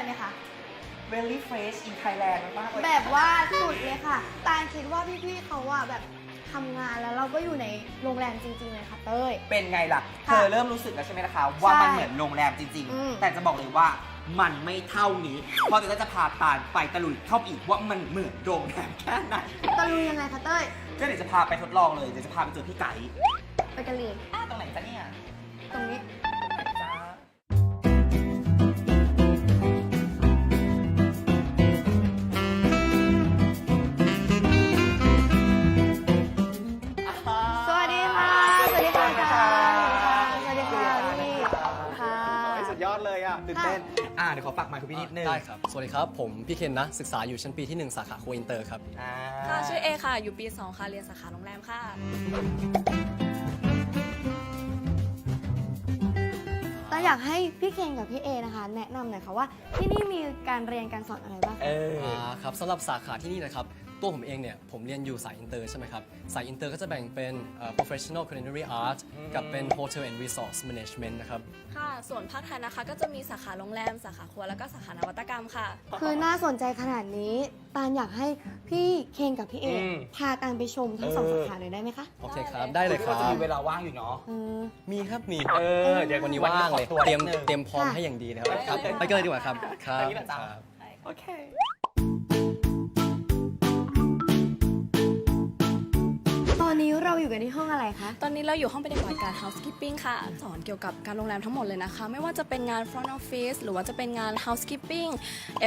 ไหมคะ very fresh in Thailand มากเลย แบบว่าสุดเลยค่ะตาลคิดว่าพี่ๆเขาอะแบบทำงานแล้วเราก็อยู่ในโรงแรมจริงๆเลยค่ะเต้ย เป็นไงล่ะ ค่ะ เธอเริ่มรู้สึกแล้วใช่ไหมล่ะคะว่ามันเหมือนโรงแรมจริง อืม ๆ แต่จะบอกเลยว่ามันไม่เท่านี้เพราะจะพาตาลไปตะลุยเข้าไปอีกว่ามันเหมือนโรงแรมแค่ไหน ตะลุยยังไงคะเต้ย ก็เดี๋ยวจะพาไปทดลองเลยเดี๋ยวจะพาไปเจอพี่ไก่ ไปกันเลย ตรงไหนจ๊ะเนี่ย ตรงนี้ จ๊ะ สวัสดีค่ะ สวัสดีค่ะอาจารย์สวัสดีค่ะพี่ค่ะ สุดยอดเลยอ่ะตื่นเต้นเดี๋ยวขอฝากไมค์คุณพี่นิดนึง ได้ครับ สวัสดีครับ ผมพี่เคนนะ ศึกษาอยู่ชั้นปีที่ 1 สาขาโคอินเตอร์ครับ ค่ะชื่อเอค่ะ อยู่ปี 2 ค่ะ เรียนสาขาโรงแรมค่ะ แต่อยากให้พี่เคนกับพี่เอนะคะ แนะนำหน่อยค่ะว่าที่นี่มีการเรียนการสอนอะไรบ้างคะ ครับสำหรับสาขาที่นี่นะครับ ตัวผมเองเนี่ยผมเรียนอยู่สายอินเตอร์ใช่ไหมครับ สายอินเตอร์ก็จะแบ่งเป็นprofessional culinary art กับเป็น hotel and resource management นะครับ ค่ะ ส่วนภาคไทยนะคะ ก็จะมีสาขาโรงแรม สาขาครัว แล้วก็สาขานวัตกรรมค่ะ คือน่าสนใจขนาดนี้ตาลอยากให้พี่เคนกับพี่เอพาตาลไปชมทั้งสองสาขาเลยได้ไหมคะ โอเคครับ ได้เลยครับ จะมีเวลาว่างอยู่เนาะ มีครับ มี เดี๋ยว วันนี้ว่างเลย ขอตัว เตรียม นิดนึง เตรียมพร้อมให้อย่างดีนะครับครับ ไปกันเลยดีกว่าครับ ครับ ไปกันเลยจ้ะ ครับ โอเค ตอนนี้เราอยู่กันที่ห้องอะไรคะ ตอนนี้เราอยู่ห้องปฏิบัติการ housekeeping ค่ะ สอนเกี่ยวกับการโรงแรมทั้งหมดเลยนะคะ ไม่ว่าจะเป็นงาน front office หรือว่าจะเป็นงาน housekeeping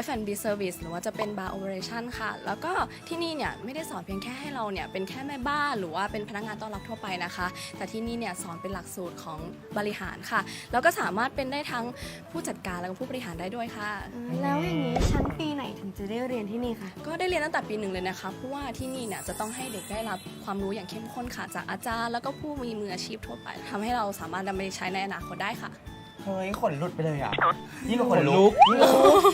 F&B service หรือว่าจะเป็น bar operation ค่ะ แล้วก็ที่นี่เนี่ยไม่ได้สอนเพียงแค่ให้เราเนี่ยเป็นแค่แม่บ้านหรือว่าเป็นพนักงานต้อนรับทั่วไปนะคะ แต่ที่นี่เนี่ยสอนเป็นหลักสูตรของบริหารค่ะ แล้วก็สามารถเป็นได้ทั้งผู้จัดการแล้วก็ผู้บริหารได้ด้วยค่ะ แล้วอย่างนี้ชั้นปีไหนถึงจะได้เรียนที่นี่คะ ก็ได้เรียนตั้งแต่ปี 1เลยนะคะ เพราะว่าที่นี่เนี่ยจะต้องให้เด็กได้รับความรู้อย่างเข้มข้นค่ะจากอาจารย์แล้วก็ผู้มีมืออาชีพทั่วไปทำให้เราสามารถนำไปใช้ในอนาคตได้ค่ะ เฮ้ยขนลุดไปเลยอ่ะยิ่งกว่าขนลุก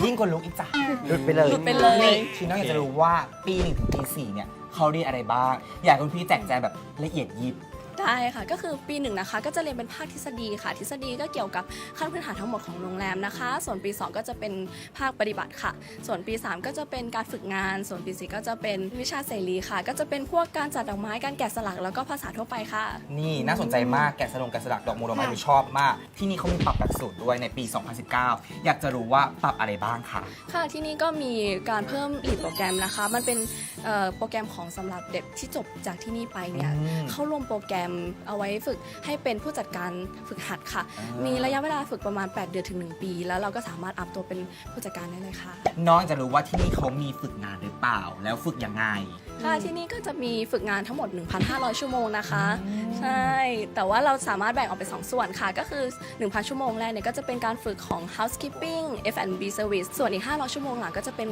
ยิ่งขนลุกอีกจ้ะหลุดไปเลย หลุดไปเลย นี่ชีน้องอยากจะรู้ว่าปี1ถึงปี4เนี่ยเขาเรียนอะไรบ้าง อยากให้คุณพี่แจกแจงแบบละเอียดยิบ ได้ค่ะ ก็คือปี 1นะคะก็จะเรียนเป็นภาคทฤษฎีค่ะ ทฤษฎีก็เกี่ยวกับขั้นพื้นฐานทั้งหมดของโรงแรมนะคะ ส่วนปี 2 ก็จะเป็นภาคปฏิบัติค่ะ ส่วนปี 3 ก็จะเป็นการฝึกงาน ส่วนปี 4 ก็จะเป็นวิชาเสรีค่ะ ก็จะเป็นพวกการจัดดอกไม้การแกะสลักแล้วก็ภาษาทั่วไปค่ะ นี่น่าสนใจมากแกะสลักดอกมูลดอกไม้ชอบมาก ที่นี่เขามีปรับหลักสูตรด้วยในปี 2019 อยากจะรู้ว่าปรับอะไรบ้างค่ะ ค่ะที่นี่ก็มีการเพิ่มลีดโปรแกรมนะคะ มันเป็นโปรแกรมของสำหรับเด็กที่จบจากที่นี่ไปเนี่ย เข้ารวมโปรแกรมเอาไว้ฝึกให้เป็นผู้จัดการฝึกหัดค่ะ มีระยะเวลาฝึกประมาณ 8 เดือนถึง 1 ปี แล้วเราก็สามารถอัพตัวเป็นผู้จัดการได้เลยค่ะ น้องจะรู้ว่าที่นี่เขามีฝึกงานหรือเปล่า แล้วฝึกยังไง ค่ะที่นี่ก็จะมีฝึกงานทั้งหมด 1,500 ชั่วโมงนะคะ ใช่ แต่ว่าเราสามารถแบ่งออกเป็น2ส่วนค่ะ ก็คือ 1,000 ชั่วโมงแรกเนี่ยก็จะเป็นการฝึกของ housekeeping F&B service ส่วนอีก 500 ชั่วโมงหลังก็จะเป็น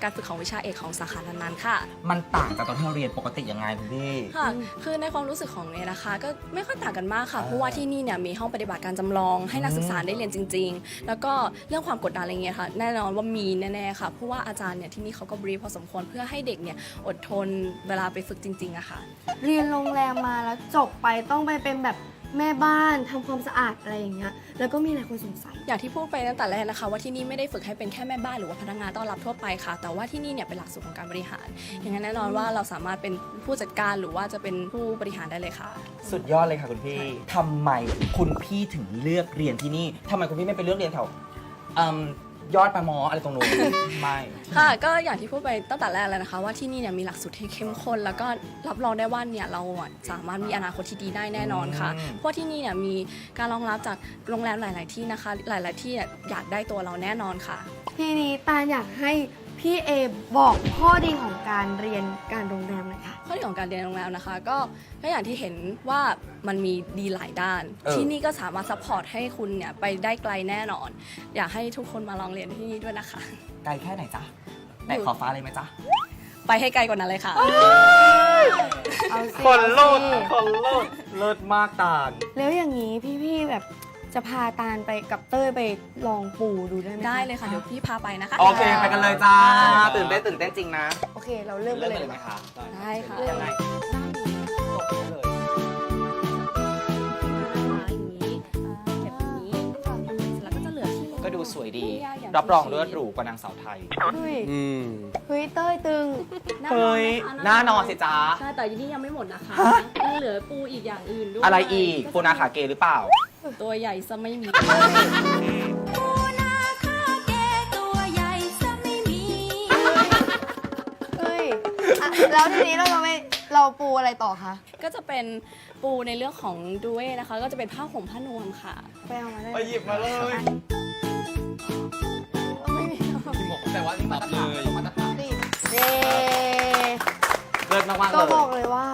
การฝึกของวิชาเอกของสาขานั้นๆค่ะ มันต่างจากตอนที่เราเรียนปกติยังไงคุณพี่ ค่ะ คือในความรู้สึกของเนี่ยนะคะ ก็ไม่ค่อยต่างกันมากค่ะ เพราะว่าที่นี่เนี่ยมีห้องปฏิบัติการจำลองให้นักศึกษาได้เรียนจริง ๆ แล้วก็เรื่องความกดดันอะไรเงี้ยค่ะ แน่นอนว่ามีแน่ๆค่ะ เพราะว่าอาจารย์เนี่ยที่นี่เขาก็บรีฟพอสมควรเพื่อให้เด็กเนี่ยอดทนเวลาไปฝึกจริงๆอะค่ะ เรียนโรงแรมมาแล้วจบไปต้องไปเป็นแบบแม่บ้านทำความสะอาดอะไรอย่างเงี้ยแล้วก็มีหลายคนสงสัย อย่างที่พูดไปตั้งแต่แรกนะคะว่าที่นี่ไม่ได้ฝึกให้เป็นแค่แม่บ้านหรือว่าพนักงานต้อนรับทั่วไปค่ะ แต่ว่าที่นี่เนี่ยเป็นหลักสูตรของการบริหาร อย่างนั้นแน่นอนว่าเราสามารถเป็นผู้จัดการหรือว่าจะเป็นผู้บริหารได้เลยค่ะ สุดยอดเลยค่ะคุณพี่ทำไมคุณพี่ถึงเลือกเรียนที่นี่ทำไมคุณพี่ไม่ไปเลือกเรียนแถวยอดปลาหมออะไรตรงนู้น ไม่ ค่ะก็อย่างที่พูดไปตั้งแต่แรกแล้วนะคะว่าที่นี่เนี่ยมีหลักสูตรที่เข้มข้นแล้วก็รับรองได้ว่าเนี่ยเราสามารถมีอนาคตที่ดีได้แน่นอนค่ะเพราะที่นี่เนี่ยมีการรองรับจากโรงแรมหลาย ๆ ที่นะคะ หลาย ๆ ที่อยากได้ตัวเราแน่นอนค่ะ ทีนี้ตาลอยากให้พี่เอบอกข้อดีของการเรียนการโรงแรมหน่อยค่ะ ข้อดีของการเรียนโรงแรมนะคะก็อย่างที่เห็นว่ามันมีดีหลายด้าน เออ ที่นี่ก็สามารถซัพพอร์ตให้คุณเนี่ยไปได้ไกลแน่นอน อยากให้ทุกคนมาลองเรียนที่นี่ด้วยนะคะ ไกลแค่ไหนจ๊ะแต่ขอบฟ้าเลยไหมจ๊ะ ไปให้ไกลกว่านั้นเลยค่ะ เอาสิ คนโลด เอาสิ คนโลดเลิศมากตาล แล้วอย่างนี้พี่ๆแบบจะพาตาลไปกับเต้ยไปลองปูดูได้ไหมคะ ได้เลยค่ะเดี๋ยวพี่พาไปนะคะ โอเคไปกันเลยจ้า ตื่นเต้นจริงนะ โอเค เราเริ่มกันเลย ไหมคะ ได้ค่ะ ยังไงจบเลย อย่างนี้เก็บอย่างนี้แล้วก็จะเหลือที่ ก็ดู สวยดี ยากอย่าง รับรอง ที่ เลือดหรูกว่านางสาวไทย เฮ้ย อืม เฮ้ยเต้ยตึง เฮ้ยหน้านอนสิจ๊ะ ใช่แต่ที่นี่ยังไม่หมดนะคะ ฮะ ยังเหลือปูอีกอย่างอื่นด้วย อะไรอีกปูนาขาเกหรือเปล่า ตัวใหญ่ซะไม่มี เฮ้ยอ่ะแล้วทีนี้เราปูอะไรต่อคะ ก็จะเป็นปูในเรื่องของด้วยนะคะ ก็จะเป็นผ้าห่มผ้านวมค่ะ ไปเอามาได้ ไปหยิบมาเลย ไม่มี ที่บอก แต่ว่านี่มาตรฐาน เลย มาตรฐาน นี่เย้ เลิศมากๆ ก็ เลย บอกเลยว่า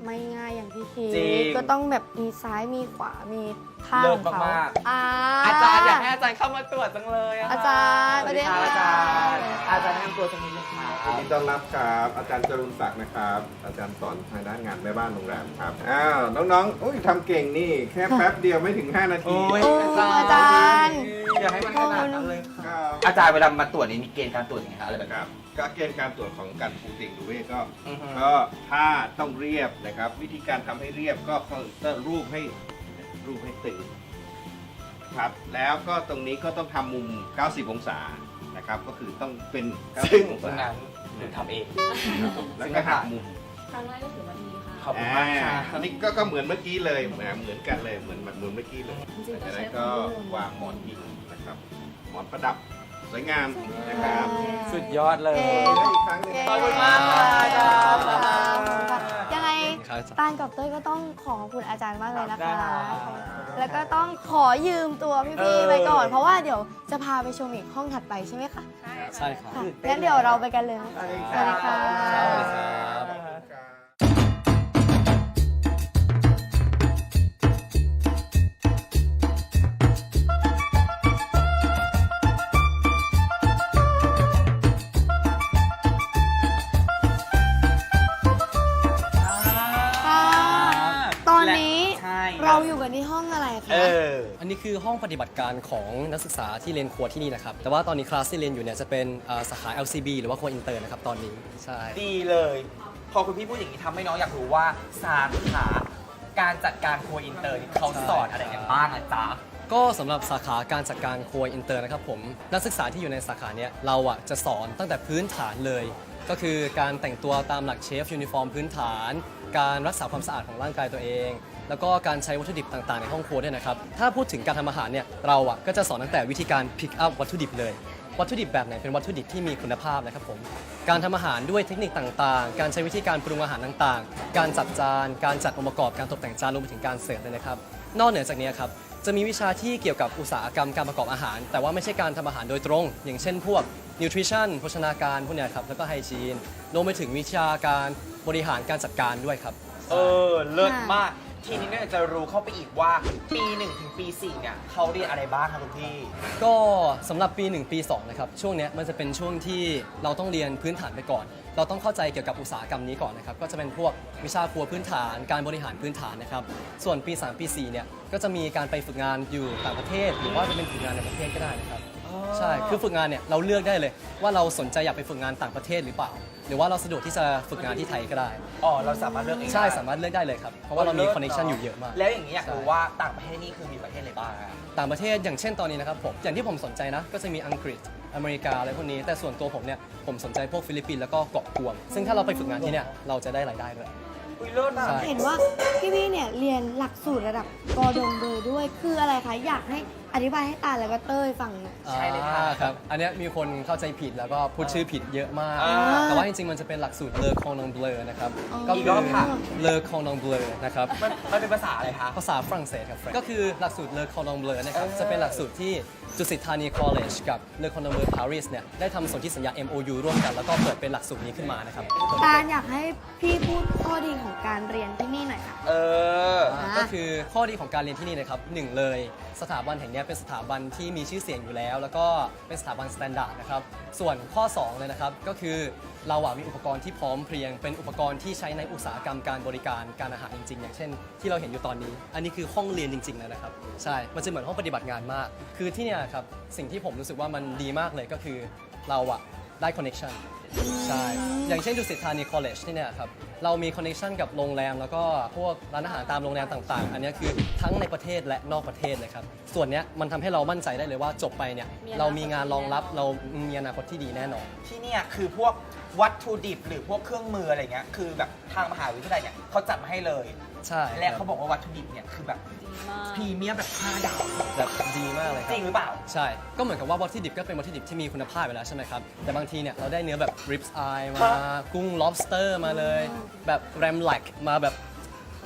ไม่ง่ายอย่างที่คิ จริ ด ง ก็ต้องแบบมีซ้ายมีขวามีข้าง เลิ ข ศ องเขา มาก อา อาจารย์อยากให้อาจารย์เข้ามาตรวจจังเลยอะ อาจารย์ สวัสดีครับ สวั อา สดี จา ค่ะ รย์อาจารย์แนะนำตัวสักนิดนึงครับ ยินดีต้อนรับครับ อาจารย์จรุนศักดิ์นะครับ อาจารย์สอนทางด้านงานแม่บ้านโรงแรมครับ อ้าว น้องๆอุ้ยทำเก่งนี่ แค่แป๊บเดียวไม่ถึง 5 นาที โอ้ย โอ้อาจารย์ อย่าให้มันขนาดนั้นเลย ค ค่ะ รับ อาจารย์เวลามาตรวจนี่มีเกณฑ์การตรวจยังไงคะอะไรแบบ ค นี้ รับก็เกณฑ์การตรวจของการปูเตียงดูเวก็ อือฮึ ก็ถ้าต้องเรียบนะครับ วิธีการทำให้เรียบก็ต้องรูปให้ตึงครับ แล้วก็ตรงนี้ก็ต้องทำมุม 90 องศานะครับ ก็คือต้องเป็น ซึ่ง 90 อง ตรง ศา นั้นหนูทำเอง แล้วก็หักมุม ครั้งแรกก็ถือว่าดีค่ะ ขอบคุณมากค่ะ อันนี้ก็เหมือนเมื่อกี้เลยเหมือนกันเลยเหมือนเมื่อกี้เลย จริงๆก็ จาก ใช้ นั้น ควา ก็ มนิยม วางหมอนพิงนะครับ หมอนประดับสวยงามนะครับ สุดยอดเลย แล้วอีกครั้งหนึง เย้ ขอบคุณมากค่ะอาจารย์ ขอบคุณค่ะยังไง ครับ ตาลกับเต้ยก็ต้องขอบคุณอาจารย์มากเลยนะคะ ได้ แล้วก็ต้องขอยืมตัวพี่ๆไปก่อน เพราะว่าเดี๋ยวจะพาไปชมอีกห้องถัดไปใช่ไหมคะ ใช่ครับ ค่ะงั้นเดี๋ยวเราไปกันเลยนะ สวัสดี สวัสดีค่ะ สวัสดีครับ ครับ ค่ะ ตอนนี้ ใช่ เราอยู่กันที่ห้องอะไรคะ เออ อันนี้คือห้องปฏิบัติการของนักศึกษาที่เรียนครัวที่นี่นะครับ แต่ว่าตอนนี้คลาสที่เรียนอยู่เนี่ยจะเป็นสาขา LCB หรือว่าครัวอินเตอร์นะครับตอนนี้ ใช่ ดีเลย พอคุณพี่พูดอย่างนี้ทำให้น้องอยากรู้ว่าสาขาการจัดการครัวอินเตอร์นี่เขาสอนอะไรกันบ้างอะจ๊ะ ก็สำหรับสาขาการจัดการครัวอินเตอร์นะครับผมนักศึกษาที่อยู่ในสาขาเนี้ยเราอ่ะจะสอนตั้งแต่พื้นฐานเลย ก็คือการแต่งตัวตามหลักเชฟยูนิฟอร์มพื้นฐาน การรักษาความสะอาดของร่างกายตัวเอง แล้วก็การใช้วัตถุดิบต่างๆในห้องครัวด้วยนะครับถ้าพูดถึงการทำอาหารเนี่ยเราอ่ะก็จะสอนตั้งแต่วิธีการ pick up วัตถุดิบเลย วัตถุดิบแบบไหนเป็นวัตถุดิบที่มีคุณภาพนะครับผมการทำอาหารด้วยเทคนิคต่างๆ การใช้วิธีการปรุงอาหารต่างๆ การจัดจานการจัดองค์ประกอบการตกแต่งจานรวมไปถึงการเสิร์ฟเลยนะครับนอกเหนือจากนี้ครับจะมีวิชาที่เกี่ยวกับอุตสาหกรรมการประกอบอาหาร แต่ว่าไม่ใช่การทำอาหารโดยตรง อย่างเช่นพวก nutrition โภชนาการพวกเนี้ยครับแล้วก็ hygiene รวมไปถึงวิชาการบริหารการจัดการด้วยครับ เออ เลิศมาก ทีนี้เนี่ยจะรู้เข้าไปอีกว่าปี 1 ถึงปี 4 เนี่ยเขาเรียนอะไรบ้างครับคุณพี่ ก็สำหรับปี 1 ปี 2 นะครับ ช่วงเนี้ยมันจะเป็นช่วงที่เราต้องเรียนพื้นฐานไปก่อน เราต้องเข้าใจเกี่ยวกับอุตสาหกรรมนี้ก่อนนะครับ ก็จะเป็นพวกวิชาครัวพื้นฐาน การบริหารพื้นฐานนะครับ ส่วนปี 3 ปี 4 เนี่ย ก็จะมีการไปฝึกงานอยู่ต่างประเทศ หรือว่าจะเป็นฝึกงานในประเทศก็ได้นะครับ ใช่ คือฝึกงานเนี่ยเราเลือกได้เลยว่าเราสนใจอยากไปฝึกงานต่างประเทศหรือเปล่า หรือว่าเราสะดวกที่จะฝึกงานที่ไทยก็ได้ อ๋อ เราสามารถเลือกเอง ใช่ ได้ สามารถเลือกได้เลยครับ เพราะว่าเรามีคอนเนคชันอยู่เยอะมาก แล้วอย่างนี้อยากรู้ว่าต่างประเทศนี่คือมีประเทศอะไรบ้างอะ ต่างประเทศอย่างเช่นตอนนี้นะครับผมอย่างที่ผมสนใจนะก็จะมีอังกฤษอเมริกาอะไรพวกนี้แต่ส่วนตัวผมเนี่ยผมสนใจพวกฟิลิปปินส์แล้วก็เกาะกวมซึ่งถ้าเราไปฝึกงานที่เนี่ยเราจะได้รายได้ด้วย อุ้ยเลิศอะ ใช่ เห็นว่าพี่ๆเนี่ยเรียนหลักสูตรระดับกอดงเบอร์ด้วยคืออะไรคะอยากให้อธิบายให้ตาลแล้วก็เต้ยฟังหน่อย ใช่เลยค่ะ ครับอันเนี้ยมีคนเข้าใจผิดแล้วก็พูดชื่อผิดเยอะมาก อ่า แต่ว่าจริงๆมันจะเป็นหลักสูตรเลอคองนองเบลอนะครับ อ๋อ ก็ อีก คื รอบค่ะ เลอคองนองเบลอนะครับ มันเป็นภาษาอะไรคะ ภาษาฝรั่งเศสครับก็คือหลักสูตรเลอคองนองเบลอนะครับจะเป็นหลักสูตรที่ดุสิตธานี College กับเลอคองนองเบลอปารีสเนี่ยได้ทำสนธิสัญญา MOU ร่วมกันแล้วก็เปิดเป็นหลักสูตรนี้ขึ้นมานะครับ ตาลอยากให้พี่พูดข้อดีของการเรียนที่นี่หน่อยค่ะ เออ ก็คือข้อดีของการเรียนที่นี่นะครับหนึ่งเลยสถาบันแห่งเนี้ยเป็นสถาบันที่มีชื่อเสียงอยู่แล้ว แล้วก็เป็นสถาบันสแตนดาร์ดนะครับส่วนข้อ2เลยนะครับก็คือเราอะมีอุปกรณ์ที่พร้อมเพรียง เป็นอุปกรณ์ที่ใช้ในอุตสาหกรรมการบริการการอาหารจริงๆ อย่างเช่น ที่เราเห็นอยู่ตอนนี้ อันนี้คือห้องเรียนจริงๆเลยนะครับใช่มันจะเหมือนห้องปฏิบัติงานมาก คือที่เนี่ยครับสิ่งที่ผมรู้สึกว่ามันดีมากเลยก็คือเราอะได้คอนเน c ชันใช่อย่างเช่นดุสิตธานี College ที่เนี่ยครับ เรามีคอนเนคชันกับโรงแรมแล้วก็พวกร้านอาหารตามโรงแรมต่างๆ อันนี้คือทั้งในประเทศและนอกประเทศเลยครับส่วนเนี้ยมันทำให้เรามั่นใจได้เลยว่าจบไปเนี่ยเรามีงานรองรับเรามีอนาคตที่ดีแน่นอน ที่เนี่ยคือพวกวัตถุดิบหรือพวกเครื่องมืออะไรเงี้ยคือแบบทางมหาวิทยาลัยเนี่ยเขาจัดมาให้เลย ใช่ และเขาบอกว่าวัตถุดิบเนี่ยคือแบบ ดีมาก พรีเมียมแบบ5 ดาว แบบดีมากเลยค จ รั ริ บ งหรือเปล่า ใช่ ก็เหมือนกับว่าวัตถุดิบก็เป็นวัตถุดิบที่มีคุณภาพไปแล้วใช่ไหมครับ แต่บางทีเนี่ยเราได้เนื้อแบบ ribs eye มา กุ้ง lobster มาเลย แบบ ram leg มาแบบ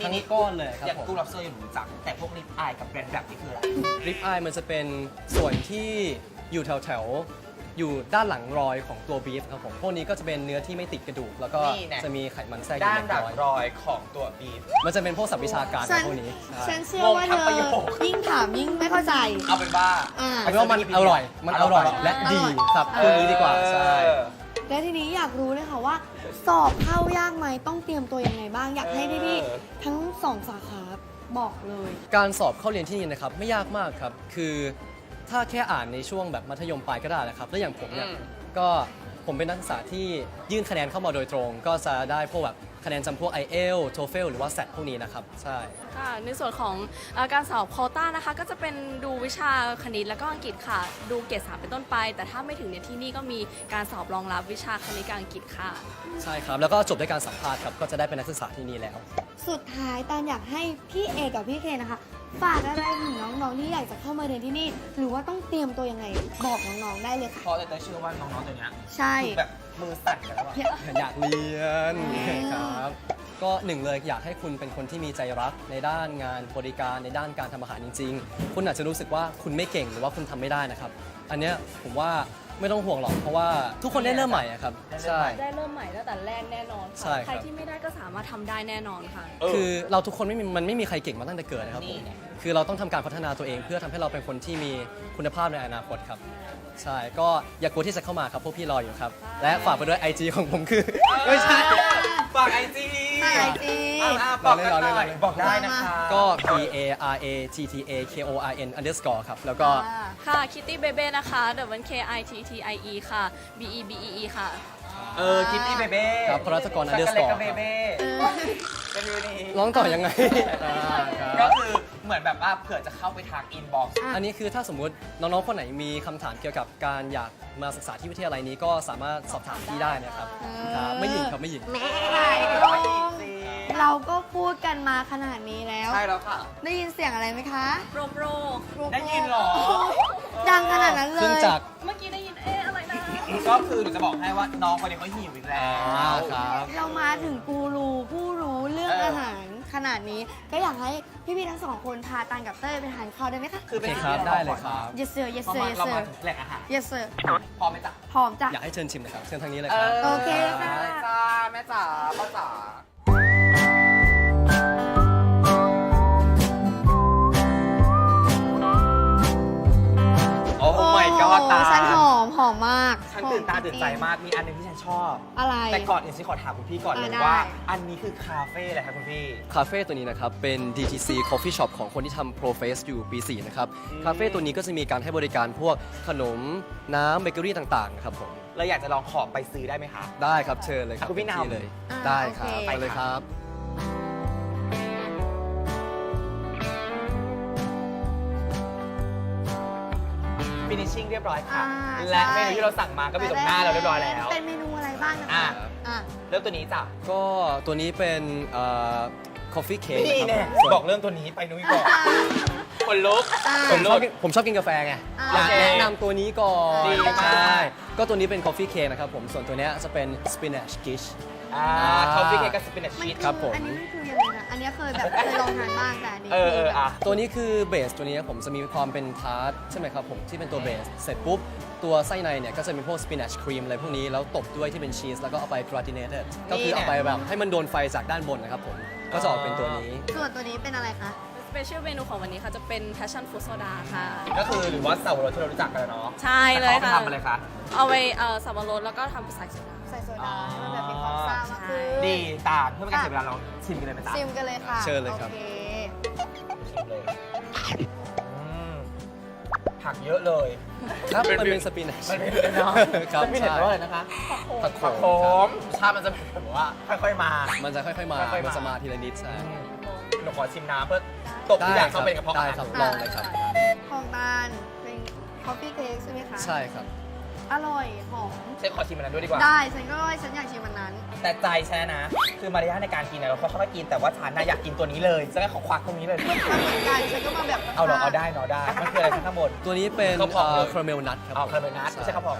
ทั้งก้อนเลยครับ อย่าง ผม กุ้งล็อบสเตอร์ยังรู้จัก แต่พวกริบอายกับแบรนด์แบบนี่คืออะไร rib eye มันจะเป็นส่วนที่อยู่แถวอยู่ด้านหลังรอยของตัวบีฟครับผม พวกนี้ก็จะเป็นเนื้อที่ไม่ติดกระดูก แล้วก็ นี่แน่ จะมีไขมันแทรกอยู่ ด้าน ใน หลัง รอย รอยของตัวบีฟ มันจะเป็นพวกศัพท์วิชาการ ฉัน พวกนี้ใช่ ฉันเชื่อว่าเธ งงทั้งประโย อ ค ยิ่งถามยิ่งไม่เข้าใจ เอาเป็นว่า อ่า เอาเป็นว่ามันอร่อย มันอร่อยและดีครับพวกนี้ดีกว่าใช่ และทีนี้อยากรู้เลยค่ะว่า สอบเข้ายากไหมต้องเตรียมตัวยังไงบ้าง อยากให้พี่ๆทั้งสองสาขาบอกเลย การสอบเข้าเรียนที่นี่นะครับไม่ยากมากครับ คือถ้าแค่อ่านในช่วงแบบมัธยมปลายก็ได้นะครับ แล้วอย่างผมเนี่ยก็ผมเป็นนักศึกษาที่ยื่นคะแนนเข้ามาโดยตรง ก็จะได้พวกแบบคะแนนจำพวก IELTS TOEFL หรือว่า SAT พวกนี้นะครับ ใช่ ค่ะในส่วนของการสอบโควต้านะคะ ก็จะเป็นดูวิชาคณิตและก็อังกฤษค่ะ ดูเกรด3เป็นต้นไป แต่ถ้าไม่ถึงเนี่ยที่นี่ก็มีการสอบรองรับวิชาคณิตกับอังกฤษค่ะ ใช่ครับ แล้วก็จบด้วยการสัมภาษณ์ครับ ก็จะได้เป็นนักศึกษาที่นี่แล้ว สุดท้ายตานอยากให้พี่เอกับพี่เคนะคะฝากอะไรถึงน้องๆที่อยากจะเข้ามาเรียนที่นี่ หรือว่าต้องเตรียมตัวยังไงบอกน้องๆได้เลยค่ะ เพราะแต่เชื่อว่าน้องๆตัวเนี้ย ใช่ คือแบบมือสั่นกันแล้วอะ อยากเรียนครับ ก็หนึ่งเลยอยากให้คุณเป็นคนที่มีใจรักในด้านงานบริการในด้านการทำอาหารจริง ๆ คุณอาจจะรู้สึกว่าคุณไม่เก่งหรือว่าคุณทำไม่ได้นะครับ อันเนี้ยผมว่าไม่ต้องห่วงหรอกเพราะว่าทุกคนได้เริ่มใหม่อะครับใช่ ได้เริ่มใหม่ตั้งแต่แรกแน่นอน ใช่ ค่ะ ครับ ใครที่ไม่ได้ก็สามารถทำได้แน่นอนค่ะ คือเราทุกคนมันไม่มีใครเก่งมาตั้งแต่เกิดนะครับผ นี่ ม ไง คือเราต้องทำการพัฒนาตัวเองเพื่อทำให้เราเป็นคนที่มีคุณภาพในอนาคตครับ ใช่ ก็อย่ากลัวที่จะเข้ามาครับพวกพี่รออยู่ครับ และฝากไปด้วย IG ของผมคือ ไม่ใช่ ฝากไอจี ฝาก IG บอกกันห เราเล่ น่อย น บอกได้นะคะ ก็ PARATTAKORN_ แล้วก็ ค่ะ Kitty Bebe นะคะ KITTIE ค่ะ BEBEE ค่ะ คิตตี้เบเบ้ ครับพรัตกร ช็อกโกแลต underscore กับเบเบ้ เออ เป็นยูนี่ ร้องต่อยังไง ก็คือเหมือนแบบว่าเผื่อจะเข้าไปทางอินบ็อกซ์ อันนี้คือถ้าสมมุติน้องๆ คนไหนมีคำถามเกี่ยวกับการอยากมาศึกษาที่วิทยาลัยนี้ก็สามารถสอบถามพี่ได้นะครับครับไม่หยิงครับไม่หยิง แม่ไก่ลงเราก็พูดกันมาขนาดนี้แล้ว ใช่แล้วค่ะ ได้ยินเสียงอะไรไหมคะ โปร ได้ยินเหรอ ดังขนาดนั้นเล ซึ่ง ย จาก เมื่อกี้ได้ยินอะไรนะ ก็คือหนูจะบอกให้ว่าน้องคนนี้เขาหิวอีกแล้ว ครับ เรามาถึงกูรูผู้รู้เรื่องอาหารขนาดนี้ ก็อยากให้พี่ๆทั้งสองคนพาตันกับเต้ยไปทานข้าวได้ไหมคะ คือเป็น โอเคครับได้เลยครับ yes sir yes เพราะ sir ว่า yes เรา sir มาถึงแหล่งอาหาร yes sir พร้อมไหมจ๊ะ พร้อมจ้ะ อยากให้เชิญชิมนะครับเชิญทางนี้เลยครับ โอเคค่ะ จ้าแม่จ๋าพ่อจ๋าโอ้ my god ตา ฉันหอมมาก ฉันตื่นตาตื่นใจมาก มีอันหนึงที่ฉันชอบ อะไร แต่ก่อนอื่นฉันขอถามคุณพี่ก่อนเลย ได้ ว่า อันนี้คือคาเฟ่อะไรครับคุณพี่ คาเฟ่ตัวนี้นะครับ เป็น DTC Coffee Shop ของคนที่ทำ Pro Face อยู่ปี 4 นะครับ คาเฟ่ตัวนี้ก็จะมีการให้บริการพวกขนมน้ำเบเกอรี่ต่างๆ ครับผม เราอยากจะลองขอไปซื้อได้ไหมคะ ได้ครับเชิญเลยครับ คุณพี่นำ เต็มที่เลย อ่า ได้ครับ โอเค ไปเลยครับ ฟินิชชิ่งเรียบร้อยค่ะ อ่า และ ใช่ เมนูที่เราสั่งมาก็มีตรงหน้าเราเรียบร้อยแล้ว เป็นเมนูอะไรบ้างนะ อ่ะ คะอ่ะ เริ่มตัวนี้จ้ะ ก็ตัวนี้เป็นcoffee cake นี่ นะ แน่ ครับผม บอกเริ่มตัวนี้ไปนุ้ยก่อนคนลุก อ่า ผมชอบกินกาแฟไง อ่า อยากแนะนำตัวนี้ก่อน ดีมาก ใช่ก็ตัวนี้เป็น coffee cake นะครับผม ส่วนตัวเนี้ยจะเป็น spinach dish คอฟฟี่เค้กกับสปินัชชีส ครับผม อันนี้มันคือยังไงนะอันนี้เคยแบบเคยลองทานบ้างแต่อันนี้ อ่ะ ตัวนี้คือเบสตัวนี้ผมจะมีความเป็นทาร์ตใช่ไหมครับผมที่เป็นตัวเบสเสร็จปุ๊บ ตัวไส้ในเนี่ยก็จะมีพวกสปินัชครีมอะไรพวกนี้ แล้วตบด้วยที่เป็นชีสแล้วก็เอาไป gratinated ก็คือเอาไปแบบให้มันโดนไฟจากด้านบนนะครับผมก็จะออกเป็นตัวนี้ ส่วนตัวนี้เป็นอะไรคะ สเปเชียลเมนูของวันนี้ค่ะจะเป็น passion fruit soda ค่ะ ก็คือหรือว่าสับปะรดที่เรารู้จักกันแล้วเนาะ ใช่เลย แต่ ค่ะ ขาอาไปทำอะไรคะ เอาไปสับปะรดแล้วก็ทำใส่โซดา ใส่โซดาให้มันแบบมีความซ่ามากขึ้น ดีตามเพื่อเป็นการเสียเวลาเราชิมกันเลยไหมจ๊ะ ชิมกันเลยค่ะ เชิญเลยครับ โอเค ชิมเลยอืม ผักเยอะเลย ครับมันเป็นสปินัช มันเป็นเนาะ ครับ จะไม่เห็น ใช่ ว่าอะไรนะคะ ผักโข ผัก ม โขมชาติมันจะแบบว่าค่อยๆมา มันจะค่อยๆมา ค่อยๆมามั มันจะมาทีละนิดใช่ หนูขอชิมน้ำเพื่อตบทุกอย่างเข้าไปในกระเพาะ ได้ อา ค หา รับ ร ลองเลยครับ ของตาลเป็นคอฟฟี่เค้กใช่ไหมคะ ใช่ครับ อร่อยหอม เชฟขอชิมอันนั้นด้วยดีกว่า ได้ฉันอยากชิมมันนั้น แต่ใจแช่นะ คือมารยาทในการกินเนี่ยเราค่อยๆกินแต่ว่าฉันน่ะอยากกินตัวนี้เลยจะได้ขอควักตรงนี้เลย เหมือนกันฉันก็มาแบบ เอาเหรอเอาได้เนาะได้มันคืออะไรข้างบน ตัวนี้เป็น ข้าวพองเลย คาราเมลนัทครับ เอาคาราเมลนัทไม่ใช่ข้าวพอง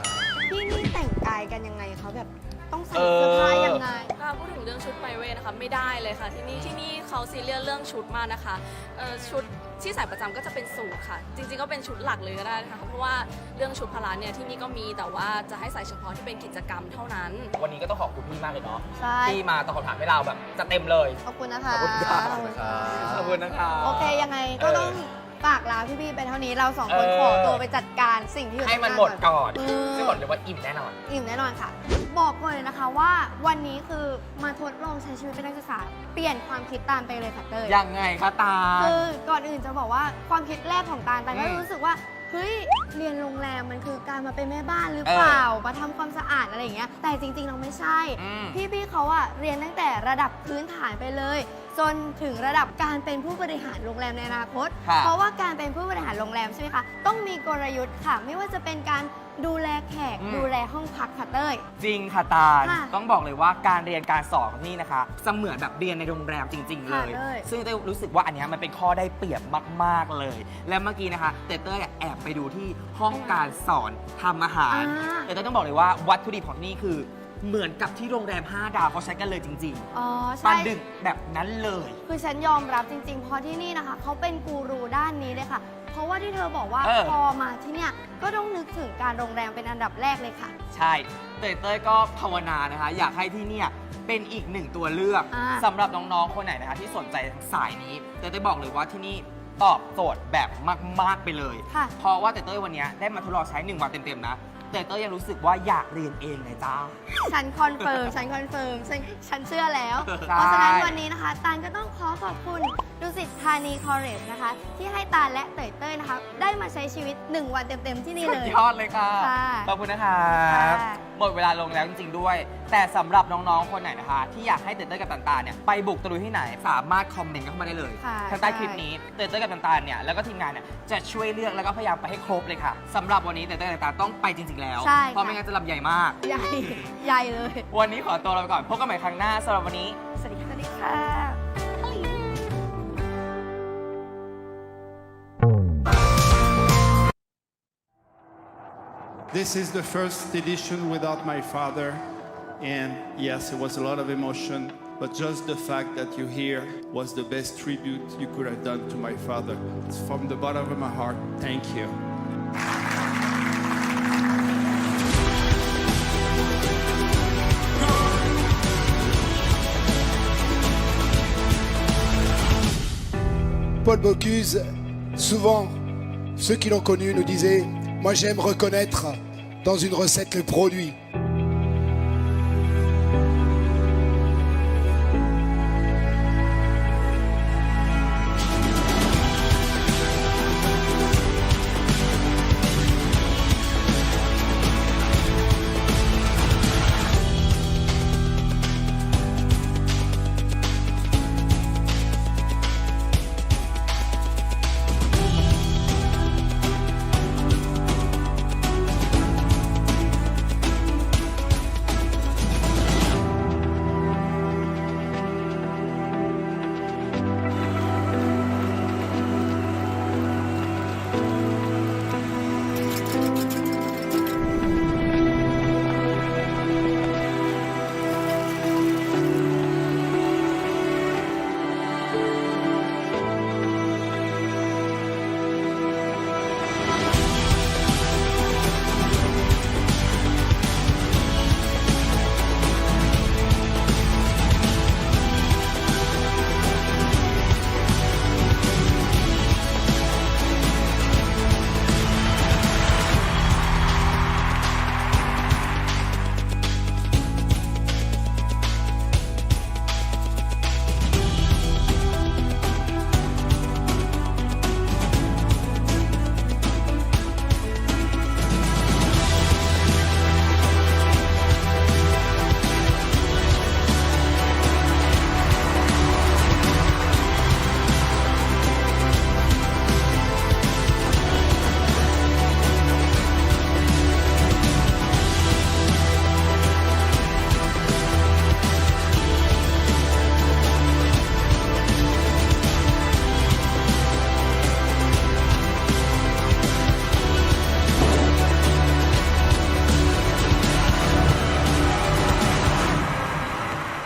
พี่นี่แต่งกายกันยังไงเขาแบบต้องใส่ เออ เสื้อผ้ายังไง ค่ะพูดถึงเรื่องชุดไปเวทนะคะไม่ได้เลยค่ะที่นี่เขาซีเรียสเรื่องชุดมากนะคะชุดที่ใส่ประจำก็จะเป็นสูทค่ะ จริงๆก็เป็นชุดหลักเลยก็ได้นะคะเพราะว่าเรื่องชุดพละเนี่ยที่นี่ก็มีแต่ว่าจะให้ใส่เฉพาะที่เป็นกิจกรรมเท่านั้น วันนี้ก็ต้องขอบคุณพี่มากเลยเนาะ ใช่ ที่มาตอบคำถามให้เราแบบจะเต็มเลย ขอบคุณนะคะ ขอบคุณครับ ขอบคุณครับ ขอบคุณนะคะ โอเคยังไงก็ต้องฝากลาพี่ๆไปเท่านี้เราสองคน เออ ขอตัวไปจัดการสิ่งที่อยู่ ให้มัน ข้าง หมด ก่อน ก่อน เออ ซึ่งบอกเลยว่าอิ่มแน่นอน อิ่มแน่นอนค่ะ บอกก่อนเลยนะคะว่าวันนี้คือมาทดลองใช้ชีวิตเป็นนักศึกษาเปลี่ยนความคิดตาลไปเลยค่ะเต้ย ยังไงคะตาล คือก่อนอื่นจะบอกว่าความคิดแรกของตาลก็ อืม รู้สึกว่าเฮ้ยเรียนโรงแรมมันคือการมาเป็นแม่บ้านหรือเปล่ามาทำความสะอาดอะไรอย่างเงี้ยแต่จริงๆเราไม่ใช่ อืม พี่ๆเขาอะเรียนตั้งแต่ระดับพื้นฐานไปเลย จนถึงระดับการเป็นผู้บริหารโรงแรมในอนาคต ค่ะ เพราะว่าการเป็นผู้บริหารโรงแรมใช่ไหมคะต้องมีกลยุทธ์ค่ะ ไม่ว่าจะเป็นการดูแลแขก อืม ดูแลห้องพักค่ะเต้ย จริงค่ะตาล ค่ะ ต้องบอกเลยว่าการเรียนการสอนของที่นี่นะคะเสมือนแบบเรียนในโรงแรมจริง ๆ เลย ค่ะเลย ซึ่งเต้ยรู้สึกว่าอันเนี้ยมันเป็นข้อได้เปรียบมาก ๆ เลย และเมื่อกี้นะคะเต้ยแอบไปดูที่ห้องการสอนทำอาหาร แต่เต้ยต้องบอกเลยว่าวัตถุดิบของที่นี่คือ เหมือนกับที่โรงแรม 5 ดาวเขาใช้กันเลยจริง อ๋อ ๆ ใช่ ปันดึกแบบนั้นเลย คือฉันยอมรับจริงๆ เพราะที่นี่นะคะเขาเป็นกูรูด้านนี้เลยค่ะ เพราะว่าที่เธอบอกว่า เออ พอมาที่เนี่ยก็ต้องนึกถึงการโรงแรมเป็นอันดับแรกเลยค่ะ ใช่เต้ยก็ภาวนานะคะ อยากให้ที่เนี่ยเป็นอีกหนึ่งตัวเลือก อ่า สำหรับน้องๆ คนไหนนะคะที่สนใจทางสายนี้เต้ยบอกเลยว่าที่นี่ตอบโจทย์แบบมากๆไปเลย ค่ะ เพราะว่าเต้ยวันนี้ได้มาทดลองใช้1 วันเต็มๆนะแต่เต้ยยังรู้สึกว่าอยากเรียนเองเลยจ้า ฉันคอนเฟิร์ม ฉันเชื่อแล้ว ใช่ เพราะฉะนั้นวันนี้นะคะตาลก็ต้องขอบคุณดุสิตธานีคอร์เรจนะคะ ที่ให้ตาลและเต้ยนะคะ ได้มาใช้ชีวิต 1 วันเต็มๆที่นี่ สุ เล ด ย ยอดเลยค่ะ ค่ะ ขอบคุณนะครับ ค่ะ หมดเวลาลงแล้วจริงๆด้วย แต่สำหรับน้องๆ คนไหนนะคะ ที่อยากให้เต้ยกับตันๆเนี่ยไปบุกตะลุยที่ไหน สามารถคอมเมนต์เข้ามาได้เลย ค่ะ ทางใต้ ใช่ คลิปนี้เต้ยกับตันๆเนี่ยแล้วก็ทีมงานเนี่ยจะช่วยเลือกแล้วก็พยายามไปให้ครบเลยค่ะสำหรับวันนี้เต้ยกับตันๆต้องไปจริงๆแล้ว ใช่ เพราะ ค่ะ ไม่งั้นจะลำใหญ่มาก ใหญ่ ใหญ่เลย วันนี้ขอตัวลาไปก่อนพบกันใหม่ครั้งหน้าสำหรับวันนี้ สวัสดีค่ะ This is the first edition without my father, and yes, it was a lot of emotion, but just the fact that you're here was the best tribute you could have done to my father. It's from the bottom of my heart. Thank you. Paul Bocuse, souvent, ceux qui l'ont connu nous disaient « Moi j'aime reconnaître dans une recette le produit ».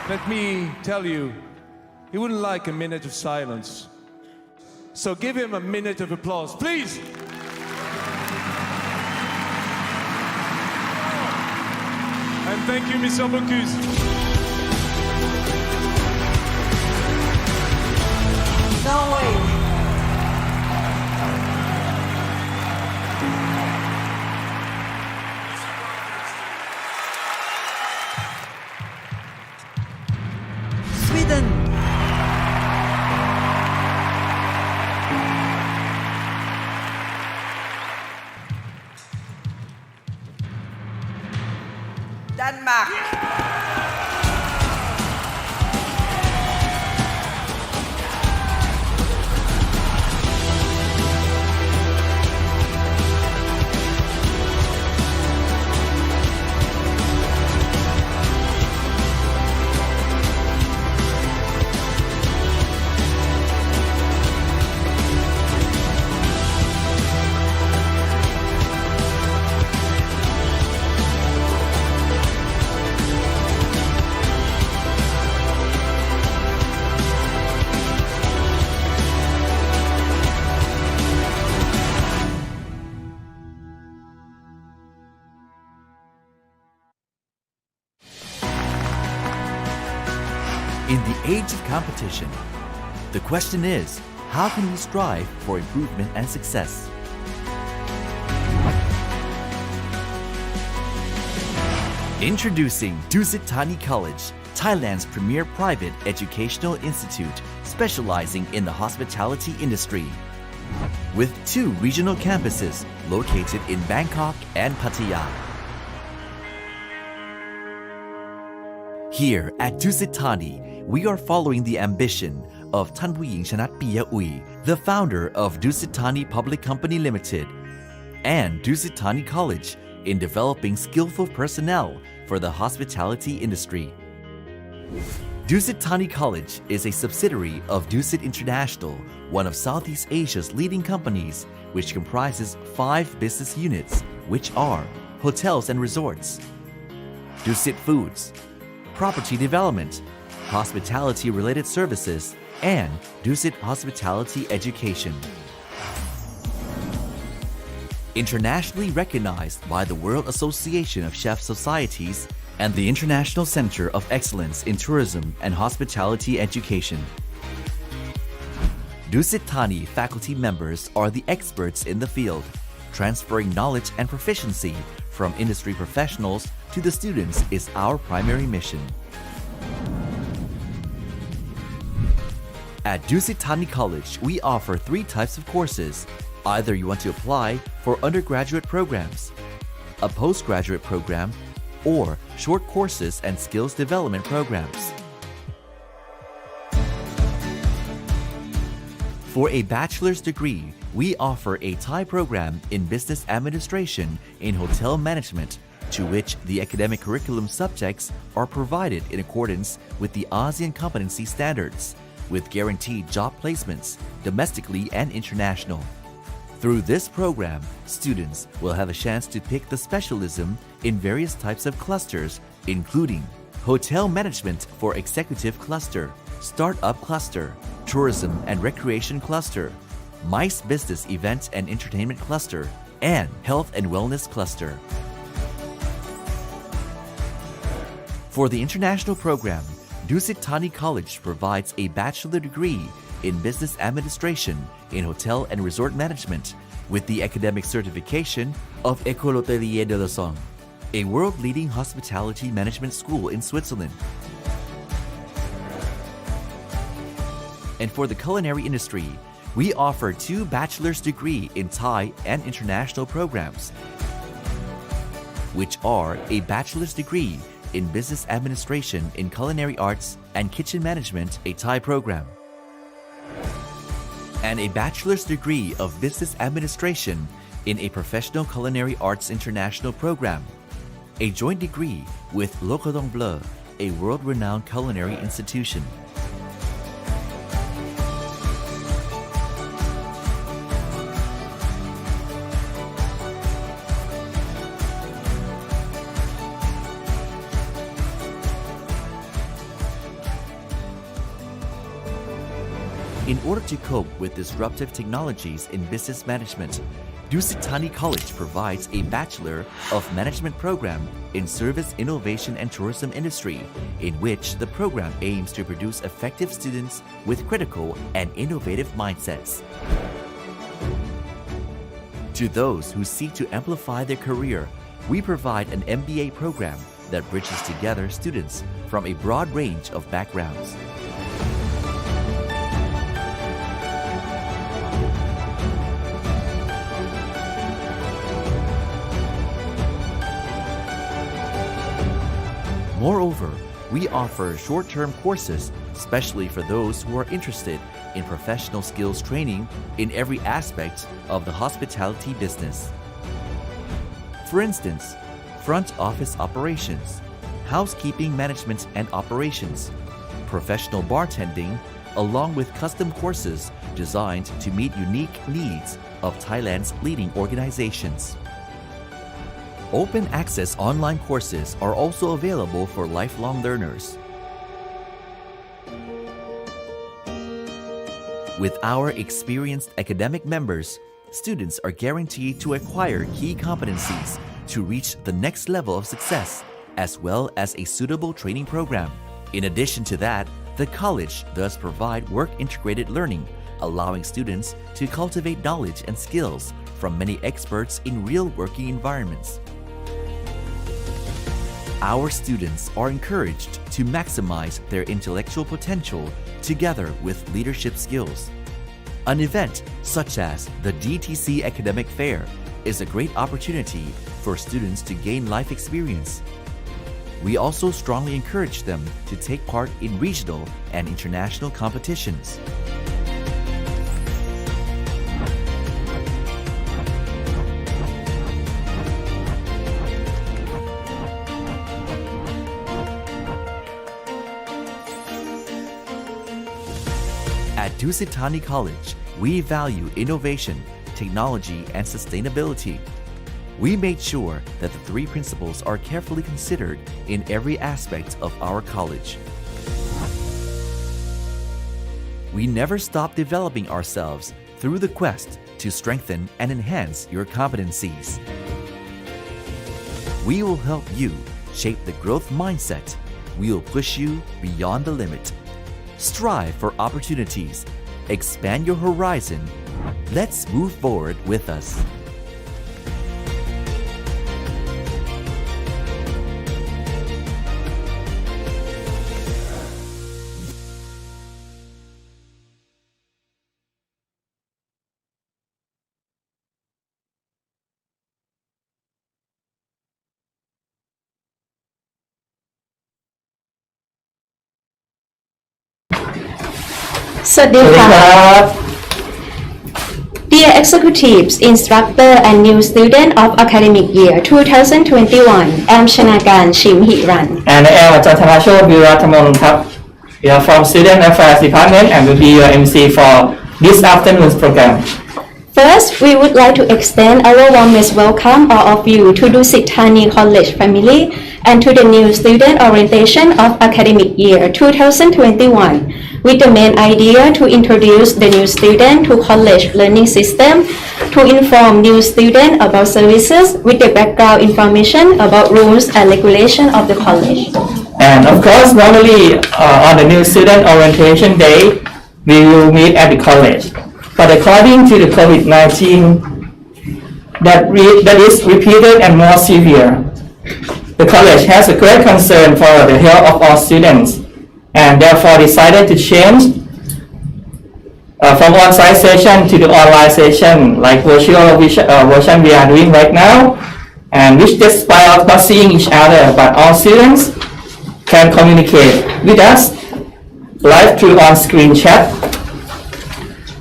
let me tell you, he wouldn't like a minute of silence. So give him a minute of applause, please. And thank you, Mr. Bocuse. No way. Sweden. Denmark. In the age of competition, the question is, how can we strive for improvement and success? Introducing Dusit Thani College, Thailand's premier private educational institute specializing in the hospitality industry. With 2 regional campuses located in Bangkok and Pattaya. Here at Dusit Thani, we are following the ambition of Than Puying Chanat Piyauy, the founder of Dusit Thani Public Company Limited, and Dusit Thani College in developing skillful personnel for the hospitality industry. Dusit Thani College is a subsidiary of Dusit International, one of Southeast Asia's leading companies, which comprises 5 business units, which are hotels and resorts, Dusit Foods, property development, hospitality-related services, and Dusit Hospitality Education. Internationally recognized by the World Association of Chef Societies and the International Center of Excellence in Tourism and Hospitality Education. Dusit Thani faculty members are the experts in the field, transferring knowledge and proficiency from industry professionals to the students is our primary mission. At Dusit Thani College, we offer 3 types of courses. Either you want to apply for undergraduate programs, a postgraduate program, or short courses and skills development programs. For a bachelor's degree, we offer a Thai program in business administration in hotel management, to which the academic curriculum subjects are provided in accordance with the ASEAN competency standards, with guaranteed job placements, domestically and international. Through this program, students will have a chance to pick the specialism in various types of clusters, including Hotel Management for Executive Cluster, Startup Cluster, Tourism and Recreation Cluster, MICE Business Event and Entertainment Cluster, and Health and Wellness Cluster. For the international program, Dusit Thani College provides a bachelor degree in business administration in hotel and resort management with the academic certification of École Hôtelière de Lausanne, a world-leading hospitality management school in Switzerland. And for the culinary industry, we offer 2 bachelor's degree in Thai and international programs, which are a bachelor's degree in business administration in culinary arts and kitchen management, a Thai program, and a bachelor's degree of business administration in a professional culinary arts international program, a joint degree with Le Cordon Bleu, a world-renowned culinary institution. In order to cope with disruptive technologies in business management, Dusit Thani College provides a Bachelor of Management program in Service Innovation and Tourism Industry, in which the program aims to produce effective students with critical and innovative mindsets. To those who seek to amplify their career, we provide an MBA program that bridges together students from a broad range of backgrounds. Moreover, we offer short-term courses, especially for those who are interested in professional skills training in every aspect of the hospitality business. For instance, front office operations, housekeeping management and operations, professional bartending, along with custom courses designed to meet unique needs of Thailand's leading organizations. Open access online courses are also available for lifelong learners. With our experienced academic members, students are guaranteed to acquire key competencies to reach the next level of success, as well as a suitable training program. In addition to that, the college does provide work-integrated learning, allowing students to cultivate knowledge and skills from many experts in real working environments. Our students are encouraged to maximize their intellectual potential together with leadership skills. An event such as the DTC Academic Fair is a great opportunity for students to gain life experience. We also strongly encourage them to take part in regional and international competitions. At Dusit Thani College, we value innovation, technology, and sustainability. We made sure that the three principles are carefully considered in every aspect of our college. We never stop developing ourselves through the quest to strengthen and enhance your competencies. We will help you shape the growth mindset. We will push you beyond the limit. Strive for opportunities. Expand your horizon. Let's move forward with us. Dear executives, instructor and new student of academic year 2021, I'm Shanakan Shim Hiran. And I am Chantanasho Biratamon. We are from Student Affairs Department and will be your MC for this afternoon's program. First, we would like to extend our warmest welcome all of you to Dusit Thani College family and to the new student orientation of academic year 2021, with the main idea to introduce the new student to college learning system, to inform new student about services with the background information about rules and regulation of the college. And of course, normally on the new student orientation day, we will meet at the college. But according to the COVID-19 that is repeated and more severe, the college has a great concern for the health of all students and therefore decided to change from on-site session to the online session like virtual version we are doing right now, and which despite not seeing each other, but all students can communicate with us live through on-screen chat.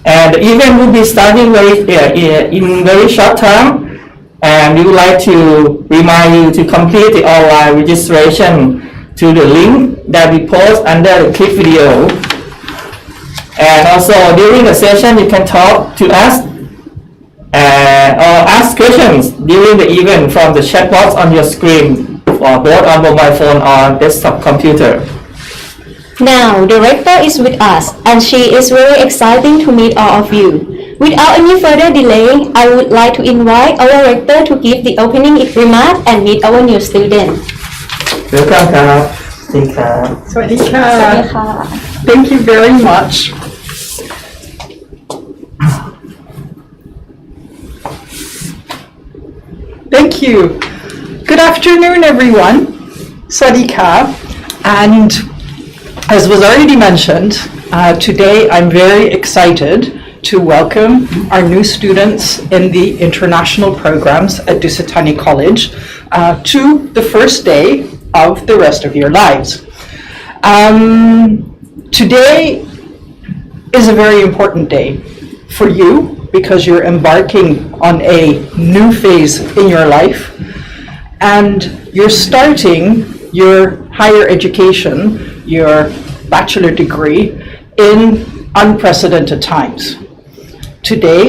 And the event will be starting in very short time, and we would like to remind you to complete the online registration to the link that we post under the clip video. And also during the session you can talk to us or ask questions during the event from the chat box on your screen, or both on mobile phone or desktop computer. Now, the rector is with us, and she is very exciting to meet all of you. Without any further delay, I would like to invite our rector to give the opening remark and meet our new student. Welcome ครับสวัสดีครับ สวัสดีค่ะ Thank you very much. Thank you. Good afternoon, everyone. สวัสดีค่ะ And as was already mentioned, today I'm very excited to welcome our new students in the international programs at Dusitani College to the first day of the rest of your lives. Today is a very important day for you because you're embarking on a new phase in your life and you're starting your higher education, your bachelor degree, in unprecedented times. Today,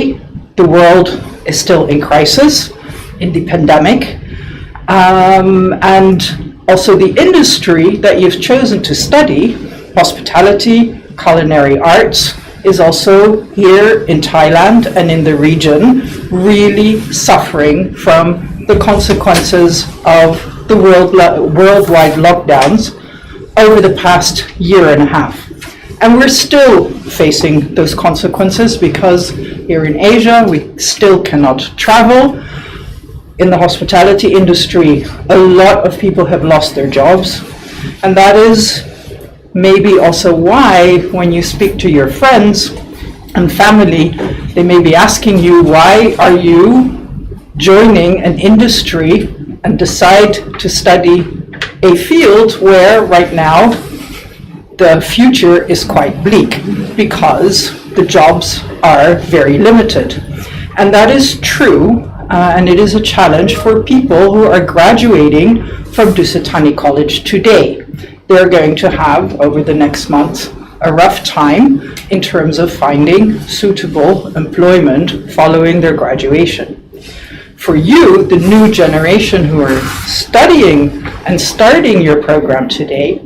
the world is still in crisis, in the pandemic, and also the industry that you've chosen to study, hospitality, culinary arts, is also here in Thailand and in the region really suffering from the consequences of the worldwide lockdowns over the past year and a half. And we're still facing those consequences because here in Asia, we still cannot travel. In the hospitality industry, a lot of people have lost their jobs. And that is maybe also why when you speak to your friends and family, they may be asking you, why are you joining an industry and decide to study a field where right now the future is quite bleak because the jobs are very limited. And that is true, and it is a challenge for people who are graduating from Dusitani College today. They're going to have, over the next month, a rough time in terms of finding suitable employment following their graduation. For you, the new generation who are studying and starting your program today,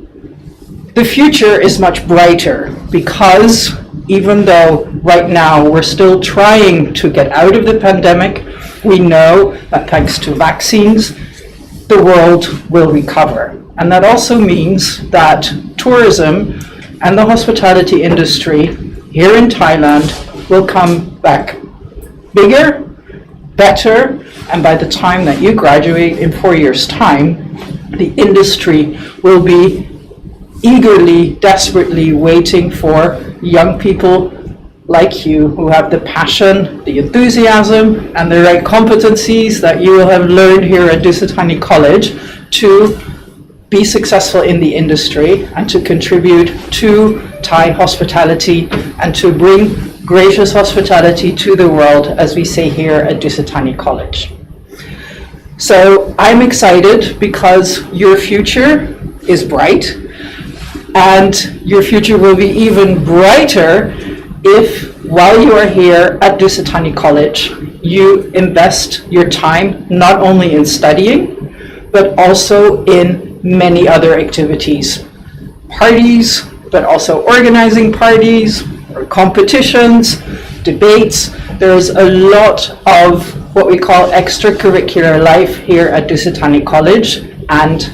the future is much brighter because even though right now we're still trying to get out of the pandemic, we know that thanks to vaccines, the world will recover. And that also means that tourism and the hospitality industry here in Thailand will come back bigger, better, and by the time that you graduate in 4 years' time, the industry will be eagerly, desperately waiting for young people like you who have the passion, the enthusiasm, and the right competencies that you will have learned here at Dusitani College to be successful in the industry and to contribute to Thai hospitality and to bring gracious hospitality to the world, as we say here at Dusitani College. So I'm excited because your future is bright, and your future will be even brighter if, while you are here at Dusitani College, you invest your time not only in studying, but also in many other activities. Parties, but also organizing parties, or competitions, debates. There's a lot of what we call extracurricular life here at Dusitani College, and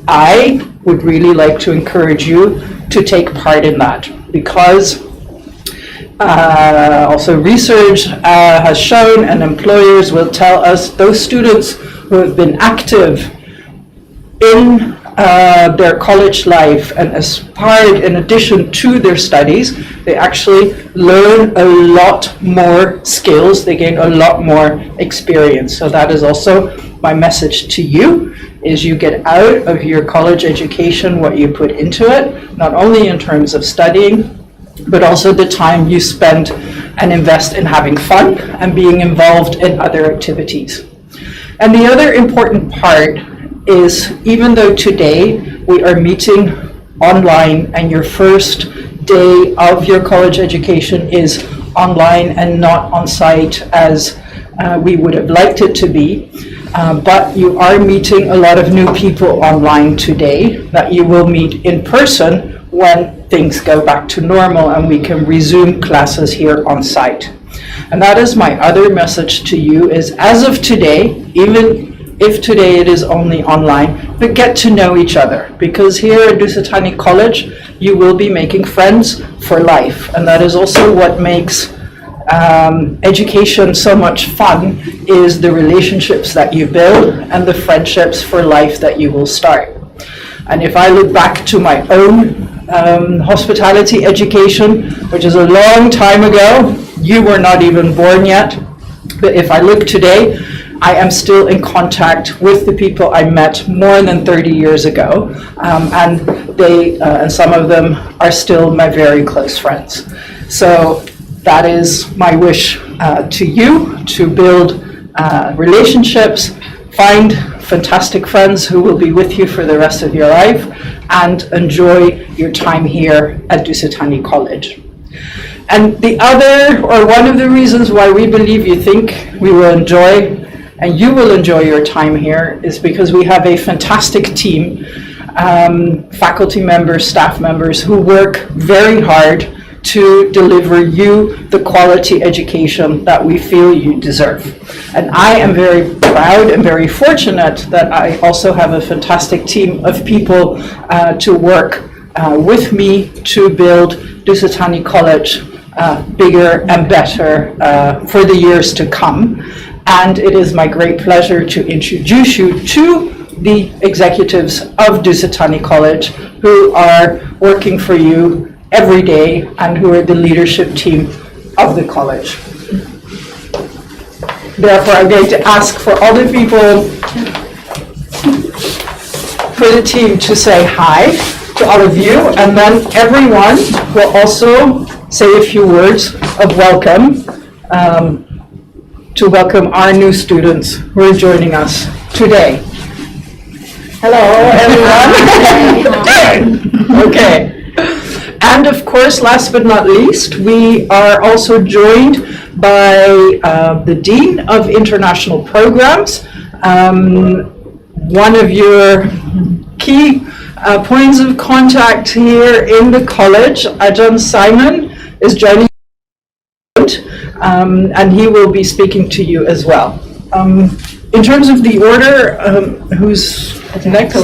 I would really like to encourage you to take part in that because also research has shown, and employers will tell us, those students who have been active in their college life and aspired in addition to their studies, they actually learn a lot more skills, they gain a lot more experience. So that is also my message to you, is you get out of your college education what you put into it, not only in terms of studying, but also the time you spend and invest in having fun and being involved in other activities. And the other important part is, even though today we are meeting online and your first day of your college education is online and not on site as we would have liked it to be, but you are meeting a lot of new people online today that you will meet in person when things go back to normal and we can resume classes here on site. And that is my other message to you is, as of today, even if today it is only online, but get to know each other, because here at Dusitani College you will be making friends for life, and that is also what makes education so much fun, is the relationships that you build and the friendships for life that you will start. And if I look back to my own hospitality education, which is a long time ago, you were not even born yet, but if I look today, I am still in contact with the people I met more than 30 years ago, and and some of them are still my very close friends. So that is my wish to you, to build relationships, find fantastic friends who will be with you for the rest of your life, and enjoy your time here at Dusitani College. And the other, or one of the reasons why we believe you think we will enjoy, and you will enjoy your time here, is because we have a fantastic team, faculty members, staff members, who work very hard to deliver you the quality education that we feel you deserve. And I am very proud and very fortunate that I also have a fantastic team of people to work with me to build Dusitani College bigger and better for the years to come. And it is my great pleasure to introduce you to the executives of Dusitani College, who are working for you every day and who are the leadership team of the college. Therefore, I'm going to ask for all the people, for the team to say hi to all of you, and then everyone will also say a few words of welcome to welcome our new students who are joining us today. Hello, everyone. Okay. And of course, last but not least, we are also joined by the Dean of International Programs. One of your key points of contact here in the college, Ajahn Simon, is joining us, and he will be speaking to you as well. In terms of the order, who's next?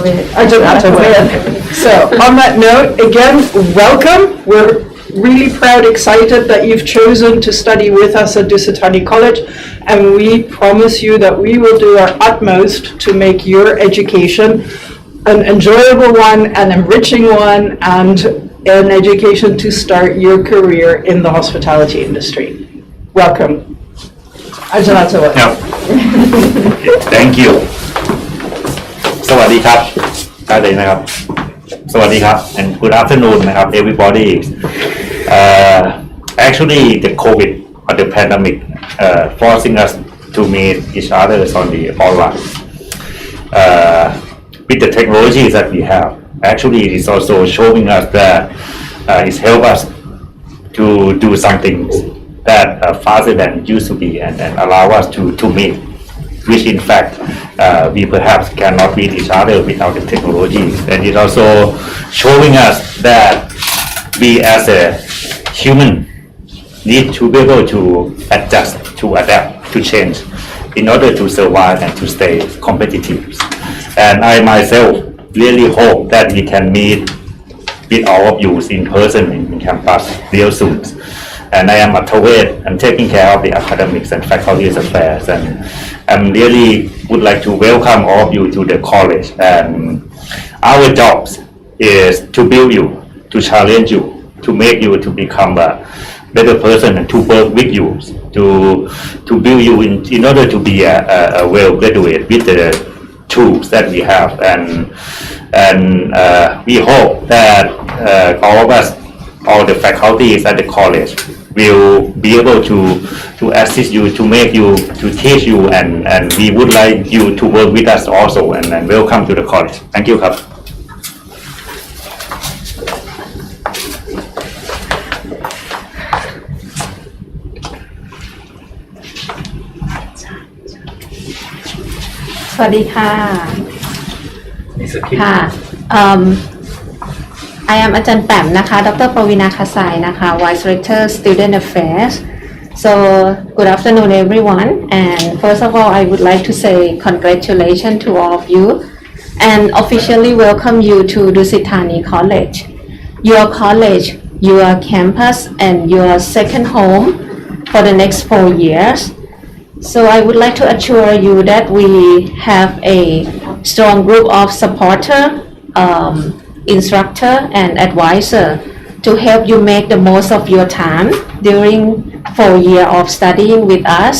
So on that note, again, welcome. We're really proud, excited that you've chosen to study with us at Dusitani College, and we promise you that we will do our utmost to make your education an enjoyable one, an enriching one, and an education to start your career in the hospitality industry. Welcome. Thank you สวัสดีครับได้เลยนะครับสวัสดีครับ and good afternoon นะครับ everybody actually the COVID or the pandemic forcing us to meet each other on the online with the technologies that we have. Actually it is also showing us that it's help us to do something that faster than it used to be, and allow us to meet, which in fact we perhaps cannot meet each other without the technology. And it's also showing us that we as a human need to be able to adjust, to adapt, to change in order to survive and to stay competitive. And I myself really hope that we can meet with all of you in person in campus real soon. And I am at Tawet and taking care of the academics and faculty affairs, and I really would like to welcome all of you to the college. And our jobs is to build you, to challenge you, to make you to become a better person, and to work with you, to build you in order to be a well graduate with the tools that we have. And we hope that all of us, all the faculties at the college, will be able to assist you, to make you, to teach you, and we would like you to work with us also, and welcome to the college. Thank you ครับ สวัสดีค่ะค่ะ I am อาจารย์แปมนะคะ Dr. ปวีณาคสายนะคะ Vice Rector Student Affairs. So good afternoon everyone, and first of all I would like to say congratulations to all of you and officially welcome you to Dusit Thani College. Your college, your campus and your second home for the next 4 years. So I would like to assure you that we have a strong group of supporter, instructor and advisor to help you make the most of your time during 4 years of studying with us.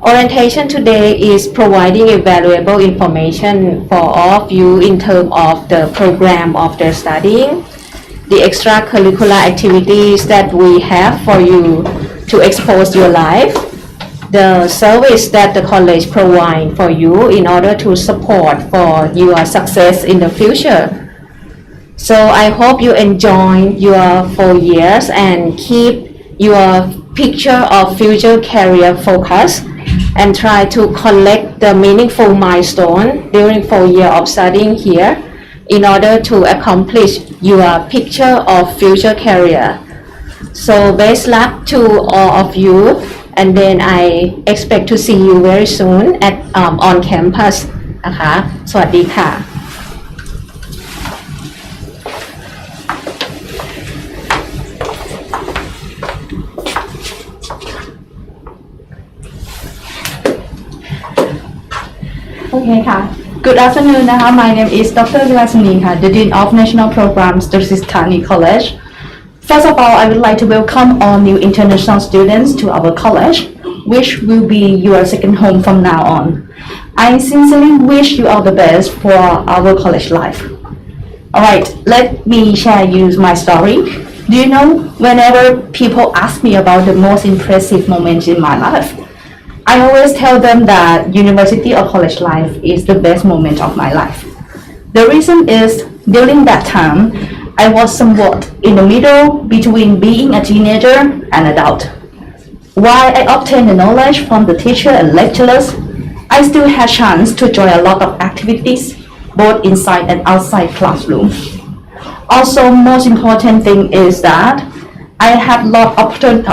Orientation today is providing a valuable information for all of you in terms of the program of their studying, the extracurricular activities that we have for you to expose your life, the service that the college provide for you in order to support for your success in the future. So I hope you enjoy your 4 years and keep your picture of future career focus and try to collect the meaningful milestone during 4 years of studying here in order to accomplish your picture of future career. So best luck to all of you, and then I expect to see you very soon at on campus นะคะสวัสดีค่ะ Okay ค่ะ Good afternoon นะคะ My name is Dr. Vilasini ค่ะ the Dean of National Programs Dusit Thani College. First of all, I would like to welcome all new international students to our college, which will be your second home from now on. I sincerely wish you all the best for our college life. Alright, let me share you my story. Do you know, whenever people ask me about the most impressive moments in my life, I always tell them that university or college life is the best moment of my life. The reason is, during that time, I was somewhat in the middle between being a teenager and adult. While I obtained the knowledge from the teacher and lecturers, I still had chance to join a lot of activities, both inside and outside classroom. Also, most important thing is that I had lot of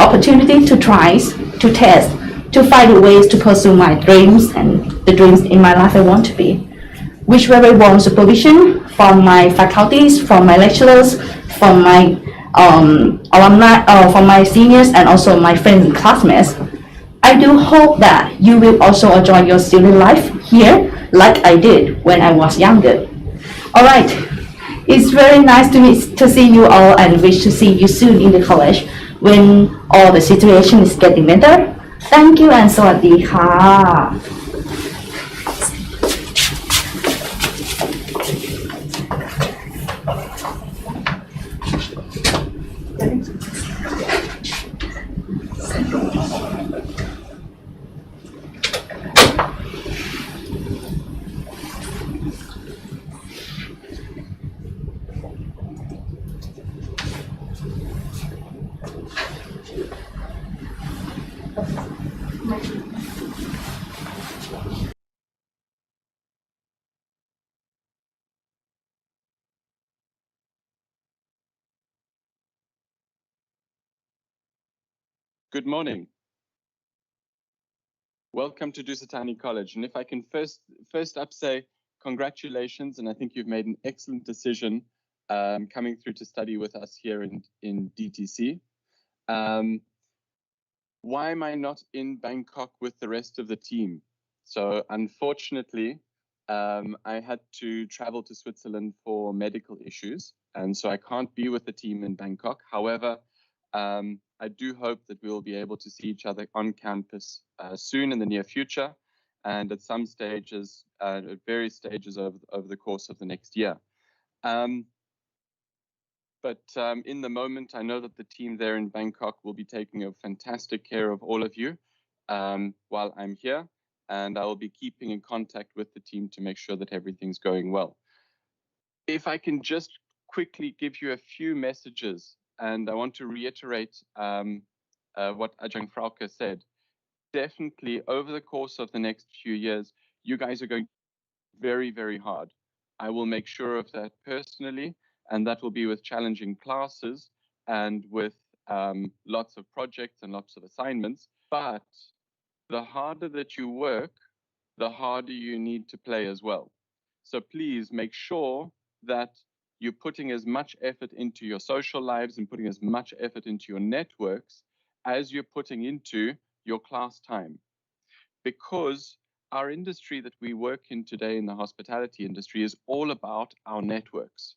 opportunity to try, to test, to find ways to pursue my dreams and the dreams in my life I want to be, which very warm supervision from my faculties, from my lecturers, from my alumni, from my seniors and also my friends and classmates. I do hope that you will also enjoy your student life here like I did when I was younger. Alright, it's very nice to see you all and wish to see you soon in the college when all the situation is getting better. Thank you and สวัสดีค่ะ Good morning. Welcome to Dusit Thani College. And if I can first up say congratulations, and I think you've made an excellent decision coming through to study with us here in DTC. Why am I not in Bangkok with the rest of the team? So unfortunately, I had to travel to Switzerland for medical issues, and so I can't be with the team in Bangkok. However, I do hope that we will be able to see each other on campus soon in the near future, and at some stages, at various stages over the course of the next year. But in the moment, I know that the team there in Bangkok will be taking a fantastic care of all of you while I'm here, and I will be keeping in contact with the team to make sure that everything's going well. If I can just quickly give you a few messages, and I want to reiterate what Ajahn Frauke said. Definitely over the course of the next few years, you guys are going very, very hard. I will make sure of that personally, and that will be with challenging classes and with lots of projects and lots of assignments. But the harder that you work, the harder you need to play as well. So please make sure that you're putting as much effort into your social lives and putting as much effort into your networks as you're putting into your class time. Because our industry that we work in today in the hospitality industry is all about our networks.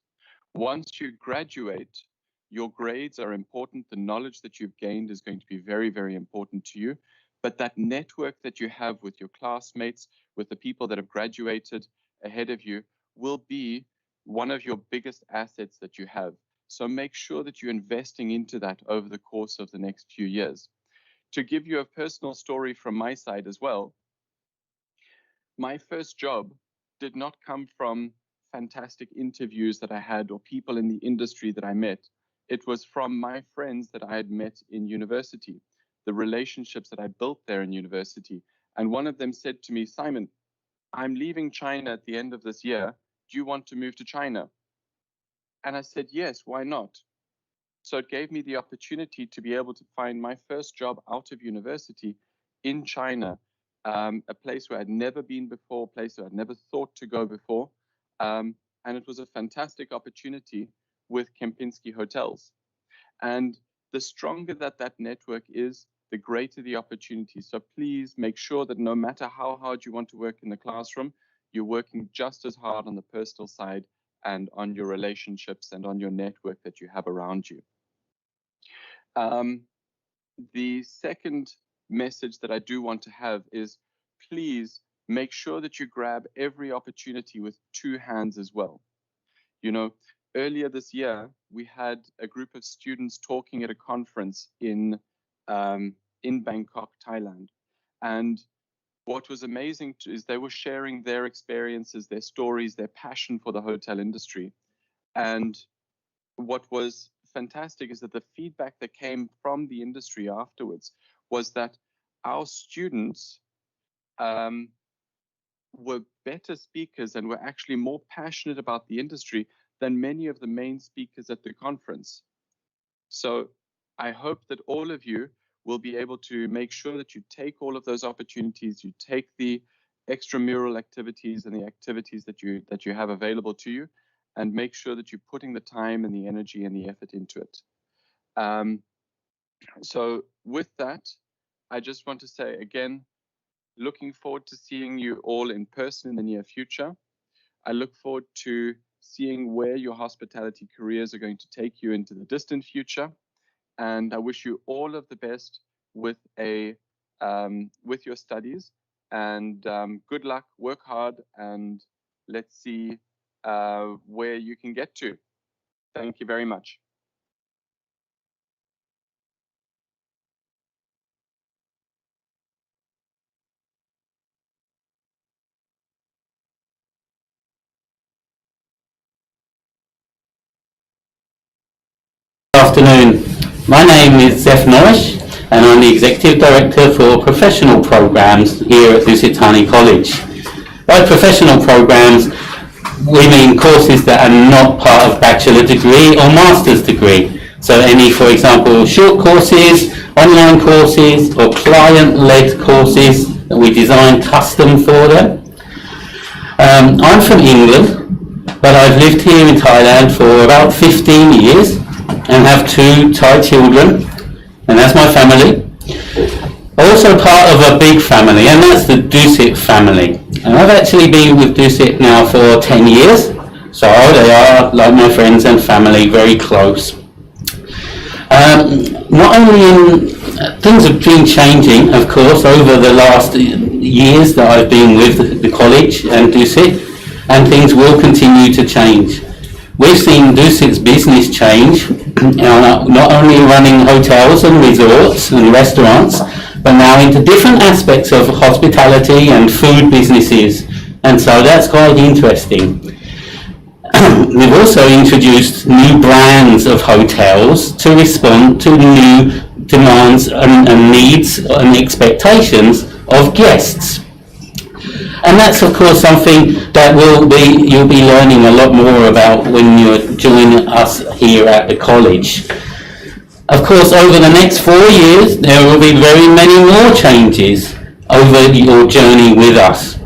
Once you graduate, your grades are important. The knowledge that you've gained is going to be very, very important to you. But that network that you have with your classmates, with the people that have graduated ahead of you, will be one of your biggest assets that you have. So make sure that you're investing into that over the course of the next few years. To give you a personal story from my side as well, my first job did not come from fantastic interviews that I had or people in the industry that I met. It was from my friends that I had met in university, the relationships that I built there in university. And one of them said to me, "Simon, I'm leaving China at the end of this year. Do you want to move to China?" And I said, "Yes, why not?" So it gave me the opportunity to be able to find my first job out of university in China, a place where I'd never been before, a place where I'd never thought to go before. And it was a fantastic opportunity with Kempinski Hotels. And the stronger that that network is, the greater the opportunity. So please make sure that no matter how hard you want to work in the classroom, you're working just as hard on the personal side and on your relationships and on your network that you have around you. The second message that I do want to have is, please make sure that you grab every opportunity with two hands as well. You know, earlier this year, we had a group of students talking at a conference in Bangkok, Thailand. And what was amazing is they were sharing their experiences, their stories, their passion for the hotel industry. And what was fantastic is that the feedback that came from the industry afterwards was that our students were better speakers and were actually more passionate about the industry than many of the main speakers at the conference. So I hope that all of you will be able to make sure that you take all of those opportunities, you take the extramural activities and the activities that you have available to you, and make sure that you're putting the time and the energy and the effort into it. So with that, I just want to say again, looking forward to seeing you all in person in the near future. I look forward to seeing where your hospitality careers are going to take you into the distant future. And I wish you all of the best with your studies. And good luck, work hard, and let's see where you can get to. Thank you very much. Good afternoon. My name is Zeph Norrish, and I'm the Executive Director for Professional Programs here at Dusitani College. By professional programs, we mean courses that are not part of bachelor degree or master's degree. So any, for example, short courses, online courses, or client-led courses that we design custom for them. I'm from England, but I've lived here in Thailand for about 15 years. And have two Thai children, and that's my family. Also part of a big family, and that's the Dusit family. And I've actually been with Dusit now for 10 years, so they are, like my friends and family, very close. Not only things have been changing, of course, over the last years that I've been with the college and Dusit, and things will continue to change. We've seen Dusit's business change, not only running hotels and resorts and restaurants, but now into different aspects of hospitality and food businesses. And so that's quite interesting. We've also introduced new brands of hotels to respond to new demands and needs and expectations of guests. And that's of course something that you'll be learning a lot more about when you're joining us here at the college. Of course, over the next 4 years, there will be very many more changes over your journey with us.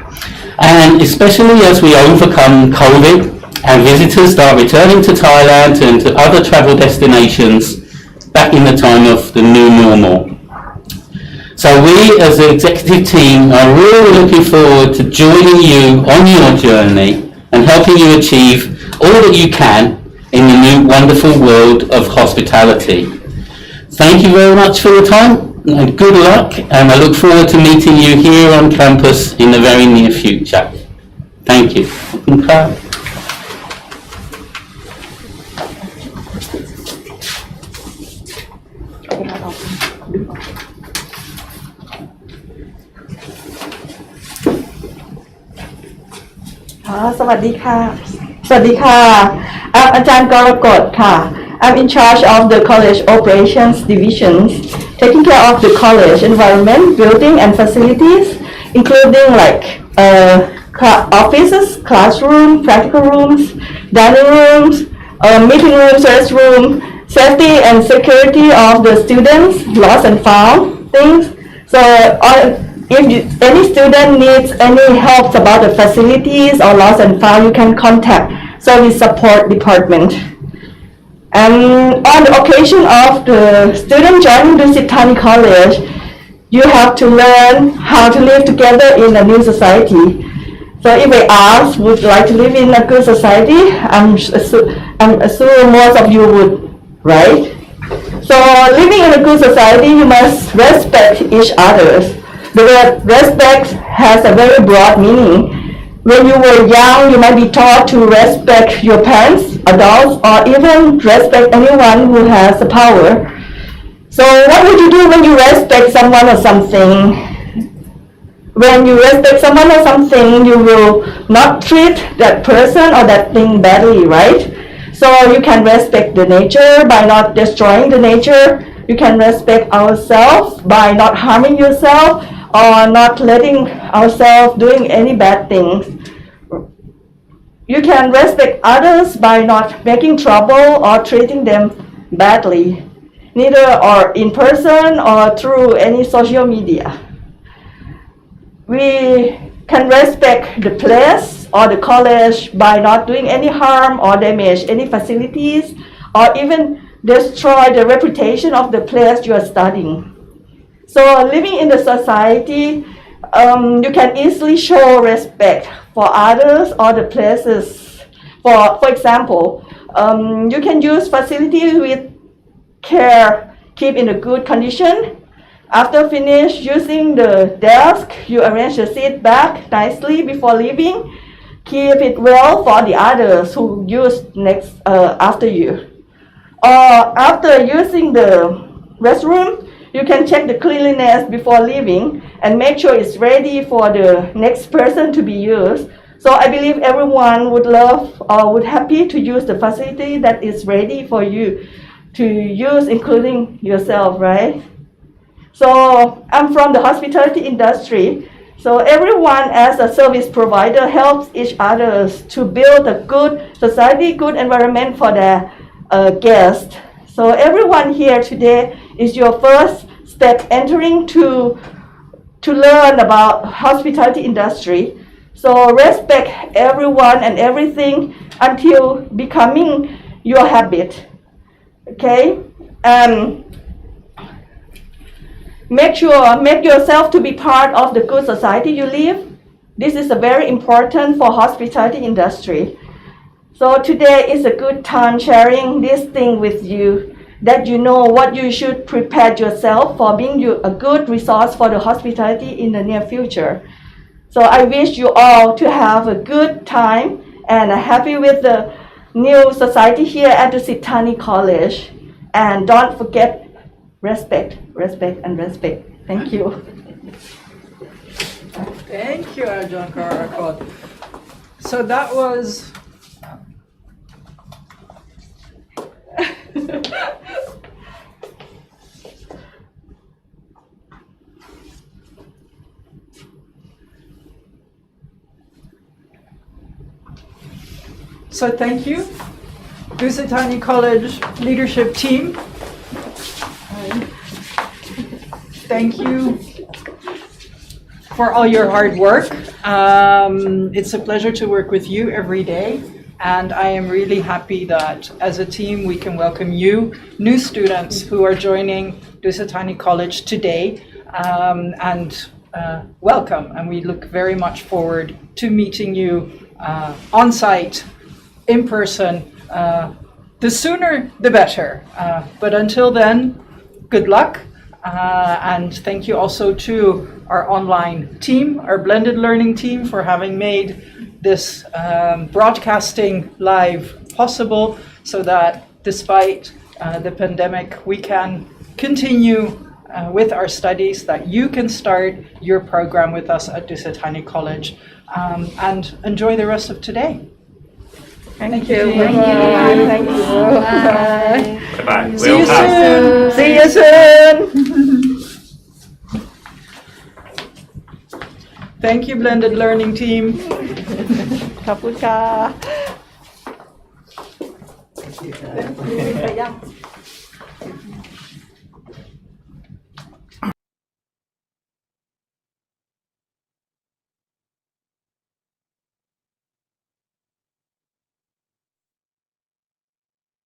And especially as we overcome COVID and visitors start returning to Thailand and to other travel destinations back in the time of the new normal. So we as the executive team are really looking forward to joining you on your journey and helping you achieve all that you can in the new wonderful world of hospitality. Thank you very much for your time and good luck, and I look forward to meeting you here on campus in the very near future. Thank you. Okay. สวัสดีค่ะ I'm อาจารย์กรกฎค่ะ I'm in charge of the college operations divisions, taking care of the college environment, building and facilities, including like offices, classrooms, practical rooms, dining rooms, meeting rooms, restroom, safety and security of the students, lost and found things. So if any student needs any help about the facilities or lost and found, you can contact service support department. And on the occasion of the student joining Dusit Thani College, you have to learn how to live together in a new society. So if I ask, would like to live in a good society, I'm assuming most of you would, right? So living in a good society, you must respect each other. The word respect has a very broad meaning. When you were young, you might be taught to respect your parents, adults, or even respect anyone who has the power. So what would you do when you respect someone or something? When you respect someone or something, you will not treat that person or that thing badly, right? So you can respect the nature by not destroying the nature. You can respect ourselves by not harming yourself or not letting ourselves doing any bad things. You can respect others by not making trouble or treating them badly, neither or in person or through any social media. We can respect the place or the college by not doing any harm or damage any facilities or even destroy the reputation of the place you are studying. So living in the society, you can easily show respect for others or the places. For example, you can use facilities with care, keep in a good condition. After finish using the desk, you arrange the seat back nicely before leaving. Keep it well for the others who use next after you. Or after using the restroom, you can check the cleanliness before leaving and make sure it's ready for the next person to be used. So I believe everyone would love or would happy to use the facility that is ready for you to use, including yourself, right? So I'm from the hospitality industry. So everyone as a service provider helps each other to build a good society, good environment for their guests. So everyone here today is your first step entering to learn about hospitality industry. So respect everyone and everything until becoming your habit. Okay? Make yourself to be part of the good society you live. This is very important for hospitality industry. So today is a good time sharing this thing with you, that you know what you should prepare yourself for being a good resource for the hospitality in the near future. So I wish you all to have a good time and happy with the new society here at the Sithani College. And don't forget respect, respect, and respect. Thank you. Thank you, Ajahn Karakot. So that was So thank you, Dusitani College leadership team. Thank you for all your hard work. It's a pleasure to work with you every day. And I am really happy that as a team we can welcome you, new students who are joining Dusitani College today. Welcome, and we look very much forward to meeting you on site, in person. The sooner the better. But until then, good luck. And thank you also to our online team, our blended learning team, for having made this broadcasting live possible, so that despite the pandemic, we can continue with our studies, that you can start your program with us at Dusitani College, and enjoy the rest of today. Thank you. Thank you. Thank you. Bye. Bye. See you soon. See you soon. Thank you, blended learning team. ขอบคุณค่ะ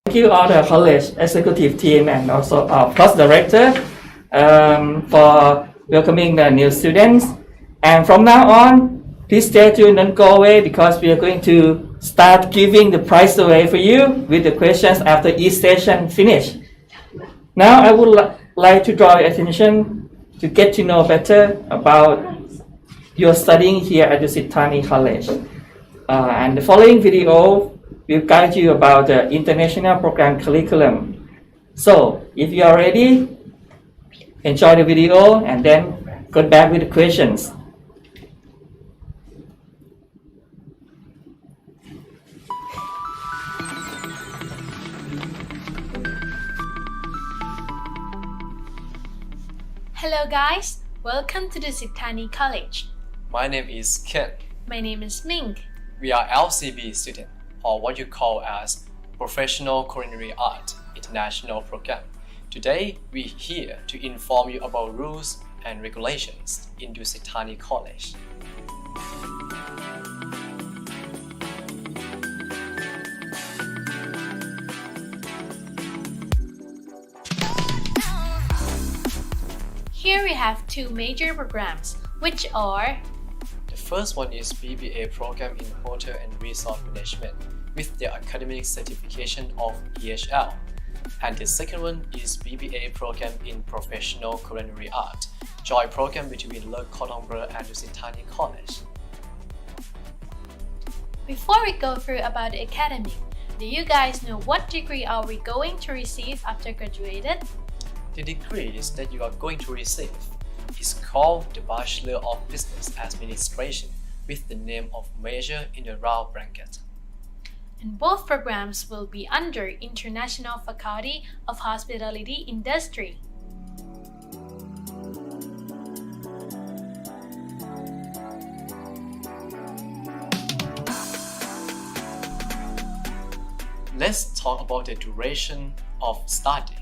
Thank you all the college executive team and also our course director for welcoming the new students. And from now on, please stay tuned and go away, because we are going to start giving the prize away for you with the questions after each session finish. Now I would like to draw your attention to get to know better about your studying here at Dusitani College. And the following video will guide you about the international program curriculum. So if you are ready, enjoy the video and then go back with the questions. Hello guys, welcome to Dusitani College. My name is Ken. My name is Ming. We are LCB student, or what you call as Professional Culinary Art International Program. Today, we're here to inform you about rules and regulations in Dusitani College. Here we have two major programs, which are: the first one is BBA program in Hotel and Resort Management with their academic certification of EHL. And the second one is BBA program in Professional Culinary Art, joint program between Le Cordon Bleu and Dusitani College. Before we go through about the academy, do you guys know what degree are we going to receive after graduated? The degrees that you are going to receive is called the Bachelor of Business Administration with the name of major in the round bracket. And both programs will be under International Faculty of Hospitality Industry. Let's talk about the duration of study.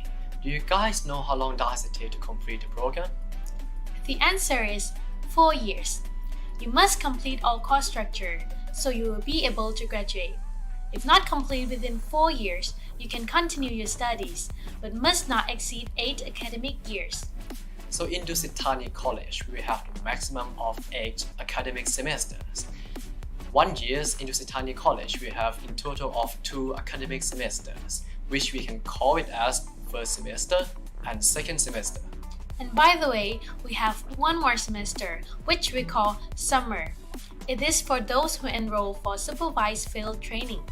Do you guys know how long does it take to complete the program? The answer is 4 years. You must complete all course structure, so you will be able to graduate. If not complete within 4 years, you can continue your studies, but must not exceed 8 academic years. So in Dusitani College, we have the maximum of 8 academic semesters. 1 year in Dusitani College, we have in total of 2 academic semesters, which we can call it as first semester and second semester. And by the way, we have 1 more semester, which we call summer. It is for those who enroll for supervised field training.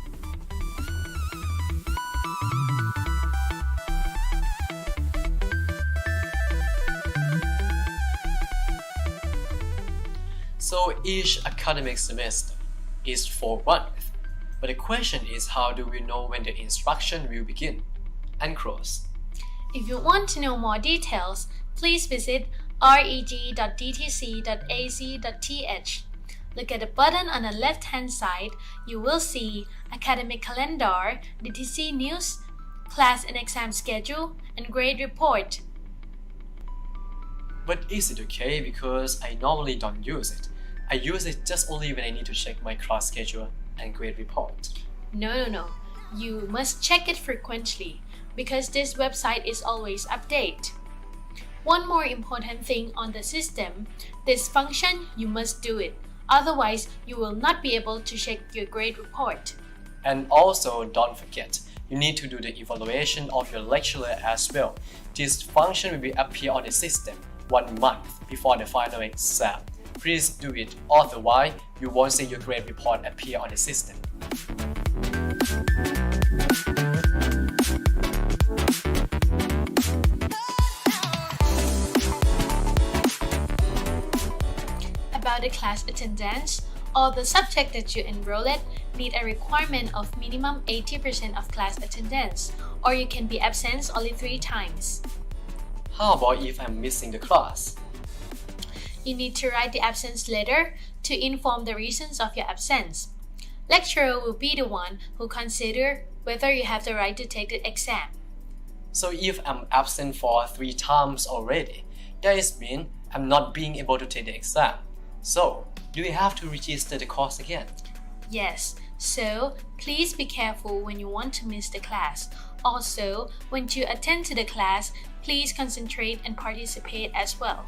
So each academic semester is 4 months. But the question is, how do we know when the instruction will begin and close? If you want to know more details, please visit reg.dtc.ac.th. Look at the button on the left-hand side. You will see Academic Calendar, DTC News, Class and Exam Schedule, and Grade Report. But is it okay because I normally don't use it? I use it just only when I need to check my class schedule and grade report. No. You must check it frequently because this website is always updated. One more important thing on the system, this function, you must do it. Otherwise, you will not be able to check your grade report. And also, don't forget, you need to do the evaluation of your lecturer as well. This function will appear on the system 1 month before the final exam. Please do it, otherwise you won't see your grade report appear on the system. About the class attendance, all the subjects that you enrolled need a requirement of minimum 80% of class attendance, or you can be absent only 3 times. How about if I'm missing the class? You need to write the absence letter to inform the reasons of your absence. Lecturer will be the one who consider whether you have the right to take the exam. So if I'm absent for 3 times already, that means I'm not being able to take the exam. So, do we have to register the course again? Yes, so please be careful when you want to miss the class. Also, when you attend to the class, please concentrate and participate as well.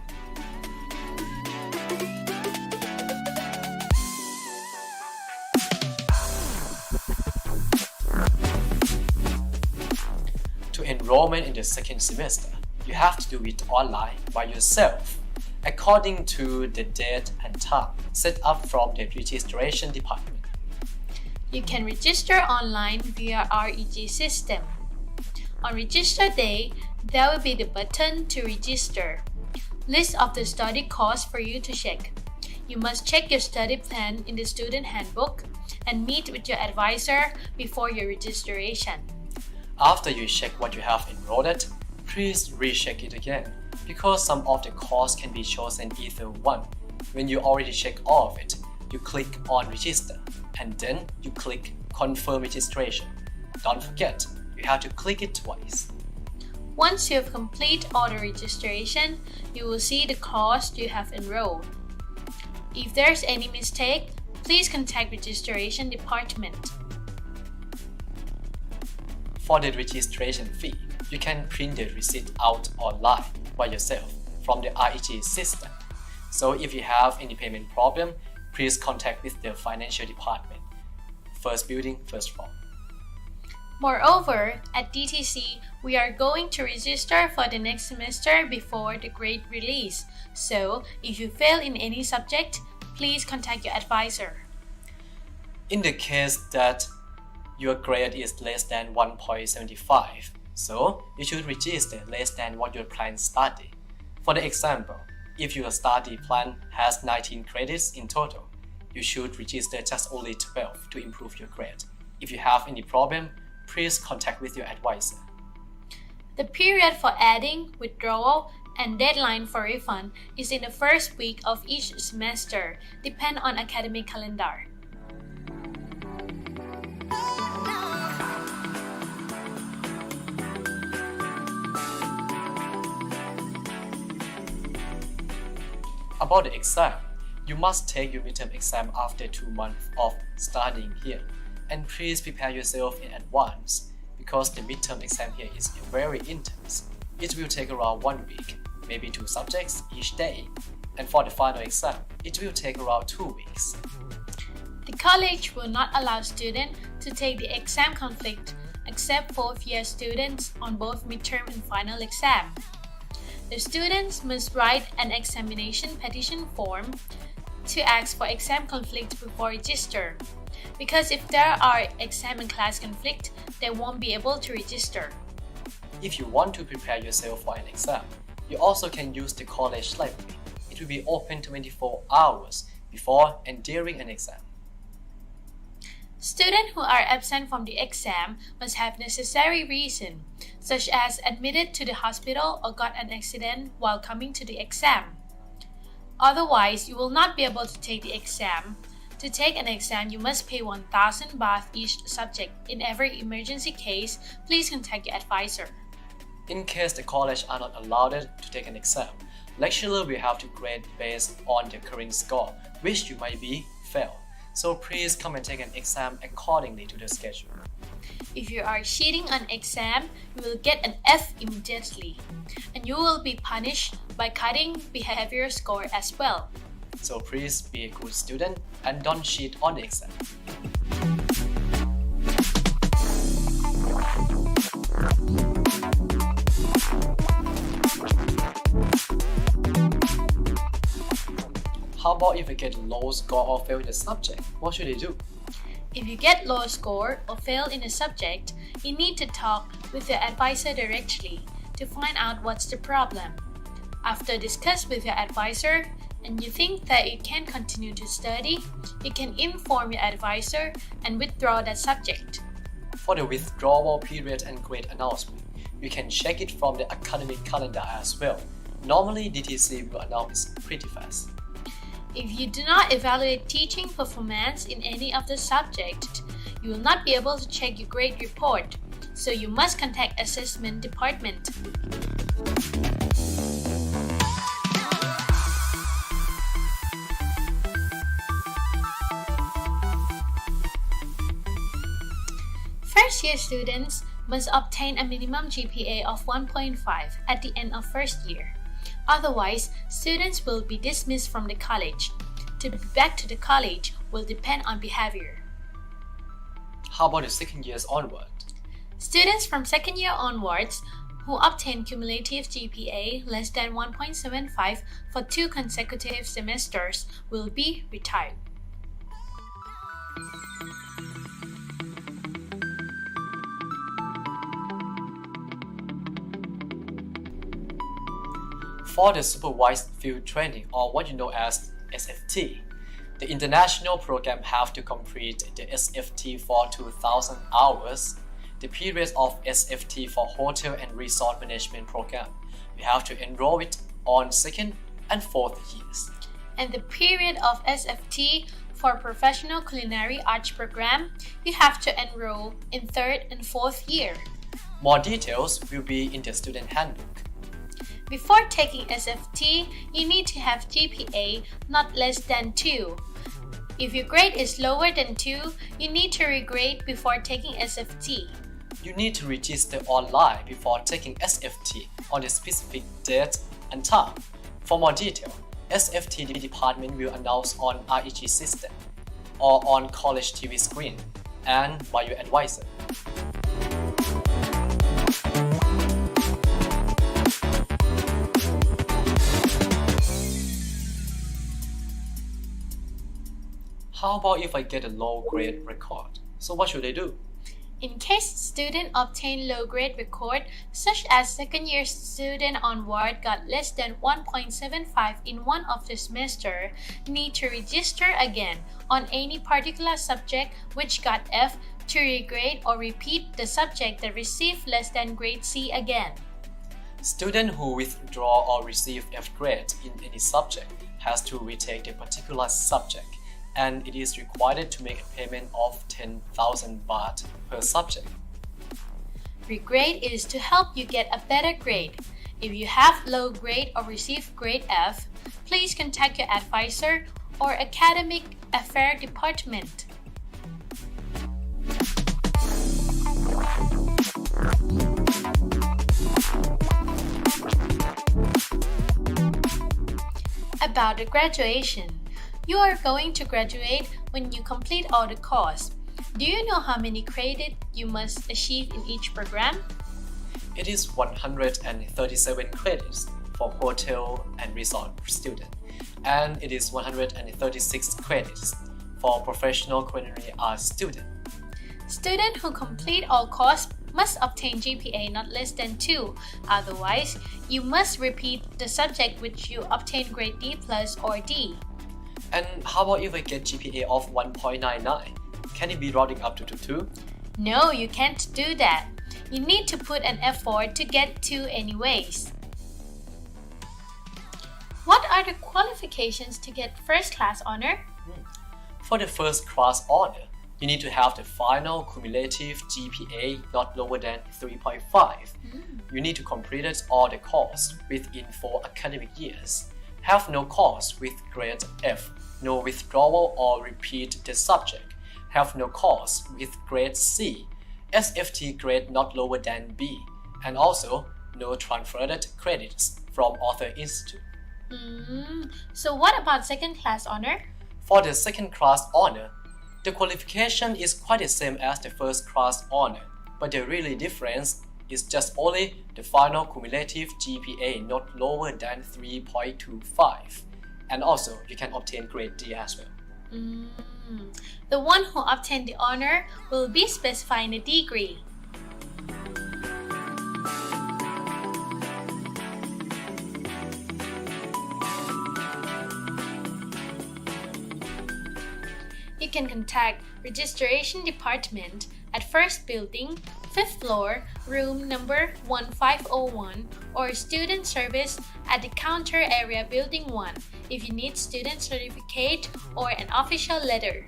To enrollment in the second semester, you have to do it online by yourself, according to the date and time set up from the registration department. You can register online via REG system. On register day, there will be the button to register. List of the study course for you to check. You must check your study plan in the student handbook and meet with your advisor before your registration. After you check what you have enrolled, please recheck it again, because some of the course can be chosen either one. When you already check all of it, you click on register and then you click confirm registration. Don't forget, you have to click it twice. Once you have completed all the registration, you will see the course you have enrolled. If there's any mistake, please contact registration department. For the registration fee, you can print the receipt out online by yourself from the REG system. So if you have any payment problem, please contact with the financial department. First building, first floor. Moreover, at DTC, we are going to register for the next semester before the grade release. So if you fail in any subject, please contact your advisor. In the case that your grade is less than 1.75, so you should register less than what your plan study. For the example, if your study plan has 19 credits in total, you should register just only 12 to improve your grade. If you have any problem, please contact with your advisor. The period for adding, withdrawal, and deadline for refund is in the first week of each semester, depend on academic calendar. About the exam, you must take your midterm exam after 2 months of studying here. And please prepare yourself in advance, because the midterm exam here is very intense. It will take around 1 week, maybe 2 subjects each day. And for the final exam, it will take around 2 weeks. The college will not allow students to take the exam conflict except 4th-year students on both midterm and final exam. The students must write an examination petition form to ask for exam conflict before register. Because if there are exam and class conflict, they won't be able to register. If you want to prepare yourself for an exam, you also can use the college library. It will be open 24 hours before and during an exam. Students who are absent from the exam must have necessary reason, such as admitted to the hospital or got an accident while coming to the exam. Otherwise, you will not be able to take the exam. To take an exam, you must pay 1,000 baht each subject. In every emergency case, please contact your advisor. In case the college are not allowed to take an exam, lecturer will have to grade based on the current score, which you might be fail. So please come and take an exam accordingly to the schedule. If you are cheating on exam, you will get an F immediately, and you will be punished by cutting behavior score as well. So please be a good student and don't cheat on the exam. How about if you get low score or fail in the subject? What should they do? If you get low score or fail in a subject, you need to talk with your advisor directly to find out what's the problem. After discuss with your advisor and you think that you can continue to study, you can inform your advisor and withdraw that subject. For the withdrawal period and grade announcement, you can check it from the academic calendar as well. Normally, DTC will announce pretty fast. If you do not evaluate teaching performance in any of the subjects, you will not be able to check your grade report, so you must contact assessment department. First-year students must obtain a minimum GPA of 1.5 at the end of first year. Otherwise, students will be dismissed from the college. To be back to the college will depend on behavior. How about the second years onward? Students from second year onwards who obtain cumulative GPA less than 1.75 for 2 consecutive semesters will be retired. For the supervised field training, or what you know as SFT, the international program have to complete the SFT for 2,000 hours. The period of SFT for hotel and resort management program, you have to enroll it on 2nd and 4th years. And the period of SFT for professional culinary arts program, you have to enroll in 3rd and 4th year. More details will be in the student handbook. Before taking SFT, you need to have GPA not less than 2. If your grade is lower than 2, you need to regrade before taking SFT. You need to register online before taking SFT on a specific date and time. For more detail, SFT department will announce on REG system or on college TV screen and by your advisor. How about if I get a low grade record? So what should I do? In case student obtain low grade record, such as second year student onward got less than 1.75 in one of the semester, need to register again on any particular subject which got F to regrade or repeat the subject that received less than grade C again. Student who withdraw or receive F grade in any subject has to retake the particular subject, and it is required to make a payment of 10,000 baht per subject. Regrade is to help you get a better grade. If you have low grade or receive grade F, please contact your advisor or academic affairs department. About the graduation. You are going to graduate when you complete all the course. Do you know how many credits you must achieve in each program? It is 137 credits for hotel and resort student, and it is 136 credits for professional culinary arts student. Students who complete all courses must obtain GPA not less than 2. Otherwise, you must repeat the subject which you obtain grade D plus or D. And how about if I get GPA of 1.99? Can it be rounding up to 2? No, you can't do that. You need to put an effort to get 2 anyways. What are the qualifications to get first class honor? For the first class honor, you need to have the final cumulative GPA not lower than 3.5. You need to complete all the course within 4 academic years. Have no course with grade F, no withdrawal or repeat the subject. Have no course with grade C, SFT grade not lower than B, and also no transferred credits from other institute. So what about second class honor? For the second class honor, the qualification is quite the same as the first class honor, but the really difference is just only the final cumulative GPA not lower than 3.25, and also you can obtain grade D as well. The one who obtained the honor will be specified in the degree. You can contact Registration Department at First Building, 5th floor, room number 1501, or Student Service at the Counter Area Building 1 if you need student certificate or an official letter.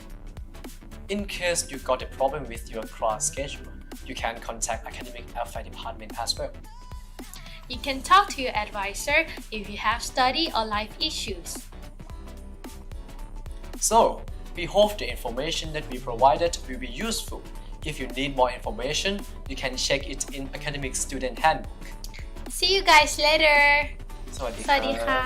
In case you got a problem with your class schedule, you can contact Academic Affairs Department as well. You can talk to your advisor if you have study or life issues. So, we hope the information that we provided will be useful. If you need more information, you can check it in Academic Student Handbook. See you guys later! สวัสดี สวัสดีค่ะ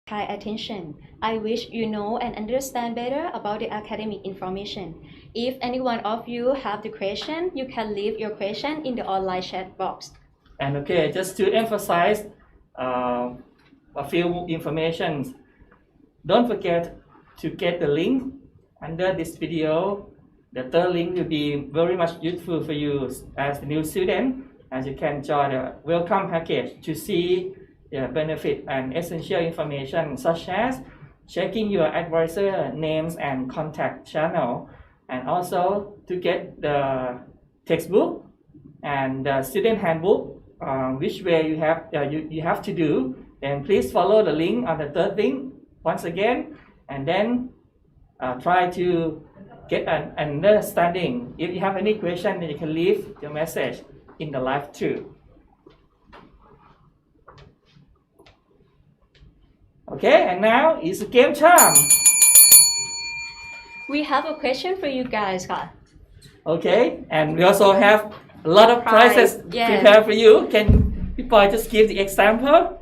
High attention. I wish you know and understand better about the academic information. If any one of you have the question, you can leave your question in the online chat box. And okay, just to emphasize a few information, don't forget to get the link under this video. The third link will be very much useful for you as a new student, as you can join a welcome package to see the benefit and essential information such as checking your advisor names and contact channel, and also to get the textbook and the student handbook, which way you have to do. Then please follow the link on the third link once again, and then try to get an understanding. If you have any question, then you can leave your message in the live too. Okay, and now it's game time. We have a question for you guys. Okay, and we also have a lot of prizes Yes. prepared for you. Can people just give the example?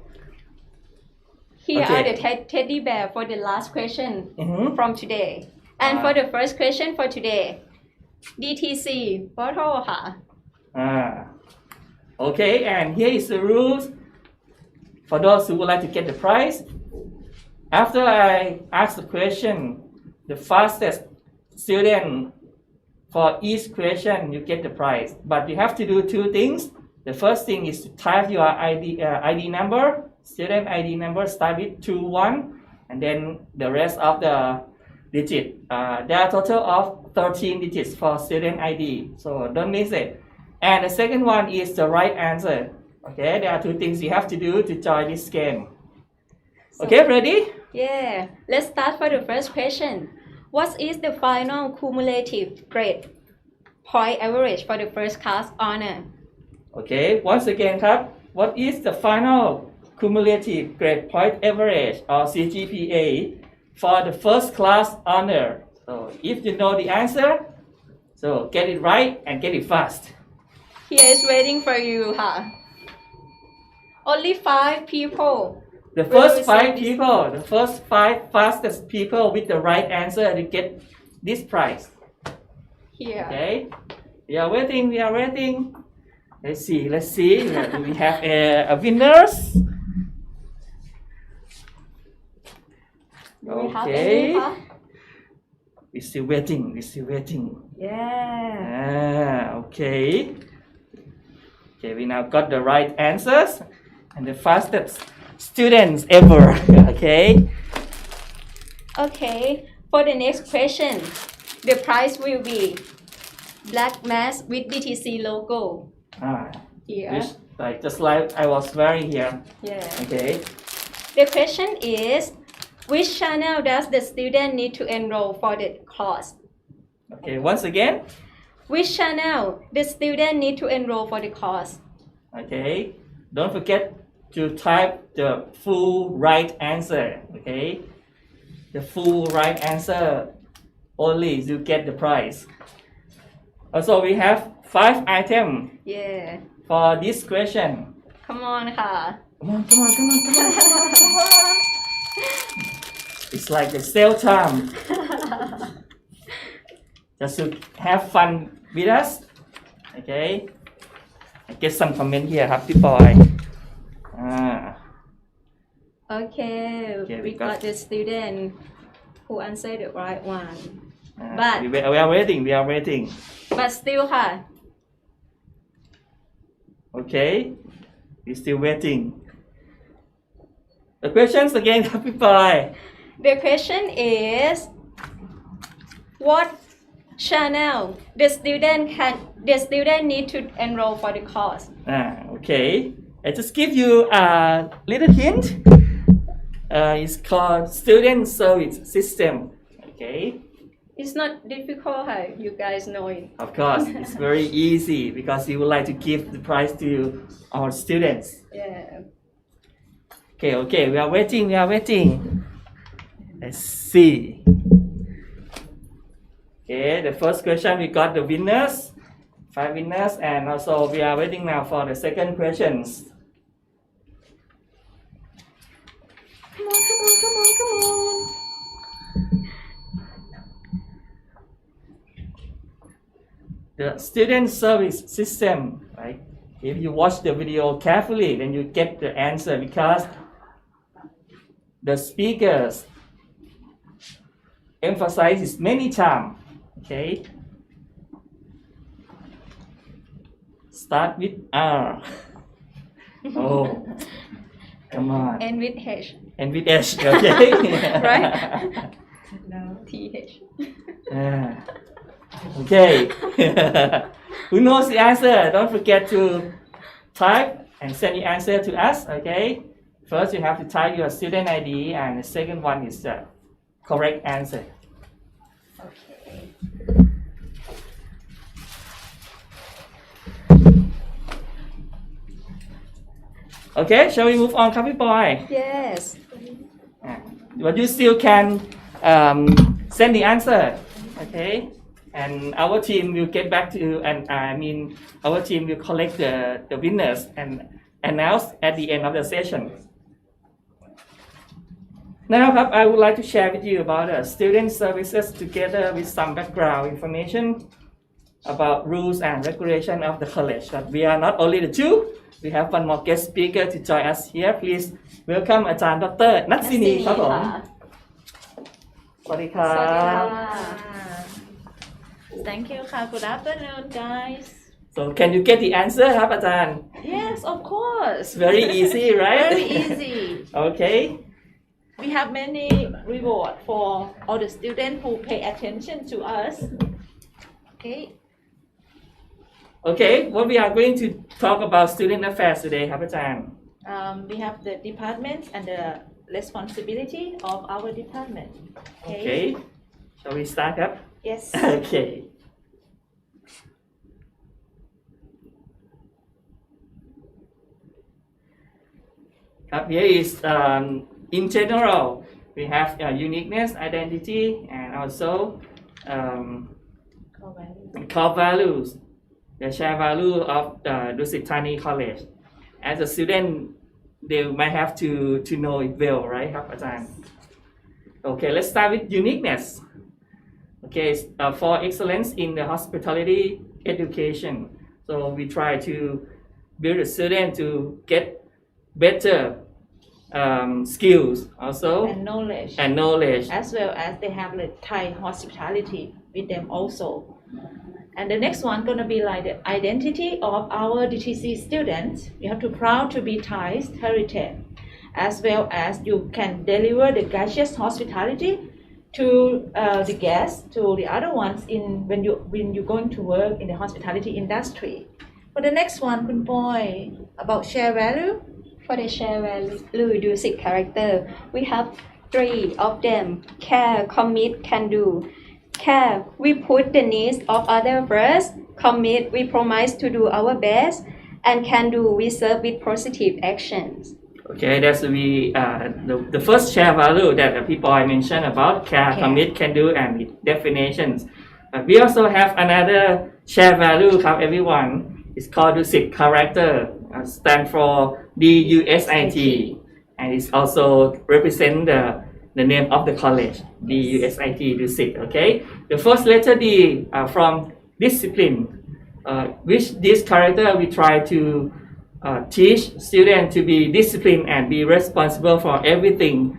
Here Okay. are the teddy bear for the last question from today. And Ah. for the first question for today, DTC bottle. Okay, and here is the rules for those who would like to get the prize. After I ask the question, the fastest student for each question, you get the prize. But you have to do two things. The first thing is to type your ID number, student ID number, start with 21, and then the rest of the digit. There are a total of 13 digits for student ID, so don't miss it. And the second one is the right answer. Okay, there are two things you have to do to join this game. Okay, ready? Yeah, let's start for the first question. What is the final cumulative grade point average for the first class honor? Okay, once again, what is the final cumulative grade point average or CGPA for the first class honor? So if you know the answer, so get it right and get it fast. Here is waiting for you. Only 5 people. The first 5 people, the first 5 fastest people with the right answer to get this prize. Here. Okay, we are waiting. Let's see. Do we have a winners? Do we have Okay. any? We're still waiting. We're still waiting. Yeah. Okay. Okay, we now got the right answers and the fastest students ever. Okay. Okay, for the next question, the prize will be black mask with DTC logo. Here. Which, just like I was wearing here. Yeah. Okay. The question is, which channel does the student need to enroll for the course? Okay, once again. Which channel the student need to enroll for the course? Okay. Don't forget to type the full right answer. Okay. The full right answer only you get the prize. Also, we have 5 items Yeah. for this question. Come on,ค่ะ. Come on. It's like the sale time. Just to have fun with us. Okay. I get some comment here, happy boy. Okay, we got the student who answered the right one. But we are waiting. But still,ค่ะ. Okay, we're still waiting. The questions again, happy boy. The question is, what channel the student need to enroll for the course? Okay, I just give you a little hint. It's called Student Service System. Okay. It's not difficult, huh? You guys know it. Of course, it's very easy because we would like to give the prize to our students. Yeah. Okay, we are waiting. Let's see. Okay, the first question we got the winners, 5 winners, and also we are waiting now for the second questions. Come on. The student service system, right? If you watch the video carefully, then you get the answer because the speakers emphasize it many times. Okay. Start with R. Oh, come on. And with H. And with H, okay. Right? No, TH. Okay. Who knows the answer? Don't forget to type and send the answer to us. Okay. First, you have to type your student ID, and the second one is the correct answer. Okay. Okay, shall we move on, Copy Boy? Yes. But you still can send the answer. Okay. And our team will get back to you, and our team will collect the winners and announce at the end of the session. Now, I would like to share with you about student services together with some background information about rules and regulation of the college. But we are not only the two. We have one more guest speaker to join us here. Please welcome อาจารย์ดร.นัทศินีครับผมสวัสดีครับ Thank you,ค่ะ. Good afternoon, guys. So can you get the answer ครับอาจารย์ Yes, of course. Very easy, right? Very easy. Okay. We have many reward for all the students who pay attention to us. Okay. Okay, what we are going to talk about student affairs today ครับอาจารย์ We have the department and the responsibility of our department. Okay. Shall we start ครับ Yes. Okay. Here is in general we have uniqueness, identity, and also core values, the shared value of the Dusit Thani College. As a student, they might have to know it well, right, ครับอาจารย์ Okay, let's start with uniqueness. Okay, for excellence in the hospitality education. So we try to build a student to get better skills also and knowledge, as well as they have the Thai hospitality with them also. And the next one gonna be like the identity of our DTC students. You have to proud to be Thai heritage, as well as you can deliver the gracious hospitality to the guests, to the other ones in when you're going to work in the hospitality industry. For the next one, Kun Boy, about share value. For the share value Dusit character, we have 3 of them: care, commit, can do. Care, we put the needs of others first. Commit, we promise to do our best. And can do, we serve with positive actions. Okay, that's the first share value that the people I mentioned about: care, commit, can do, and with definitions. We also have another share value, everyone. It's called Dusit character, stand for DUSIT, and it's also represent the name of the college, DUSIT, Dusit. Okay, the first letter D from discipline, which this character we try to teach students to be disciplined and be responsible for everything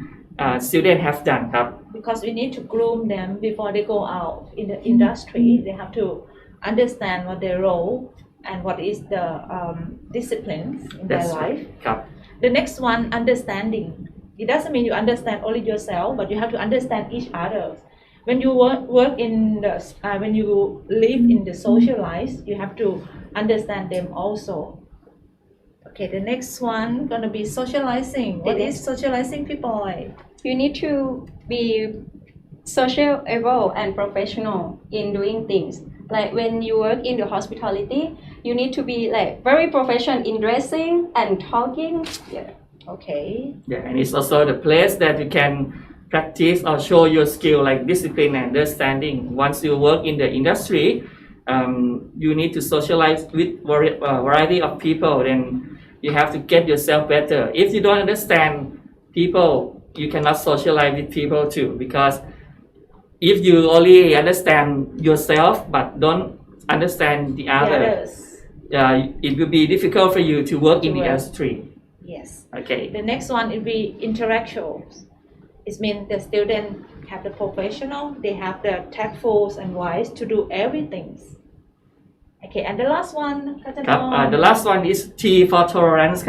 students have done. Because we need to groom them before they go out in the industry. They have to understand what their role and what is the disciplines in their life. The next one, understanding. It doesn't mean you understand only yourself, but you have to understand each other. When you work in the, when you live in the social life, you have to understand them also. Okay, the next one gonna be socializing. What is socializing, people? You need to be sociable and professional in doing things. Like when you work in the hospitality, you need to be like very professional in dressing and talking. Yeah. Okay. Yeah, and it's also the place that you can practice or show your skill, like discipline and understanding. Once you work in the industry, you need to socialize with variety of people. Then you have to get yourself better. If you don't understand people, you cannot socialize with people too, because if you only understand yourself but don't understand the others, it will be difficult for you to work in the industry. Yes. Okay. The next one will be intellectuals. It means the student have the professional, they have the tactful and wise to do everything. Okay, and the last one, the last one is T for tolerance.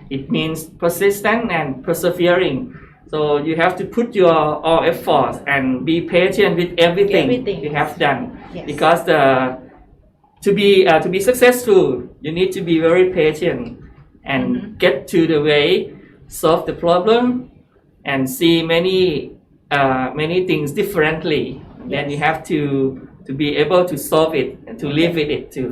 It means persistent and persevering. So you have to put your all efforts and be patient with everything you have done. Yes. Because to be successful, you need to be very patient and get to the way, solve the problem, and see many things differently. Yes. Then you have to be able to solve it and to live with it too.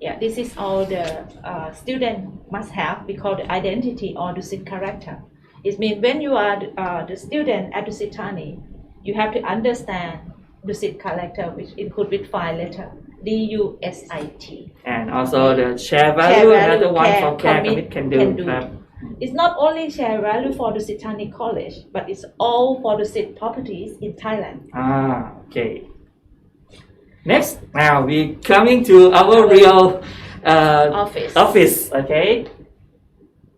Yeah, this is all the student must have. We call the identity or Dusit character. It means when you are the student at Dusit Thani, you have to understand Dusit character, which include with 5 letters, DUSIT. And also the share value, another one for care, commit, can do. It's not only share value for Dusit Thani College, but it's all for Dusit properties in Thailand. Okay. Next, now we coming to our real office. Okay.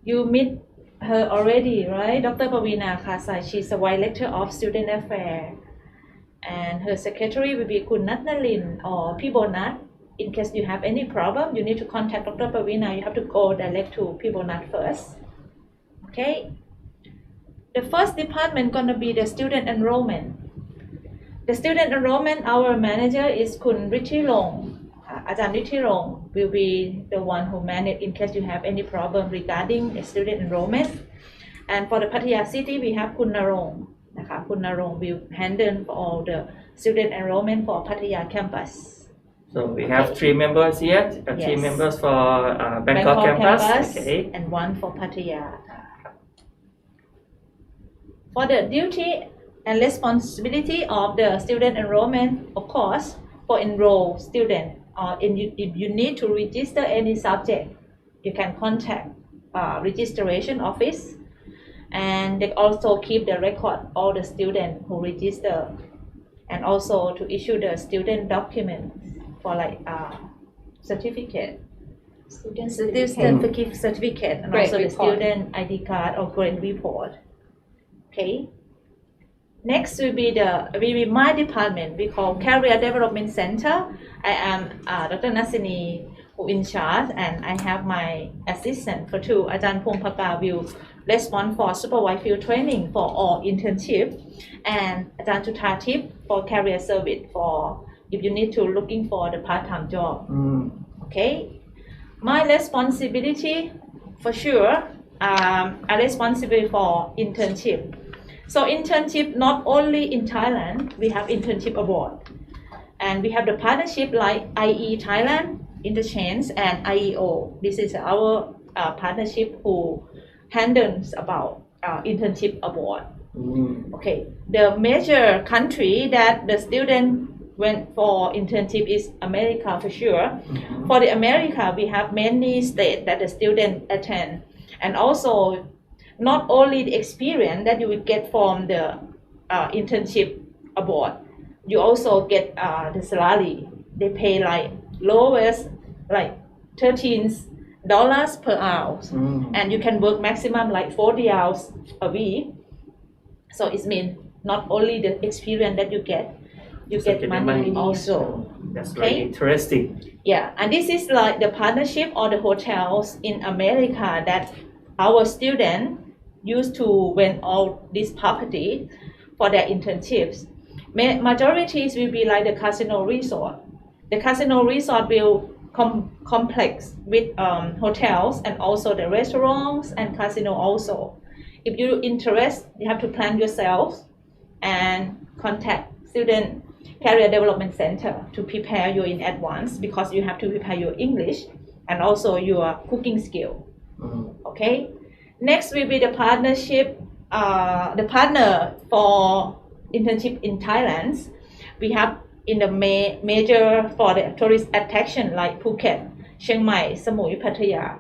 You meet her already, right? Dr. Pavina Khasai, she's the Vice Lecturer of Student Affairs. And her secretary will be Kun Natnalin or Pibonat. In case you have any problem, you need to contact Dr. Pavina. You have to go direct to Pibonat first. Okay? The first department gonna be the student enrollment. The student enrollment, our manager is Kun Richilong. Ajahn Richilong will be the one who manage in case you have any problem regarding student enrollment. And for the Pattaya city, we have Kun Narong. Kun Narong will handle all the student enrollment for Pattaya campus. So we have 3 members here, 3 members for Bangkok campus, okay. And 1 for Pattaya. For the duty and responsibility of the student enrollment, of course, for enroll student, if you need to register any subject, you can contact registration office, and they also keep the record all the students who register, and also to issue the student document for like certificate. Student certificate and Grade also the report. student ID card or grade report. Okay. Next will be my department. We call Career Development Center. I am Dr. Nasini who in charge, and I have my assistant for two. Ajahn Pongpaka will respond for supervised field training for all internship, and Ajahn Chuthatip for career service for if you need to looking for the part-time job. Okay. My responsibility for sure, I'm responsible for internship. So internship not only in Thailand, we have internship abroad. And we have the partnership like IE Thailand, Interchange, and IEO. This is our partnership who handles about internship abroad. Okay, the major country that the student went for internship is America for sure. For the America, we have many states that the student attend, and also not only the experience that you will get from the internship abroad, you also get the salary. They pay like lowest like $13 per hour, and you can work maximum like 40 hours a week. So it means not only the experience that you get money also. That's Okay? very interesting. Yeah, and this is like the partnership or the hotels in America that our students used to rent all this property for their internships. Majorities will be like the casino resort. The casino resort will complex with hotels and also the restaurants and casino also. If you're interested, you have to plan yourself and contact Student Career Development Center to prepare you in advance, because you have to prepare your English and also your cooking skill. Okay. Next will be the partnership, the partner for internship in Thailand. We have in the major for the tourist attraction like Phuket, Chiang Mai, Samui, Pattaya,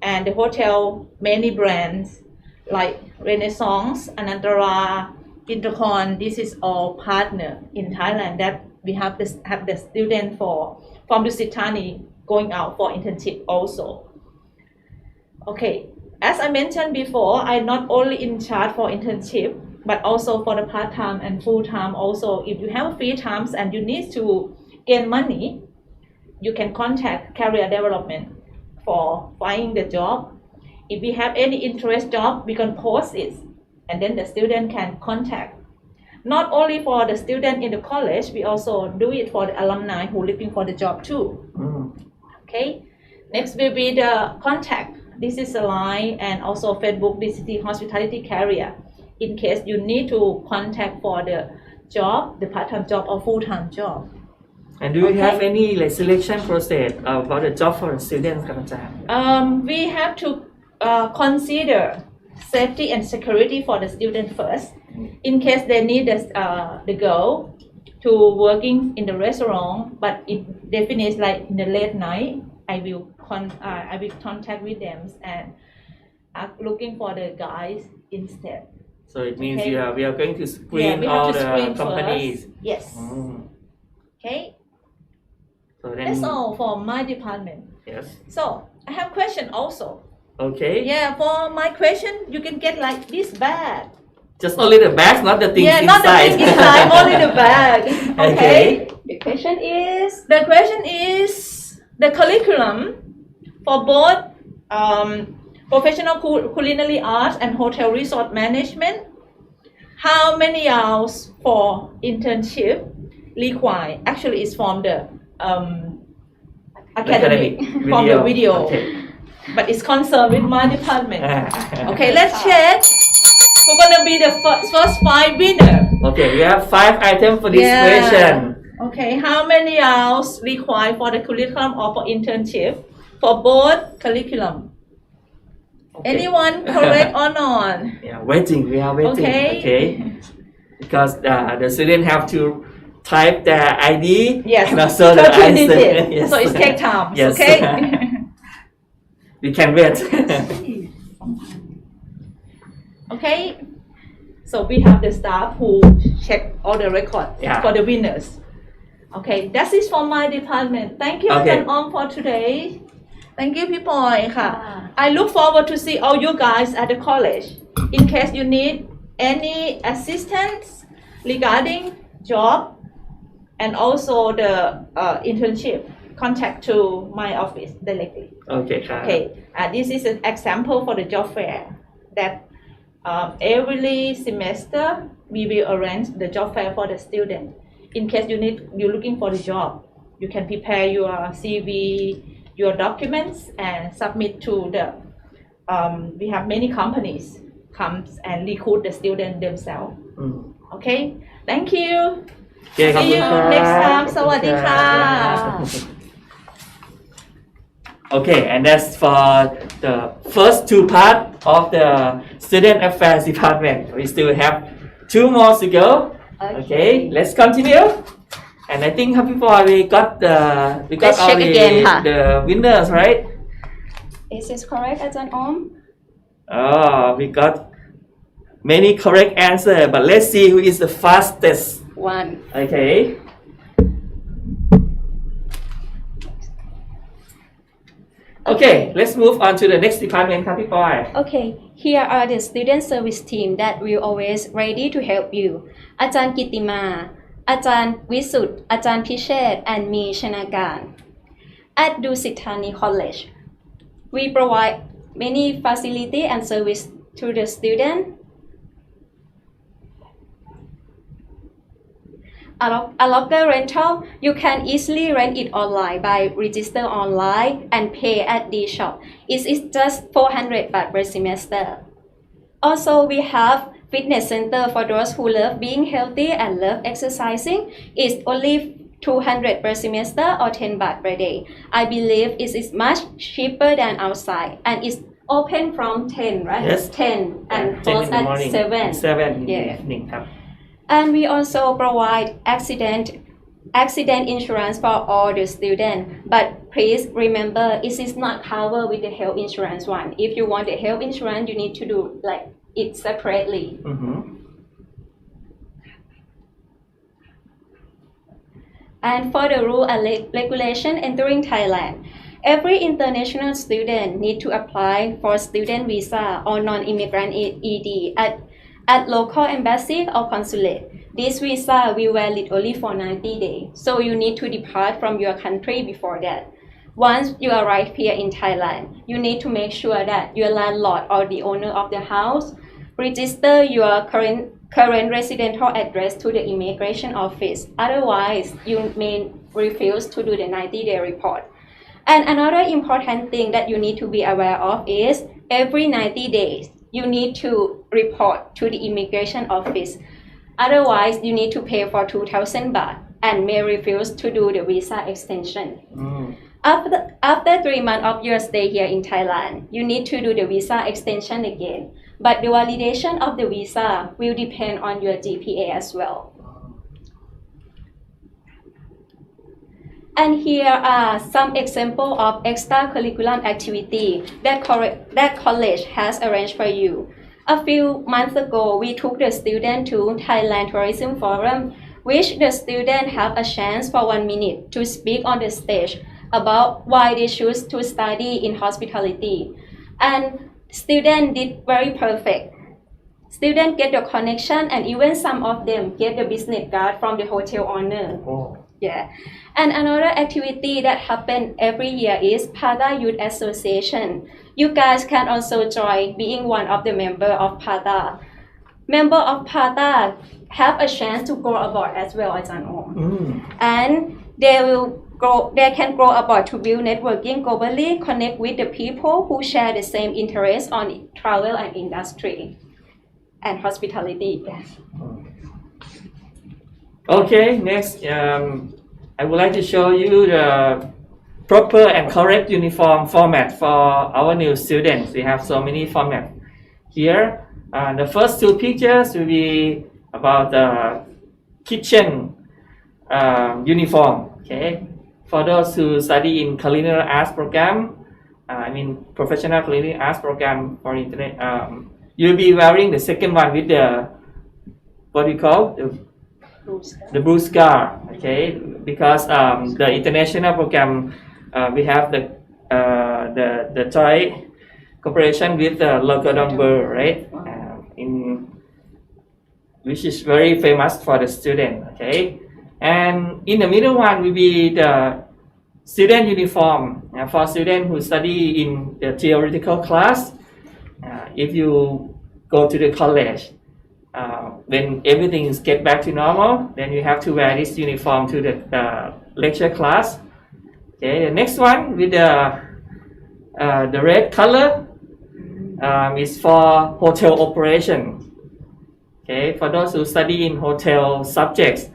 and the hotel many brands like Renaissance, Anantara, Intercon. This is all partner in Thailand that we have the student from Dusit Thani going out for internship also. Okay, as I mentioned before, I'm not only in charge for internship, but also for the part-time and full-time also. If you have free times and you need to gain money, you can contact Career Development for finding the job. If we have any interest job, we can post it, and then the student can contact. Not only for the student in the college, we also do it for the alumni who are looking for the job too. Okay, next will be the contact. This is a line and also Facebook DTC Hospitality Career. In case you need to contact for the job, the part-time job or full-time job. And do you have any like selection process about the job for the students, We have to consider safety and security for the student first. In case they need the girl to working in the restaurant, but if they finish like in the late night, I will contact with them and looking for the guys instead. So it means Okay. we are going to screen we all have to the screen companies. first. Yes. Okay. So then, That's all for my department. Yes. So I have question also. Okay. Yeah, for my question, you can get like this bag. Just only the bags, not the things Yeah, not the inside. thing inside, only the bag. Okay. The question is, The curriculum for both professional culinary arts and hotel resort management. How many hours for internship required? Actually, it's from the academic, from the video. Okay. But it's concerned with my department. Okay, let's check. We're gonna be the first 5 winners. Okay, we have 5 items for this Yeah. question. Okay, how many hours required for the curriculum or for internship for both curriculum? Okay. Anyone correct or not? Yeah, waiting. We are waiting. Okay. Because the student have to type their ID. Yes, And also the 13 answer. digits. Yes. So it takes time. Yes. Okay. We can wait. Okay. So we have the staff who check all the records Yeah. for the winners. Okay, that is for my department. Thank you, Okay. Ajahn Om, for today. Thank you พี่ปอยค่ะ I look forward to see all you guys at the college in case you need any assistance regarding job and also the internship contact to my office directly. Okay. Okay, this is an example for the job fair that every semester we will arrange the job fair for the student. In case you're looking for the job, you can prepare your CV, your documents and submit to the. We have many companies comes and recruit the student themselves. Okay, thank you. Okay, See you next time. สวัสดีค่ะ Okay, and that's for the first two part of the Student Affairs Department. We still have 2 more to go. Okay, let's continue. And I think happy boy, we got Let's all check again, huh? the winners, right? Is this correct, อาจารย์ออม Oh, we got many correct answer, but let's see who is the fastest. 1 Okay. Okay, let's move on to the next department, happy boy. Okay, here are the student service team that will always ready to help you. อาจารย์กิติมา อาจารย์วิสุทธ์ อาจารย์พิเชษฐ์ and me ชนาการ At Dusit Thani College, we provide many facility and service to the student. A locker rental, you can easily rent it online by register online and pay at the shop. It is just 400 baht per semester. Also, we have fitness center for those who love being healthy and love exercising. It's only 200 per semester or 10 baht per day. I believe it is much cheaper than outside and it's open from 10, right? Yes. 10 and 10 close in the at morning. 7. 7 in the Yeah. evening. And we also provide accident insurance for all the students. But please remember, it is not covered with the health insurance one. If you want the health insurance, you need to do like it separately. And for the rule and regulation entering Thailand, every international student need to apply for student visa or non-immigrant ED at local embassy or consulate. This visa will valid only for 90 days, so you need to depart from your country before that. Once you arrive here in Thailand, you need to make sure that your landlord or the owner of the house register your current residential address to the immigration office. Otherwise, you may refuse to do the 90-day report. And another important thing that you need to be aware of is every 90 days, you need to report to the immigration office. Otherwise, you need to pay for 2,000 baht and may refuse to do the visa extension. After 3 months of your stay here in Thailand, you need to do the visa extension again. But the validation of the visa will depend on your GPA as well. And here are some examples of extracurricular activity that college has arranged for you. A few months ago, we took the student to Thailand Tourism Forum, which the student have a chance for 1 minute to speak on the stage about why they choose to study in hospitality. And student did very perfect. Student get the connection and even some of them get the business card from the hotel owner. Yeah. And another activity that happen every year is PATA Youth Association. You guys can also join being one of the member of PATA. Member of PATA have a chance to grow abroad as well, Ajahn Om. And they can grow abroad to build networking globally, connect with the people who share the same interest on travel and industry and hospitality. Yes. Okay, next, I would like to show you the proper and correct uniform format for our new students. We have so many formats here. The first 2 pictures will be about the kitchen uniform. Okay, for those who study in culinary arts program, professional culinary arts program for internet, you'll be wearing the second one with the what we call the blue scar. Okay, because the international program we have the the joint cooperation with the local number, right? Which is very famous for the student, okay? And in the middle one will be the student uniform for students who study in the theoretical class. If you go to the college, when everything is get back to normal, then you have to wear this uniform to the lecture class. Okay, the next one with the red color is for hotel operation. Okay, for those who study in hotel subjects,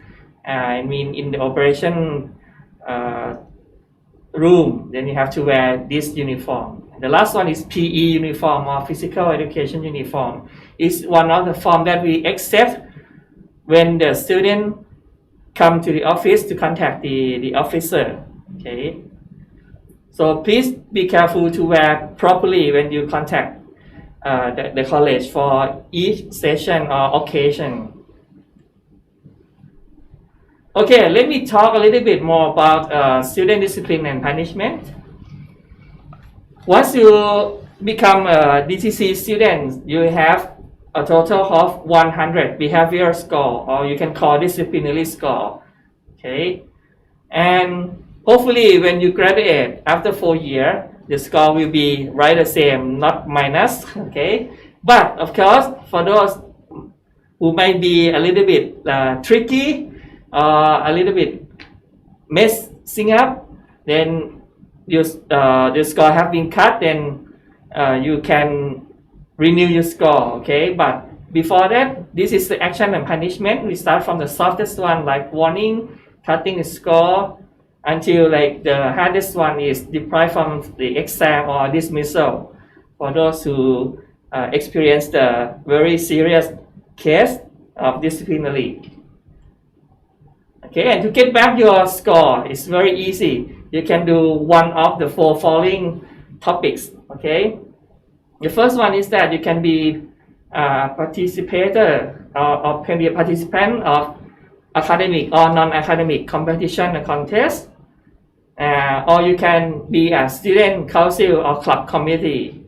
I mean in the operation room, then you have to wear this uniform. The last one is PE uniform or physical education uniform. It's one of the form that we accept when the student come to the office to contact the officer. Okay, so please be careful to wear properly when you contact the college for each session or occasion. Okay, let me talk a little bit more about student discipline and punishment. Once you become a DTC student, you have a total of 100 behavior score, or you can call disciplinary score. Okay, and hopefully when you graduate after 4 years, the score will be right the same, not minus. Okay, but of course for those who might be a little bit tricky or a little bit messing up, then the score have been cut, then you can renew your score. Okay, but before that, this is the action and punishment. We start from the softest one, like warning, cutting the score, until like the hardest one is deprived from the exam or dismissal for those who experience the very serious case of disciplinary. Okay, and to get back your score, it's very easy. You can do one of the 4 following topics. Okay, the first one is that you can be a participator or can be a participant of academic or non-academic competition and contest, or you can be a student council or club committee,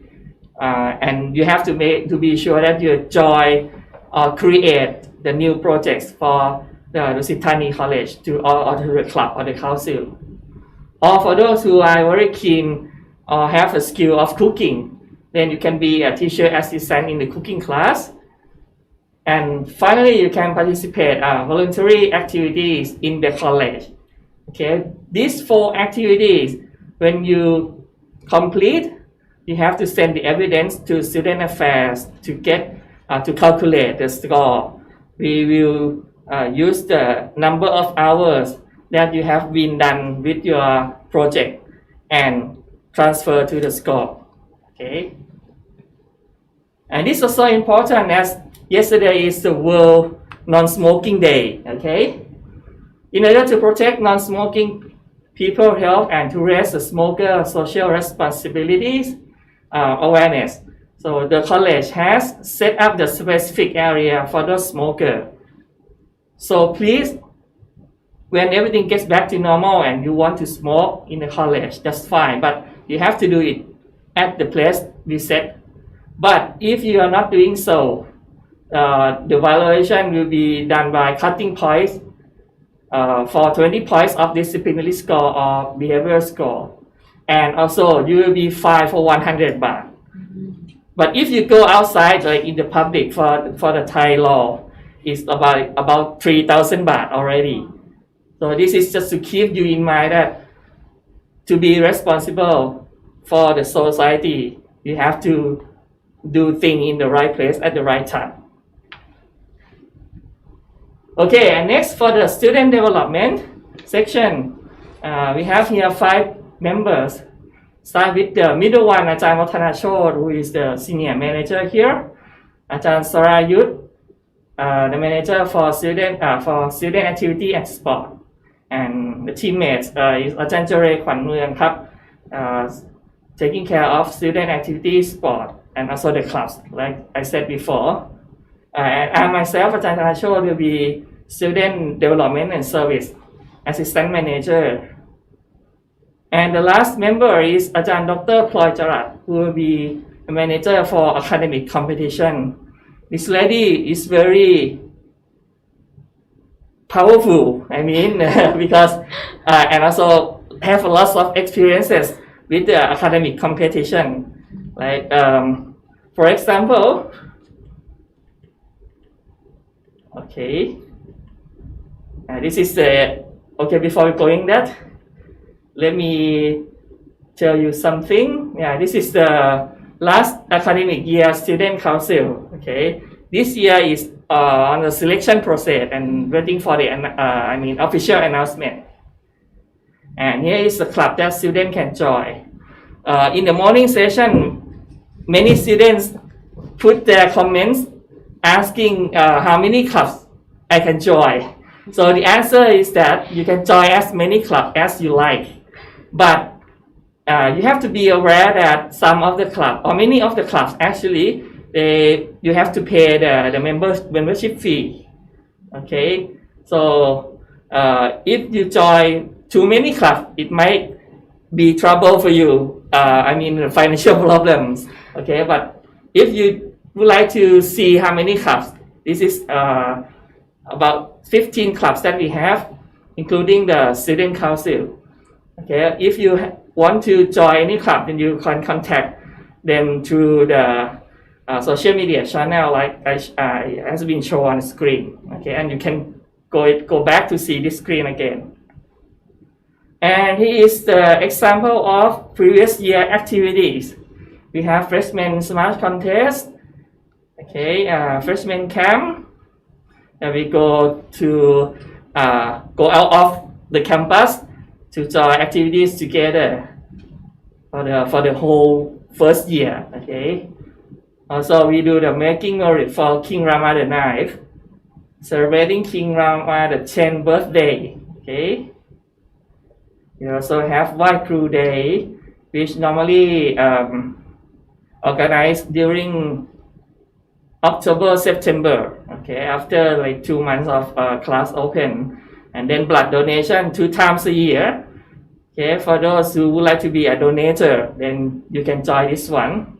and you have to be sure that you join or create the new projects for the Dusit Thani College or to the club or the council. Or for those who are very keen or have a skill of cooking, then you can be a teacher assistant in the cooking class. And finally, you can participate voluntary activities in the college. Okay, these 4 activities, when you complete, you have to send the evidence to student affairs to get to calculate the score. We will use the number of hours that you have been done with your project and transfer to the score. Okay, and this is also important as yesterday is the World Non-Smoking Day. Okay, in order to protect non-smoking people health and to raise the smoker social responsibilities awareness, so the college has set up the specific area for those smokers. So please, when everything gets back to normal and you want to smoke in the college, that's fine, but you have to do it at the place we set. But if you are not doing so, the violation will be done by cutting points for 20 points of disciplinary score or behavior score, and also you will be fined for 100 baht. But if you go outside, like in the public, for the Thai law, it's about 3,000 baht already. So this is just to keep you in mind that to be responsible for the society, you have to do things in the right place at the right time. Okay, and next for the student development section, we have here 5 members. Start with the middle one, Ajahn Wattana Chod, who is the senior manager here. Ajahn Sarayut, the manager for student activity and sport. And the teammates is Ajahn Jare Kwan Mueang Kap, taking care of student activity, sport, and also the clubs, like I said before. And I myself, Ajahn Thanacho, will be student development and service assistant manager. And the last member is Ajahn Dr. Ploy Charat, who will be a manager for academic competition. This lady is very powerful, I mean, because and also have a lot of experiences with the academic competition. Like, for example, okay, this is the, okay, before going that, let me tell you something. Yeah, this is the last academic year student council. Okay, this year is on the selection process and waiting for the official announcement. And here is the club that students can join. In the morning session, many students put their comments asking how many clubs I can join. So the answer is that you can join as many clubs as you like. But you have to be aware that some of the clubs, or many of the clubs actually, you have to pay the membership fee. Okay, so if you join too many clubs, it might be trouble for you. Financial problems. Okay, but if you would like to see how many clubs, this is about 15 clubs that we have, including the student council. Okay, if you want to join any club, then you can contact them through the social media channel like has been shown on the screen. Okay, and you can go back to see this screen again. And here is the example of previous year activities. We have freshman smart contest. Okay, freshman camp. And we go out of the campus to join activities together for the whole first year. Okay. Also, we do the making merit for King Rama the 9th, celebrating King Rama the 10th birthday. Okay. We also have White Crew Day, which normally organized during October, September. Okay, after like 2 months of class open, and then blood donation 2 times a year. Okay, for those who would like to be a donator, then you can join this one.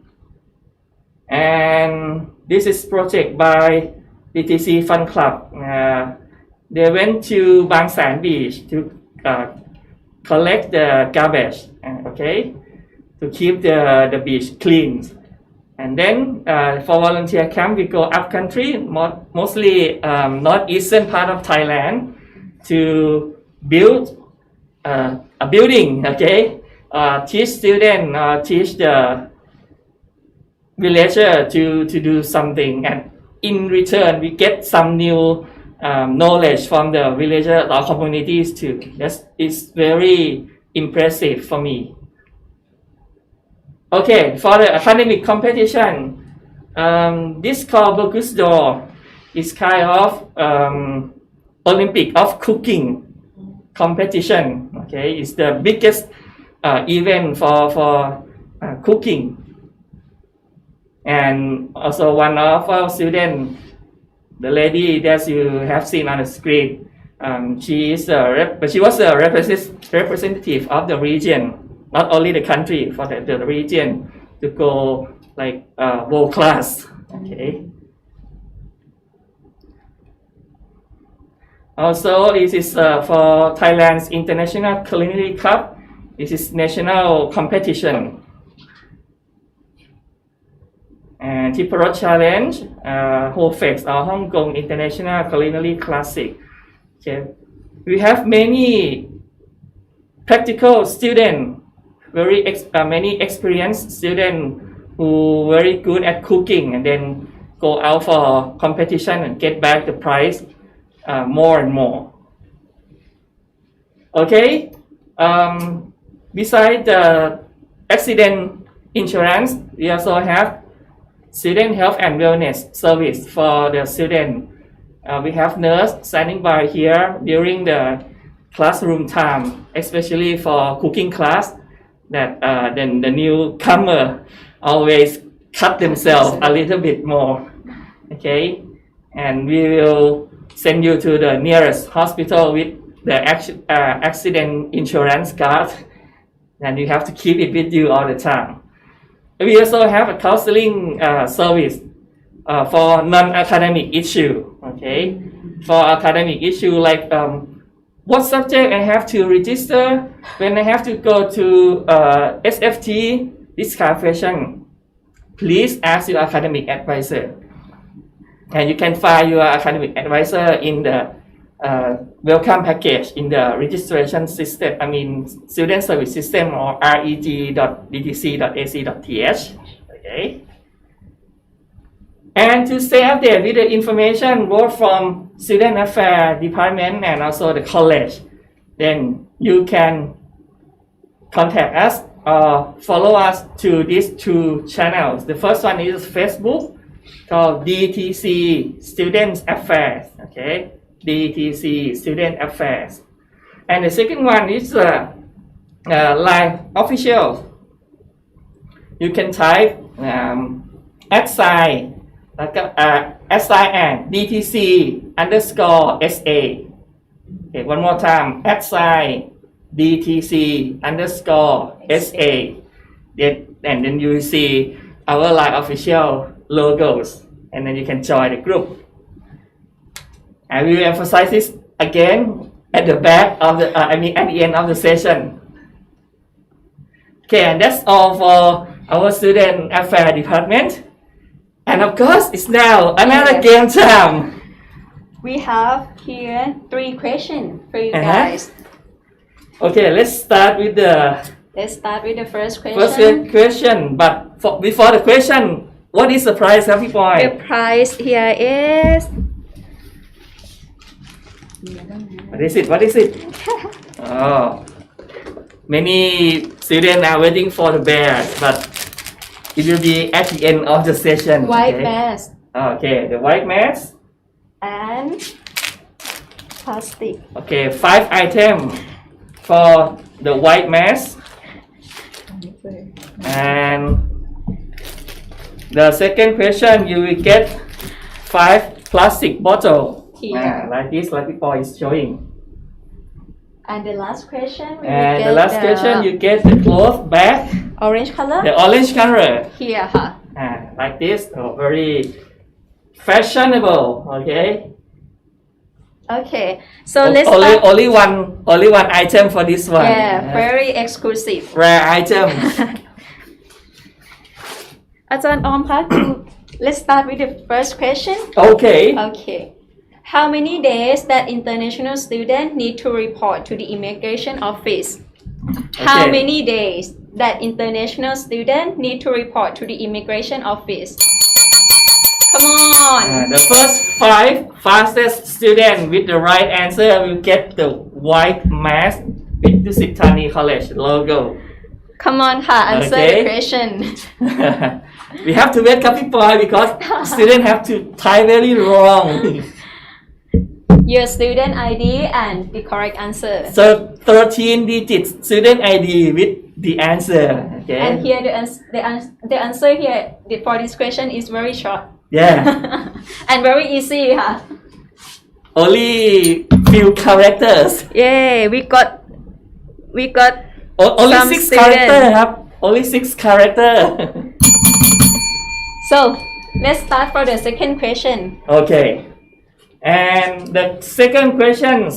And this is project by DTC Fun Club. They went to Bang San Beach to collect the garbage, okay, to keep the beach clean. And then for volunteer camp, we go up country, mostly northeastern part of Thailand, to build a building, okay, teach students, teach the villager to do something, and in return we get some new knowledge from the villagers or communities too. It's very impressive for me. Okay, for the academic competition, this called Bocuse d'Or is kind of Olympic of cooking competition. Okay, it's the biggest event for cooking. And also one of our students, the lady that you have seen on the screen, she was a representative of the region, not only the country, for the region, to go like world class. Okay. Also, this is for Thailand's International Culinary Cup. This is national competition. And Tiporo Challenge, HOFEX, or Hong Kong International Culinary Classic. Okay. We have many practical students, many experienced students who are very good at cooking, and then go out for competition and get back the prize more and more. Okay. Besides the accident insurance, we also have student health and wellness service for the student. We have nurse standing by here during the classroom time, especially for cooking class, that then the newcomer always cut themselves a little bit more. Okay, and we will send you to the nearest hospital with the accident insurance card, and you have to keep it with you all the time. We also have a counseling service for non-academic issue. Okay, for academic issue like what subject I have to register, when I have to go to SFT, this kind of question, please ask your academic advisor. And you can find your academic advisor in the welcome package in the registration system, student service system or reg.dtc.ac.th. Okay. And to stay updated with the information both from Student Affairs Department and also the college, then you can contact us or follow us to these two channels. The first one is Facebook called DTC Student Affairs. Okay, DTC Student Affairs. And the second one is Live Official. You can type @ and DTC_SA. Okay, one more time, DTC_SA. And then you will see our Live Official logos, and then you can join the group. I will emphasize this again at the back of the, at the end of the session. Okay, and that's all for our Student Affairs Department. And of course, it's now another game time. We have here 3 questions for you guys. Okay, let's start with the first question. First question, but before the question, what is the prize, Happy Boy? The prize here is... What is it? Oh, many students are waiting for the bear, but it will be at the end of the session. White mask. Okay, the white mask. And plastic. Okay, 5 items for the white mask. And the second question, you will get 5 plastic bottles. Like this, like before is showing. And the last question, you get the cloth bag. Orange color? The orange color. Here, like this, very fashionable. Okay. Okay, so let's only one item for this one. Yeah, very exclusive. Rare item. อาจารย์ออมคะ let's start with the first question. Okay. How many days that international student need to report to the immigration office? How many days that international student need to report to the immigration office? Come on. The first 5 fastest student with the right answer will get the white mask with Dusit Thani College logo. Come on, answer the question. We have to wait copy boy because students have to type very wrong. Your student ID and the correct answer. So 13 digits student ID with the answer. Okay. And here the answer here for this question is very short. Yeah. And very easy. Only few characters. Yeah, we got only 6 characters. Only 6 characters. So let's start for the second question. Okay. And the second question,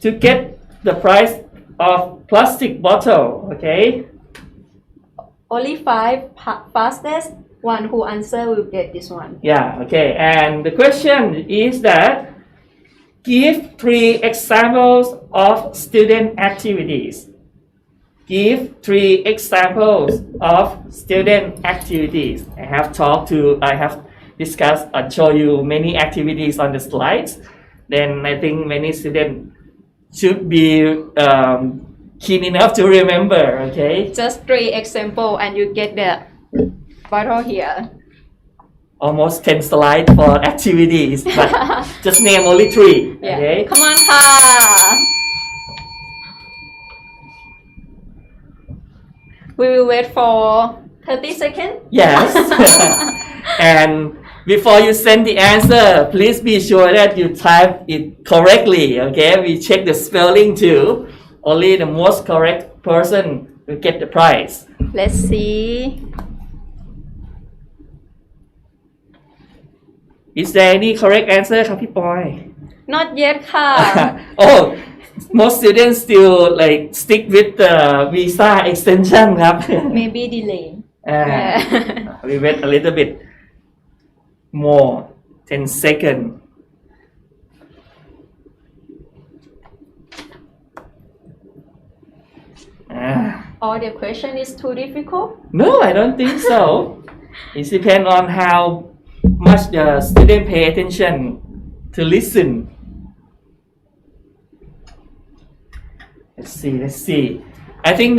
to get the price of plastic bottle, okay? Only 5 fastest one who answer will get this one. Yeah, okay. And the question is that give 3 examples of student activities. Give 3 examples of student activities. I have discussed and show you many activities on the slides. Then I think many students should be keen enough to remember, okay? Just 3 examples and you get the bottle here. Almost 10 slides for activities, but just name only 3, yeah. Okay? Come on, We will wait for 30 seconds. Yes. And before you send the answer, please be sure that you type it correctly, okay? We check the spelling too. Only the most correct person will get the prize. Let's see. Is there any correct answer ครับพี่ปอย Not yet ค่ะ Oh, most students still like stick with the visa extension ครับ Maybe delay. We wait a little bit more 10 seconds. Or the question is too difficult? No, I don't think so. It depends on how much the student pay attention to listen. Let's see. I think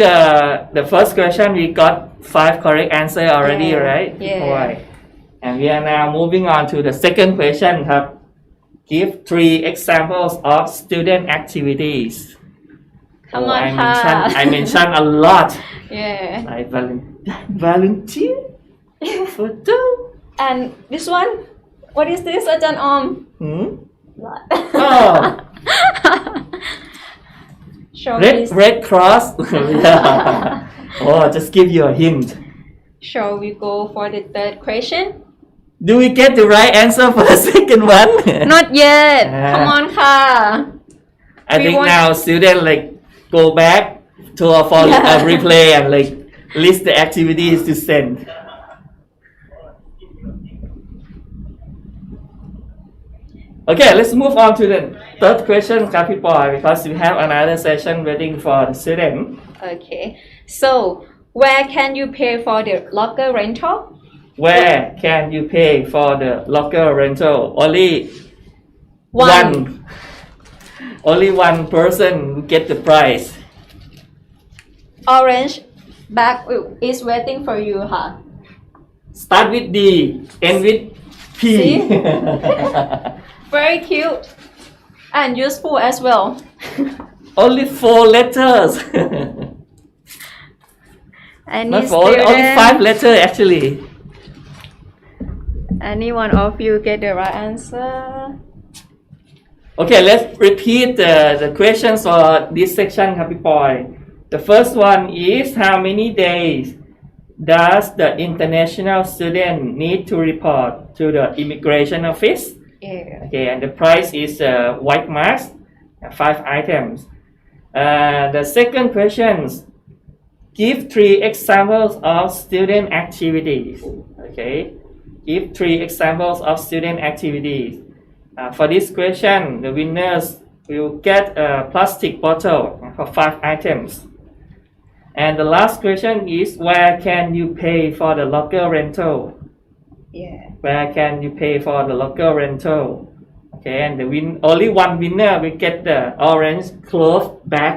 the first question we got 5 correct answer already, right? Yeah. Right. And we are now moving on to the second question ครับ Give 3 examples of student activities. Come Oh, on, I mentioned a lot. Yeah. I volunteer photo. And this one? What is this, Ajahn Om? Oh, Show me. Red Cross. Yeah. Oh, just give you a hint. Shall we go for the third question? Do we get the right answer for the second one? Not yet. Come on, ka. I think now students like go back to a replay and like list the activities to send. Okay, let's move on to the third question, ครับพี่ปอย because we have another session waiting for the student. Okay. So, where can you pay for the locker rental? Where can you pay for the locker rental? Only one person get the prize. Orange bag is waiting for you, huh? Start with D, end with P. See? Very cute and useful as well. Only 4 letters. Not 4, only 5 letters actually. Any one of you get the right answer? Okay, let's repeat the questions for this section, ครับพี่ปอย The first one is how many days does the international student need to report to the immigration office? Yeah. Okay, and the price is white mask, 5 items. The second question, give 3 examples of student activities. Okay, give 3 examples of student activities. For this question, the winners will get a plastic bottle for 5 items. And the last question is, where can you pay for the locker rental? Yeah. Where can you pay for the locker rental? Okay, and only one winner will get the orange cloth bag.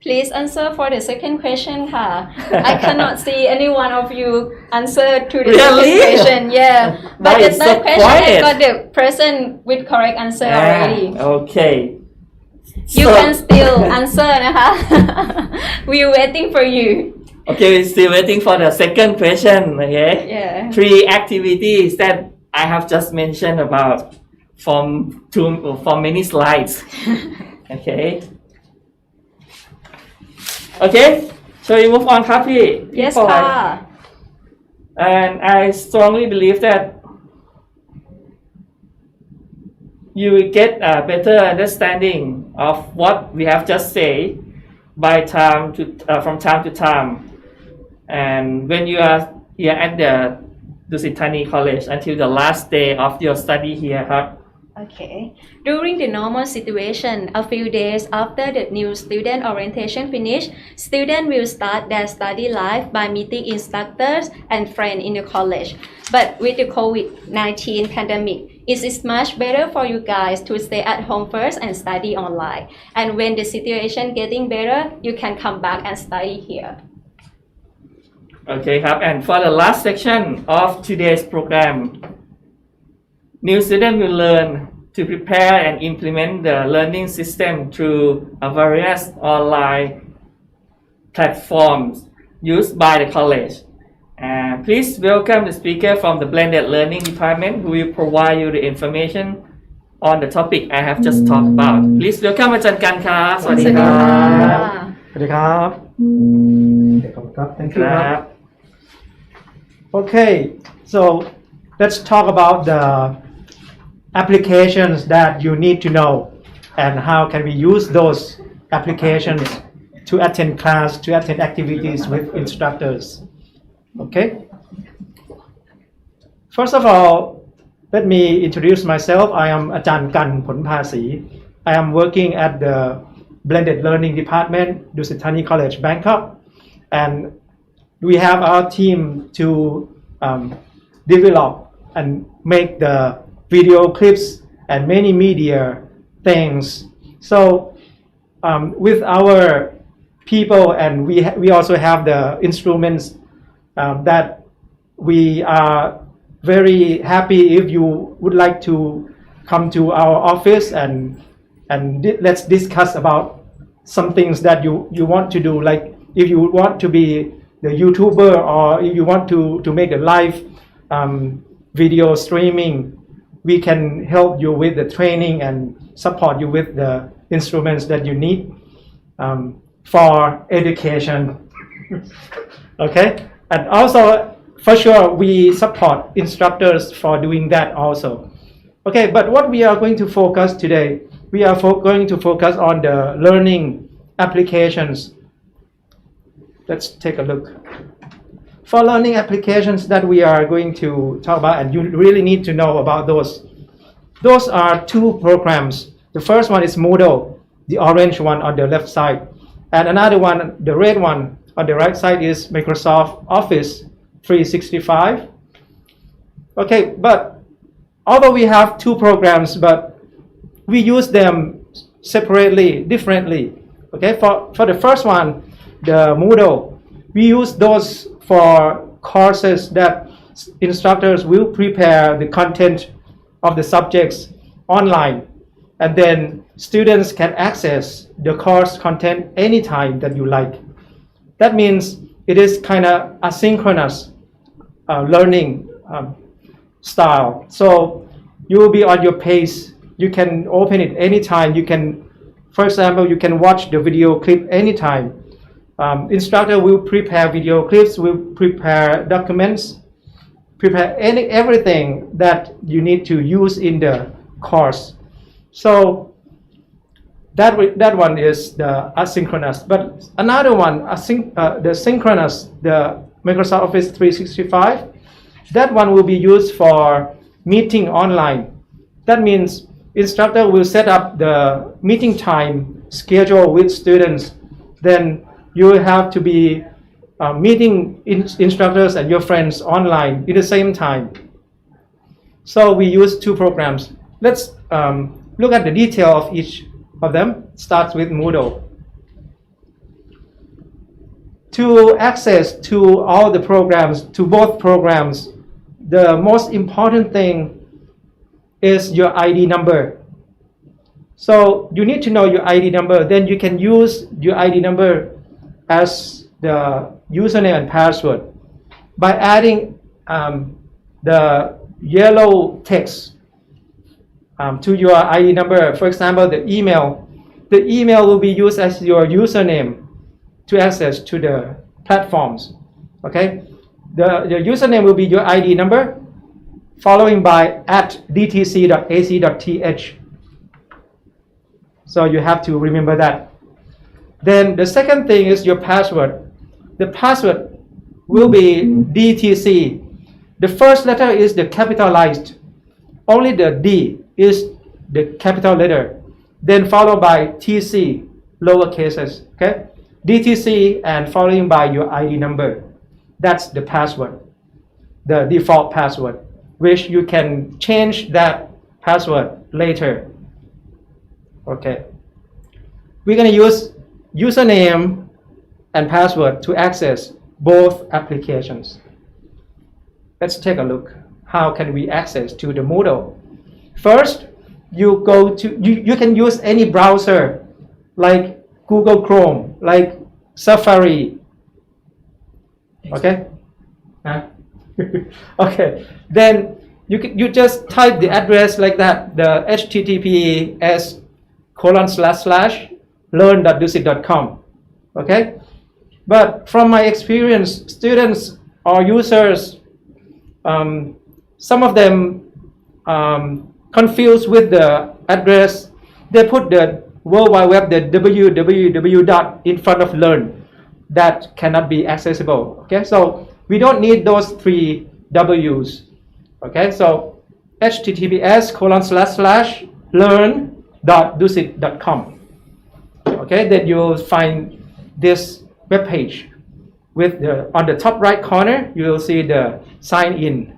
Please answer for the second question, ka. I cannot see any one of you answer to the second question. Yeah, but the third question I got the person with correct answer already. Okay. You can still answer, naha. We're waiting for you. Okay, we're still waiting for the second question. Okay. Yeah. 3 activities that I have just mentioned about from many slides. Okay. Okay, shall we move on ครับพี่ Yes, ปอย ka. And I strongly believe that you will get a better understanding of what we have just said from time to time. And when you are here at the Dusit Thani College until the last day of your study here ครับ Okay. During the normal situation, a few days after the new student orientation finish, students will start their study life by meeting instructors and friends in the college. But with the COVID-19 pandemic, it is much better for you guys to stay at home first and study online. And when the situation getting better, you can come back and study here. Okay ครับ and for the last section of today's program, new students will learn to prepare and implement the learning system through various online platforms used by the college. Please welcome the speaker from the Blended Learning Department who will provide you the information on the topic I have just talked about. Please welcome อาจารย์กันครับ สวัสดีครับ สวัสดีครับครับ thank you ครับ Okay so let's talk about the applications that you need to know and how can we use those applications to attend class to attend activities with instructors okay first of all let me introduce myself I am อาจารย์กันผลภาษี I am working at the blended learning department Dusit Thani College Bangkok and we have our team to develop and make the video clips and many media things so with our people and we also have the instruments that we are very happy if you would like to come to our office and let's discuss about some things that you want to do like if you want to be the YouTuber or if you want to make a live video streaming we can help you with the training and support you with the instruments that you need for education okay and also for sure we support instructors for doing that also okay but what we are going to focus today we are going to focus on the learning applications let's take a look for learning applications that we are going to talk about and you really need to know about those are two programs the first one is Moodle the orange one on the left side and another one the red one on the right side is Microsoft Office 365 okay but although we have two programs but we use them separately differently okay for the first one the Moodle we use those for courses that instructors will prepare the content of the subjects online and then students can access the course content anytime that you like that means it is kind of asynchronous learning style so you will be on your pace you can open it anytime you can for example you can watch the video clip anytime instructor will prepare video clips will prepare documents prepare everything that you need to use in the course so that one is the asynchronous but another one the synchronous the Microsoft Office 365 that one will be used for meeting online that means instructor will set up the meeting time schedule with students then you have to be meeting instructors and your friends online at the same time so we use two programs let's look at the detail of each of them starts with Moodle to access to all the programs to both programs the most important thing is your ID number so you need to know your ID number then you can use your ID number as the username and password by adding the yellow text to your ID number for example the email will be used as your username to access to the platforms okay the username will be your ID number following by @dtc.ac.th so you have to remember that then the second thing is your password the password will be DTC the first letter is the capitalized only the D is the capital letter then followed by TC lower cases okay DTC and following by your ID number that's the password the default password which you can change that password later okay we're going to use username and password to access both applications let's take a look how can we access to the Moodle first you go to you can use any browser like Google Chrome like Safari okay okay then you just type the address like that the https://learn.dusit.com Okay, but from my experience, students or users, some of them confused with the address. They put the World Wide Web, the www dot in front of learn. That cannot be accessible. Okay, so we don't need those 3 W's. Okay, so https://learn.dusit.com. Okay, then you'll find this web page with on the top right corner you will see the sign in.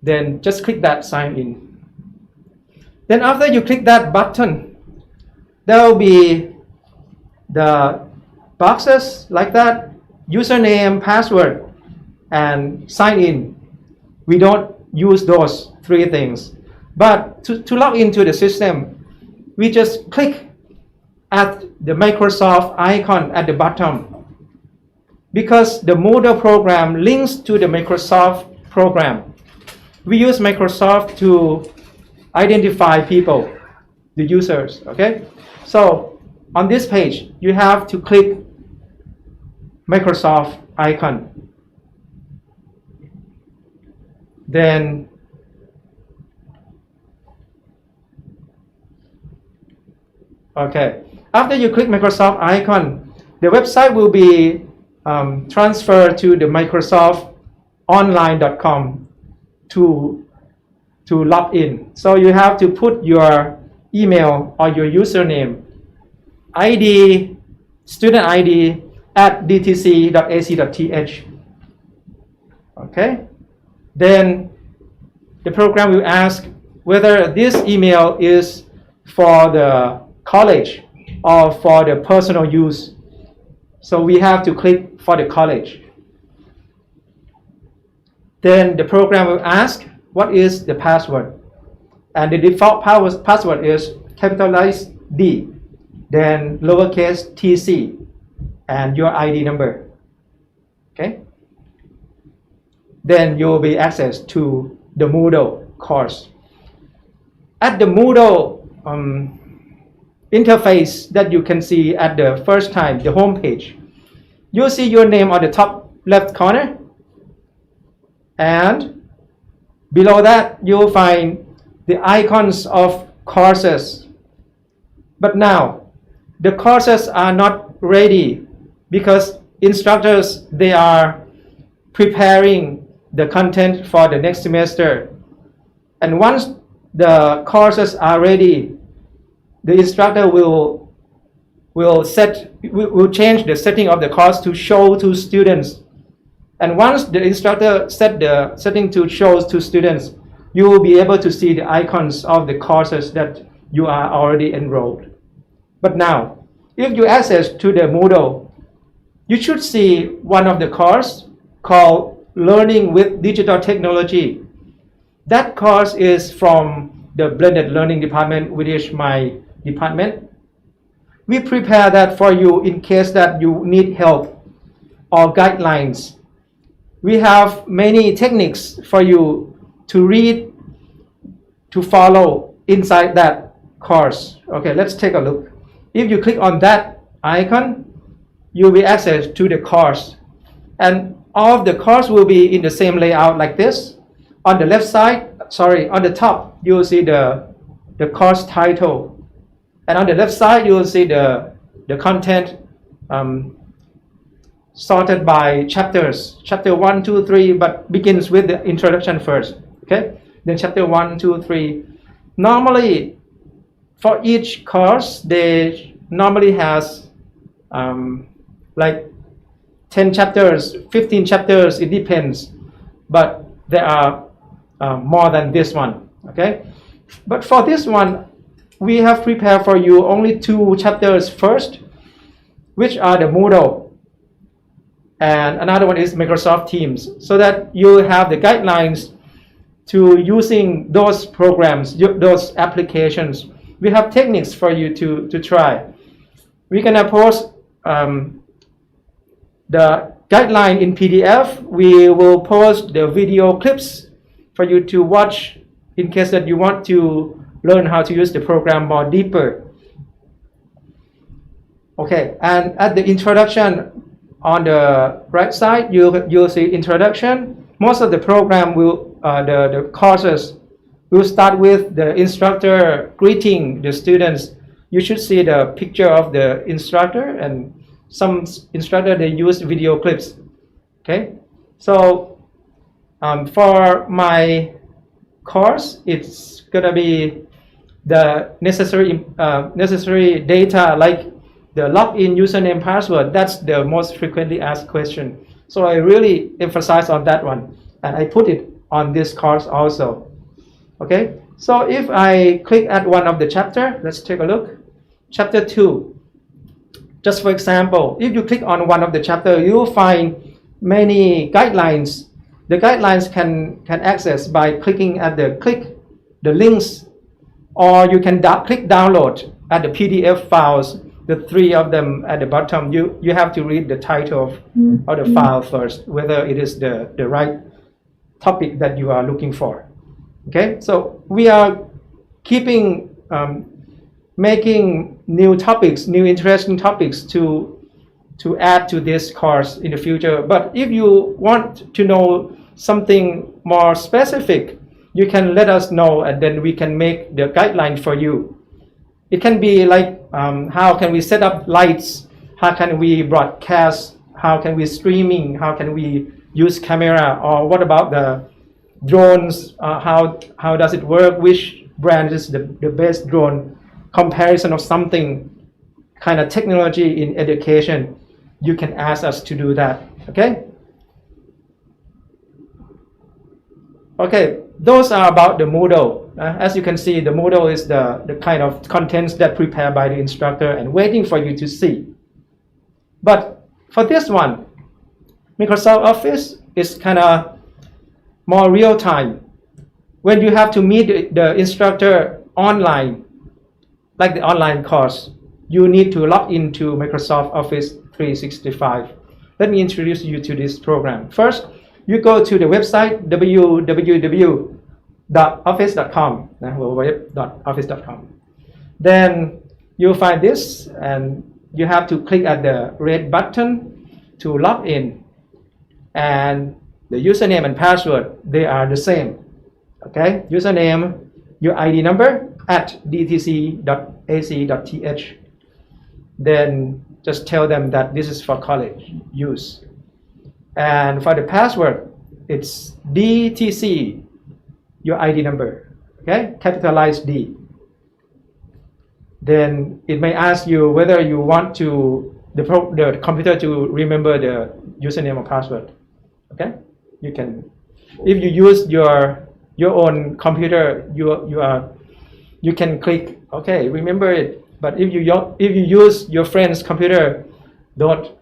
Then just click that sign in. Then after you click that button, there will be the boxes like that, username, password, and sign in. We don't use those 3 things. But to log into the system, we just click at the Microsoft icon at the bottom. Because the Moodle program links to the Microsoft program. We use Microsoft to identify people, the users, okay? So on this page, you have to click Microsoft icon. Then okay, after you click Microsoft icon, the website will be transferred to the microsoftonline.com to log in. So you have to put your email or your username, ID, student ID at dtc.ac.th. Okay, then the program will ask whether this email is for the college or for the personal use. So we have to click for the college. Then the program will ask what is the password, and the default password is capitalized D, then lowercase tc, and your ID number. Okay, then you will be access to the Moodle course. At the Moodle interface that you can see at the first time, the home page, you see your name on the top left corner, and below that you'll find the icons of courses. But now the courses are not ready because instructors, they are preparing the content for the next semester, and once the courses are ready, the instructor will change the setting of the course to show to students. And once the instructor set the setting to show to students, you will be able to see the icons of the courses that you are already enrolled. But now, if you access to the Moodle, you should see one of the course called Learning with Digital Technology. That course is from the Blended Learning Department, which is my department. We prepare that for you in case that you need help or guidelines. We have many techniques for you to read, to follow inside that course. Okay, let's take a look. If you click on that icon, you will be access to the course. And all of the course will be in the same layout like this. On the left side, on the top, you will see the course title. And on the left side, you will see the content sorted by chapters. Chapter 1, 2, 3, but begins with the introduction first. Okay? Then chapter 1, 2, 3. Normally, for each course, they normally has like 10 chapters, 15 chapters, it depends. But there are more than this one. Okay? But for this one, we have prepared for you only 2 chapters first, which are the Moodle, and another one is Microsoft Teams, so that you have the guidelines to using those programs, those applications. We have techniques for you to try. We're gonna post the guideline in PDF. We will post the video clips for you to watch in case that you want to learn how to use the program more deeper. Okay, and at the introduction on the right side, you'll see introduction. Most of the program will, the courses will start with the instructor greeting the students. You should see the picture of the instructor, and some instructor, they use video clips. Okay, so for my course, it's gonna be the necessary data like the login, username, password. That's the most frequently asked question. So I really emphasize on that one, and I put it on this course also. Okay, so if I click at one of the chapter, let's take a look. Chapter 2. Just for example, if you click on one of the chapter, you will find many guidelines. The guidelines can access by clicking at the links, or you can click download at the PDF files, the 3 of them at the bottom. You have to read the title of the file first, whether it is the right topic that you are looking for. Okay, so we are keeping making new topics, new interesting topics to add to this course in the future. But if you want to know something more specific, you can let us know, and then we can make the guideline for you. It can be like how can we set up lights, how can we broadcast, how can we streaming, how can we use camera, or what about the drones, how does it work, which brand is the best drone, comparison of something, kind of technology in education. You can ask us to do that. Okay, those are about the Moodle. As you can see, the Moodle is the kind of contents that prepared by the instructor and waiting for you to see. But for this one, Microsoft Office is kind of more real time. When you have to meet the instructor online, like the online course, you need to log into Microsoft Office 365. Let me introduce you to this program. First, you go to the website www.office.com, www.office.com. Then you'll find this, and you have to click at the red button to log in. And the username and password, they are the same. Okay, username, your ID number at dtc.ac.th. Then just tell them that this is for college use. And for the password, it's DTC, your ID number. Okay, capitalized D. Then it may ask you whether you want to the computer to remember the username or password. Okay, you can, if you use your own computer, you can click okay, remember it. But if you use your friend's computer, don't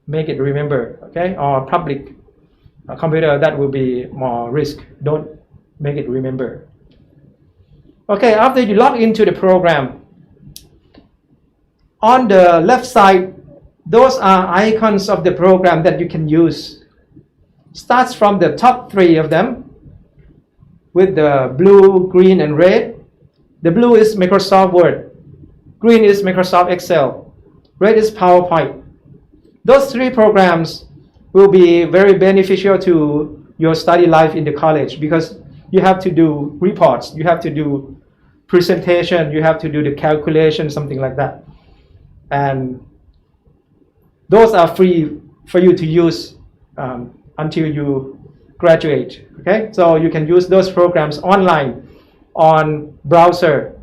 make it remember. Okay, or public computer, that will be more risk. Don't make it remember. Okay, after you log into the program, on the left side, those are icons of the program that you can use. Starts from the top 3 of them with the blue, green, and red. The blue is Microsoft Word, green is Microsoft Excel, red is PowerPoint. Those 3 programs will be very beneficial to your study life in the college, because you have to do reports, you have to do presentation, you have to do the calculation, something like that. And those are free for you to use until you graduate. Okay, so you can use those programs online on browser.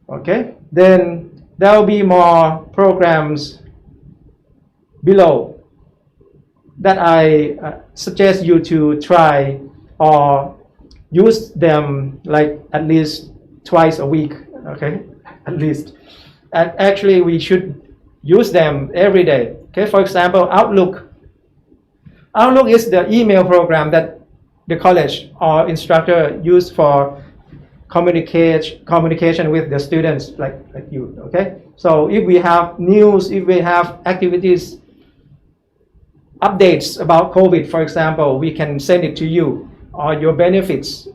Okay, then there will be more programs below that I suggest you to try or use them like at least twice a week. Okay, at least. And actually we should use them every day. Okay, for example, Outlook. Outlook is the email program that the college or instructor use for communication with the students like you. Okay, so if we have news, if we have activities, updates about COVID, for example, we can send it to you, or your benefits,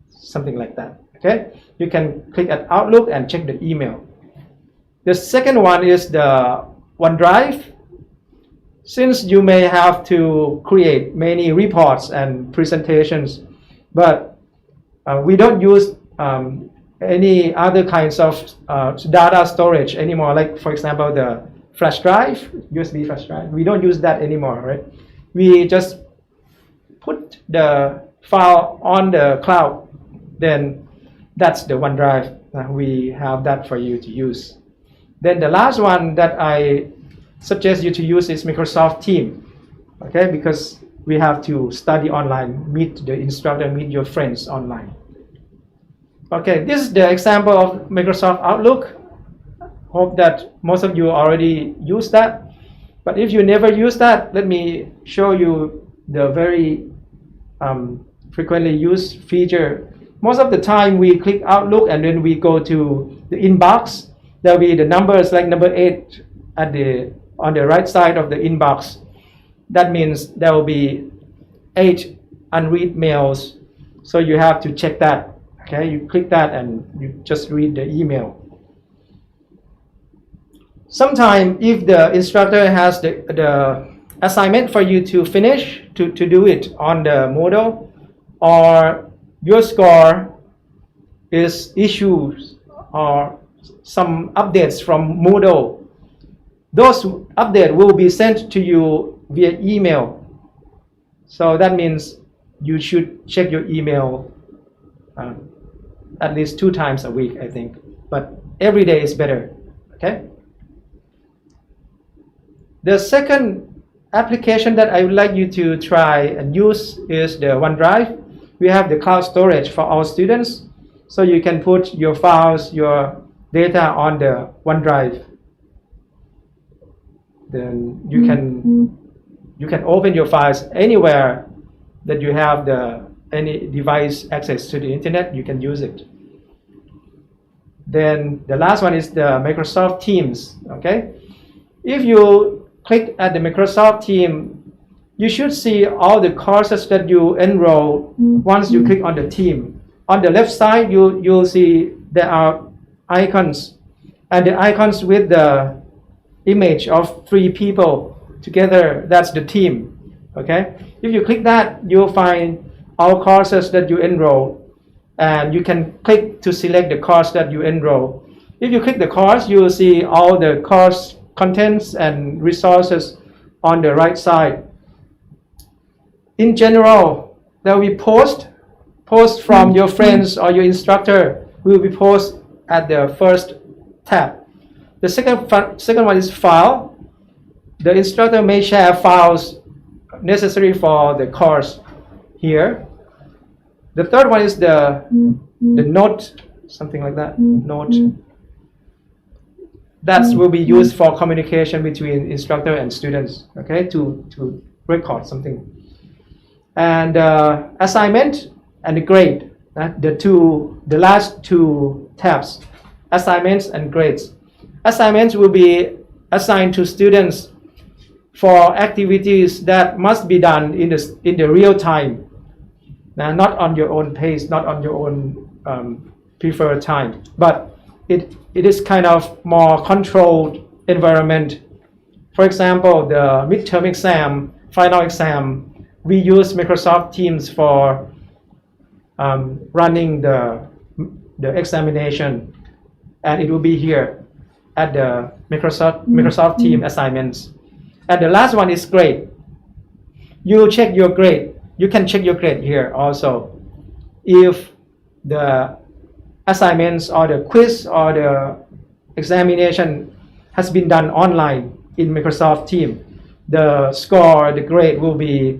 something like that. Okay, you can click at Outlook and check the email. The second one is the OneDrive. Since you may have to create many reports and presentations, but we don't use any other kinds of data storage anymore, like for example the flash drive, USB flash drive. We don't use that anymore, right? We just put the file on the cloud, then that's the OneDrive. We have that for you to use. Then the last one that I suggest you to use is Microsoft Teams, okay? Because we have to study online, meet the instructor, meet your friends online. Okay, this is the example of Microsoft Outlook. Hope that most of you already use that. But if you never use that, let me show you the very frequently used feature. Most of the time we click Outlook and then we go to the inbox. There'll be the numbers like number 8 on the right side of the inbox. That means there will be 8 unread mails. So you have to check that. Okay, you click that and you just read the email. Sometimes if the instructor has the assignment for you to finish, to do it on the Moodle, or your score is issues or some updates from Moodle, those updates will be sent to you via email. So that means you should check your email at least 2 times a week, I think. But every day is better, okay? The second application that I would like you to try and use is the OneDrive. We have the cloud storage for our students. So you can put your files, your data on the OneDrive. Then you can open your files anywhere that you have any device access to the internet, you can use it. Then the last one is the Microsoft Teams, okay? If you click at the Microsoft Teams, you should see all the courses that you enroll once you click on the team. On the left side, you'll see there are icons, and the icons with the image of 3 people together, that's the team, okay? If you click that, you'll find all courses that you enroll, and you can click to select the course that you enroll. If you click the course, you will see all the course contents and resources on the right side. In general, there will be posts from your friends or your instructor will be posted at the first tab. The second one is file. The instructor may share files necessary for the course here. The third one is the note, something like that, note. That will be used for communication between instructor and students, okay, to record something. And assignment and the grade, the last 2 tabs, assignments and grades. Assignments will be assigned to students for activities that must be done in the real time. Now, not on your own pace, not on your own preferred time, but it is kind of more controlled environment. For example, the midterm exam, final exam, we use Microsoft Teams for running the examination, and it will be here at the Microsoft Teams assignments. And the last one is grade. You check your grade. You can check your grade here also. If the assignments or the quiz or the examination has been done online in Microsoft Teams, the score, the grade will be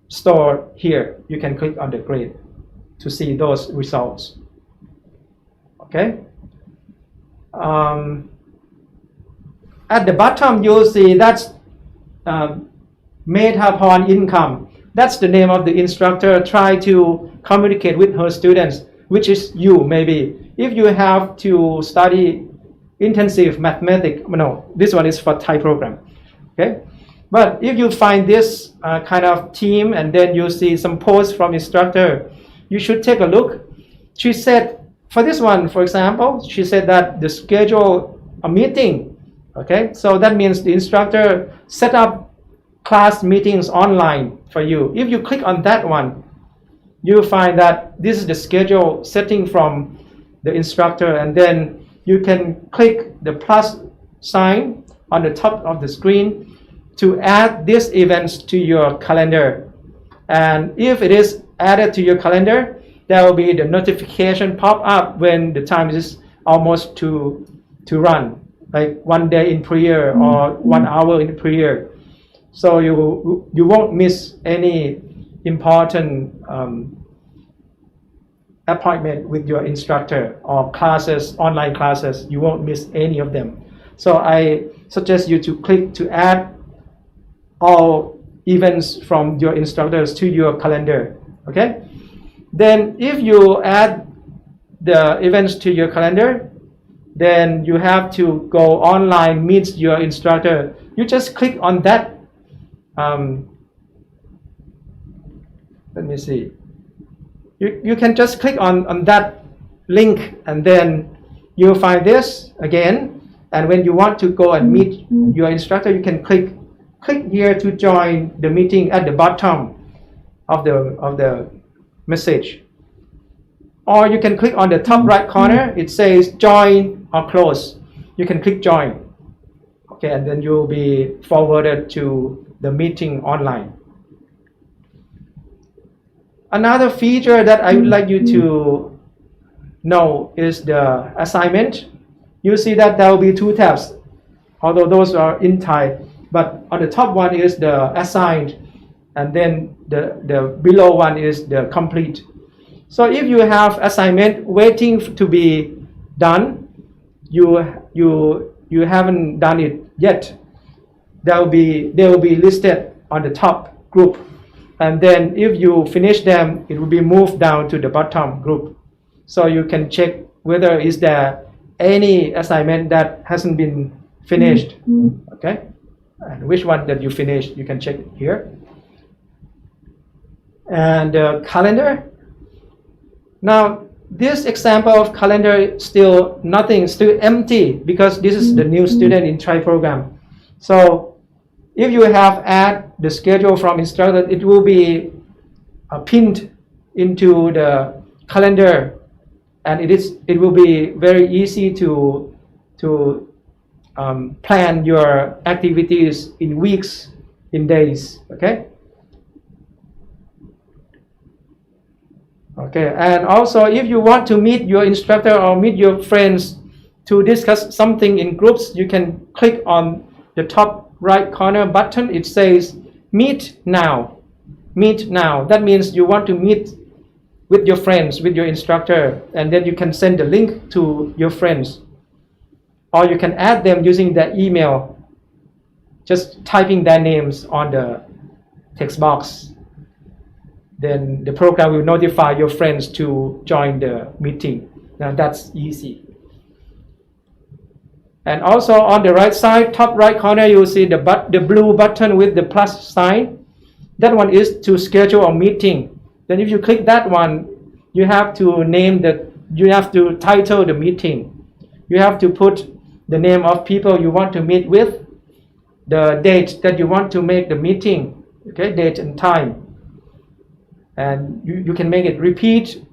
stored here. You can click on the grade to see those results. Okay. At the bottom, you'll see that's made upon income. That's the name of the instructor. Try to communicate with her students, which is you maybe. If you have to study intensive mathematics, no, this one is for Thai program. Okay. But if you find this kind of team and then you see some posts from instructor, you should take a look. She said, for this one, for example, she said that the schedule a meeting. Okay, so that means the instructor set up class meetings online for you. If you click on that one, you find that this is the schedule setting from the instructor, and then you can click the plus sign on the top of the screen to add these events to your calendar. And if it is added to your calendar, there will be the notification pop up when the time is almost to run, like 1 day in prayer or 1 hour in prayer. So you won't miss any important appointment with your instructor or classes, online classes. You won't miss any of them. So I suggest you to click to add all events from your instructors to your calendar. Okay? Then if you add the events to your calendar, then you have to go online, meet your instructor. You just click on that. Let me see. You can just click on that link, and then you'll find this again. And when you want to go and meet your instructor, you can click here to join the meeting at the bottom of the message. Or you can click on the top right corner. It says join or close. You can click join. Okay, and then you'll be forwarded to the meeting online. Another feature that I would like you to know is the assignment. You see that there will be 2 tabs, although those are in Thai, but on the top one is the assigned, and then the below one is the complete. So if you have assignment waiting to be done, you haven't done it yet, they will be listed on the top group. And then if you finish them, it will be moved down to the bottom group. So you can check whether is there any assignment that hasn't been finished. Okay? And which one that you finished, you can check here. And calendar. Now, this example of calendar still empty, because this is the new student in Thai program. So if you have add the schedule from instructor, it will be pinned into the calendar, and it will be very easy to plan your activities in weeks, in days. Okay. Okay, and also if you want to meet your instructor or meet your friends to discuss something in groups, you can click on the top right corner button. It says meet now. Meet now. That means you want to meet with your friends, with your instructor, and then you can send the link to your friends. Or you can add them using the email, just typing their names on the text box. Then the program will notify your friends to join the meeting. Now that's easy. And also on the right side, top right corner, you will see the blue button with the plus sign. That one is to schedule a meeting. Then if you click that one, you have to title the meeting. You have to put the name of people you want to meet with, the date that you want to make the meeting, okay, date and time. And you can make it repeat.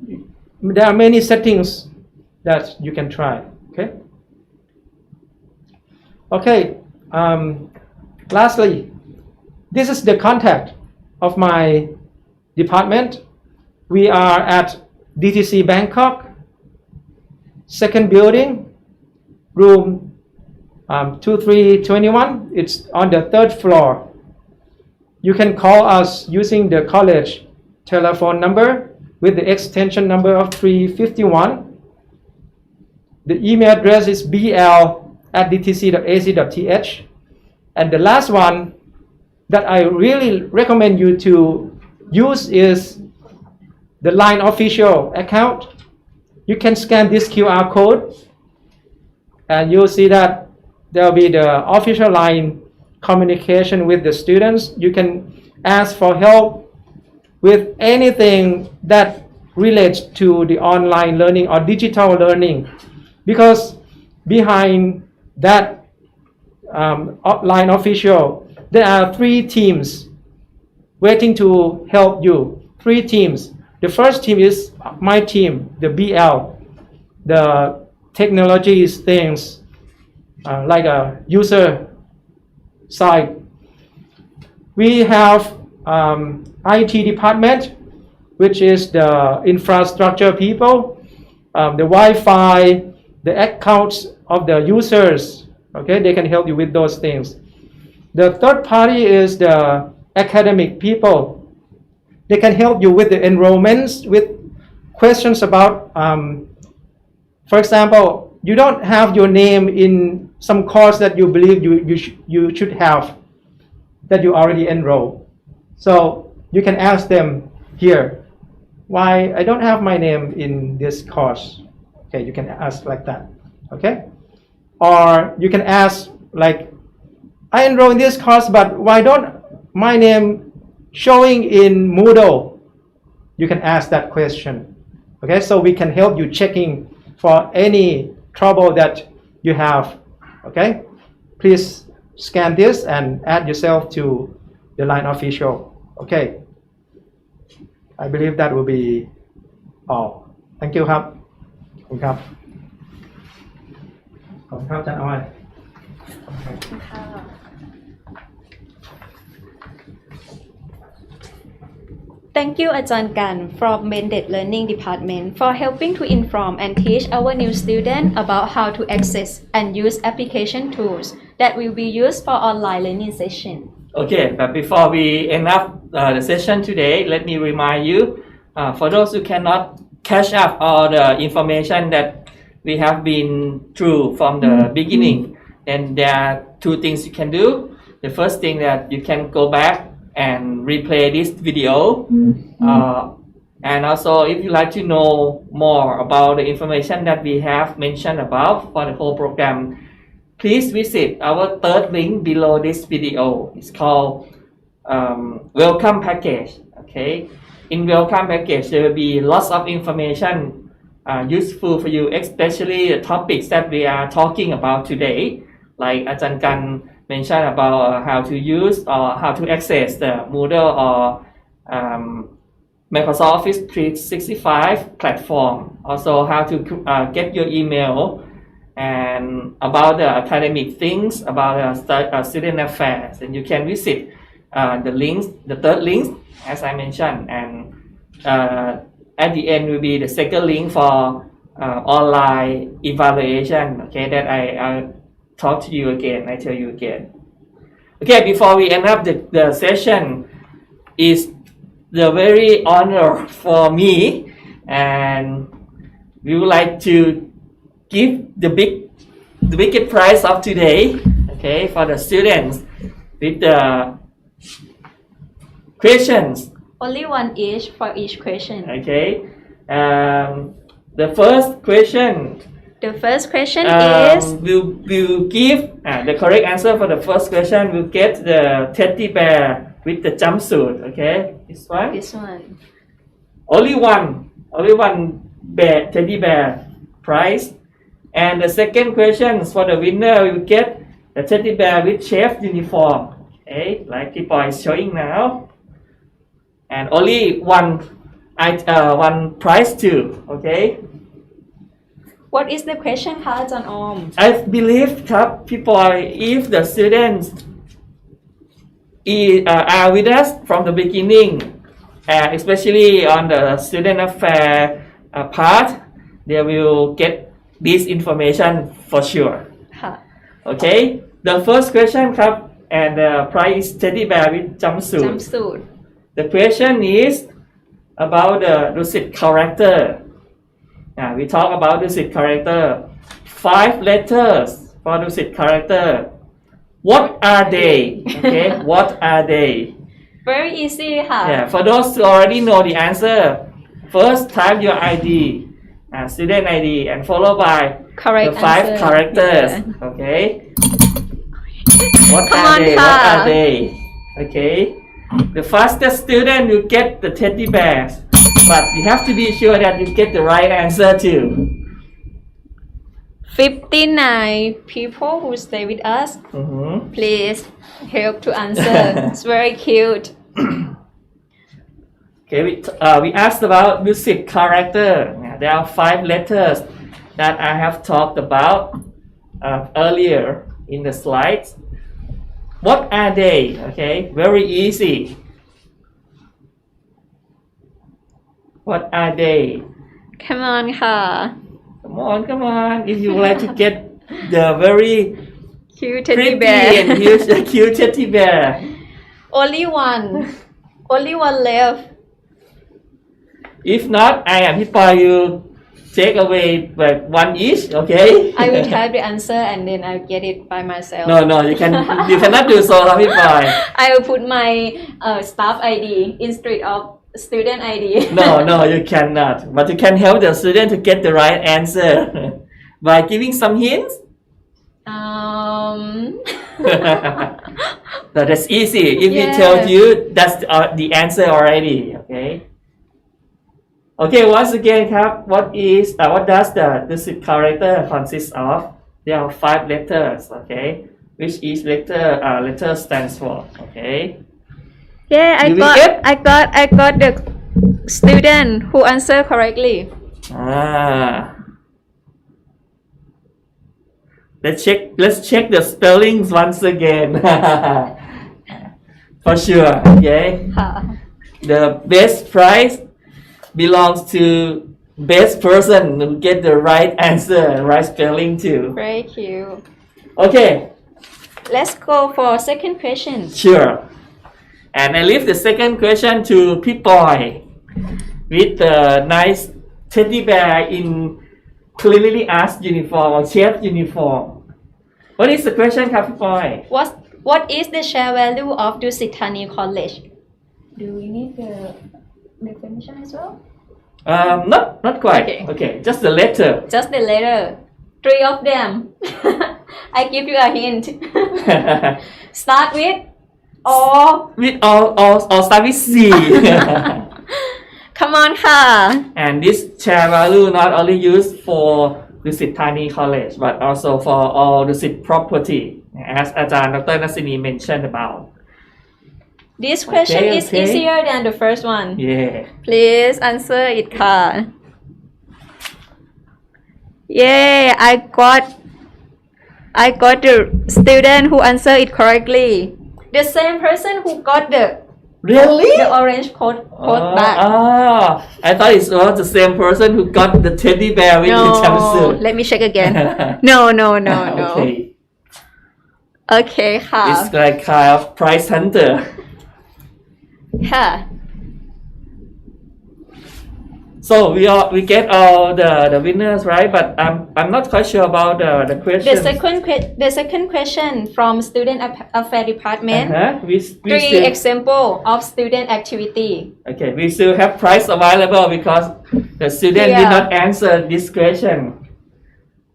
There are many settings that you can try. Okay. Okay. Lastly, this is the contact of my department. We are at DTC Bangkok, second building, room 2321. It's on the 3rd floor. You can call us using the college telephone number with the extension number of 351. The email address is bl@dtc.ac.th. And the last one that I really recommend you to use is the Line official account. You can scan this QR code and you'll see that there will be the official Line communication with the students. You can ask for help with anything that relates to the online learning or digital learning, because behind that line official, there are 3 teams waiting to help you. 3 teams. The first team is my team, the BL, the technologies things like a user side. We have IT department, which is the infrastructure people, the Wi-Fi, the accounts of the users. Okay, they can help you with those things. The third party is the academic people. They can help you with the enrollments, with questions about, for example, you don't have your name in some course that you believe you should have, that you already enrolled. So you can ask them here, why I don't have my name in this course. Okay, you can ask like that. Okay, or you can ask like, I enroll in this course, but why don't my name showing in Moodle? You can ask that question. Okay, so we can help you checking for any trouble that you have. Okay, please scan this and add yourself to the line official. Okay, I believe that will be all. Thank you ครับขอบคุณครับขอบคุณครับอาจารย์ออย Thank you, Ajahn Kan from Blended Learning Department for helping to inform and teach our new students about how to access and use application tools that will be used for online learning session. Okay, but before we end up the session today, let me remind you, for those who cannot catch up all the information that we have been through from the beginning, then there are 2 things you can do. The first thing that you can go back and replay this video, and also if you like to know more about the information that we have mentioned above for the whole program, please visit our 3rd link below this video. It's called welcome package. Okay, in welcome package there will be lots of information useful for you, especially the topics that we are talking about today, like Ajahn Kan mentioned about how to use or how to access the Moodle or Microsoft Office 365 platform. Also how to get your email, and about the academic things, about student affairs. And you can visit the links, the 3rd link as I mentioned, and at the end will be the 2nd link for online evaluation. Okay, that I talk to you again, I tell you again. Okay, before we end up the session, is the very honor for me, and we would like to give the biggest prize of today, okay, for the students with the questions. Only one each for each question. Okay, the first question. The first question is... We'll give the correct answer for the first question. We'll get the teddy bear with the jumpsuit. Okay, this one. This one. Only one bear, teddy bear prize. And the second question for the winner, will get the teddy bear with chef uniform. Okay, like people is showing now. And only one prize too. Okay. What is the question,คะอาจารย์ออม I believe ครับพี่ปอย if the students are with us from the beginning, especially on the student affair part, they will get this information for sure. ค่ะ Okay, the first question ครับ and the prize teddy bear with jumpsuit. Jumpsuit. The question is about the Dusit character. We talk about Dusit character. 5 letters for Dusit character. What are they? Okay, what are they? Very easy ค่ะ Yeah, for those who already know the answer, first type your ID, student ID, and followed by Correct the 5 answer. characters. Yeah. Okay. What Come are on, they?ค่ะ What are they? Okay. The fastest student will get the teddy bears, but you have to be sure that you get the right answer too. 59 people who stay with us. Please help to answer. It's very cute. Okay, we asked about music character. There are 5 letters that I have talked about earlier in the slides. What are they? Okay, very easy. What are they? Come on,ค่ะ. Come on. If you would like to get the very Cute teddy pretty bear. and cute teddy bear. Only one. Only one left. If not, I am Hippo, you take away like 1 each, okay? I will type the answer and then I'll get it by myself. No, you cannot do so, Hippo. I will put my staff ID instead of student ID. No, you cannot. But you can help the student to get the right answer by giving some hints. That's easy. If we tell you, that's the answer already. Okay. Okay. Once again, what does the character consist of? There are 5 letters. Okay. Which each letter stands for. Okay. Yeah, I got the student who answered correctly. Let's check the spellings once again. For sure, okay? The best prize belongs to best person who get the right answer, right spelling too. Very cute. Okay. Let's go for second question. Sure. And I leave the second question to Pip-Boy with the nice teddy bear in clearly asked uniform or chef uniform. What is the question, Pip-Boy? What is the share value of Dusit Thani College? Do we need the definition as well? Not quite. Okay, just the letter. Just the letter. 3 of them. I give you a hint. Start with or start with C. Come on,ค่ะ. And this share value not only used for Dusit Thani College but also for all Dusit property, as Ajahn Dr. Nasini mentioned about. This question is easier than the first one. Yeah. Please answer it,ค่ะ. Yeah, I got the student who answered it correctly. The same person who got the orange coat back. I thought it was the same person who got the teddy bear with the jumpsuit. Let me check again. No. Okay,ค่ะ. It's like kind of prize hunter. Yeah. So we get all the winners, right? But I'm not quite sure about the question. The second question from Student Affairs Department. We 3 still, example of student activity. okay, we still have prize available because the student did not answer this question.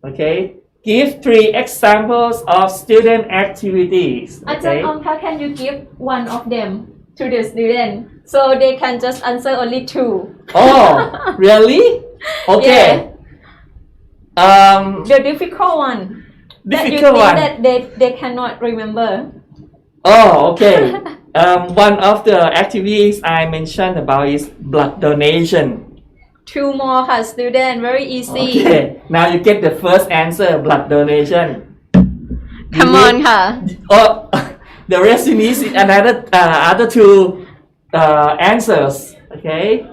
Okay, give 3 examples of student activities. Okay. Ajahn, can you give one of them to the student so they can just answer only 2? Oh, really? Okay. The difficult one. That you think that they cannot remember. Oh, okay. One of the activities I mentioned about is blood donation. 2 more, student. Very easy. Okay. Now you get the first answer, blood donation. Come on, Oh, the rest you need another other 2 answers. Okay.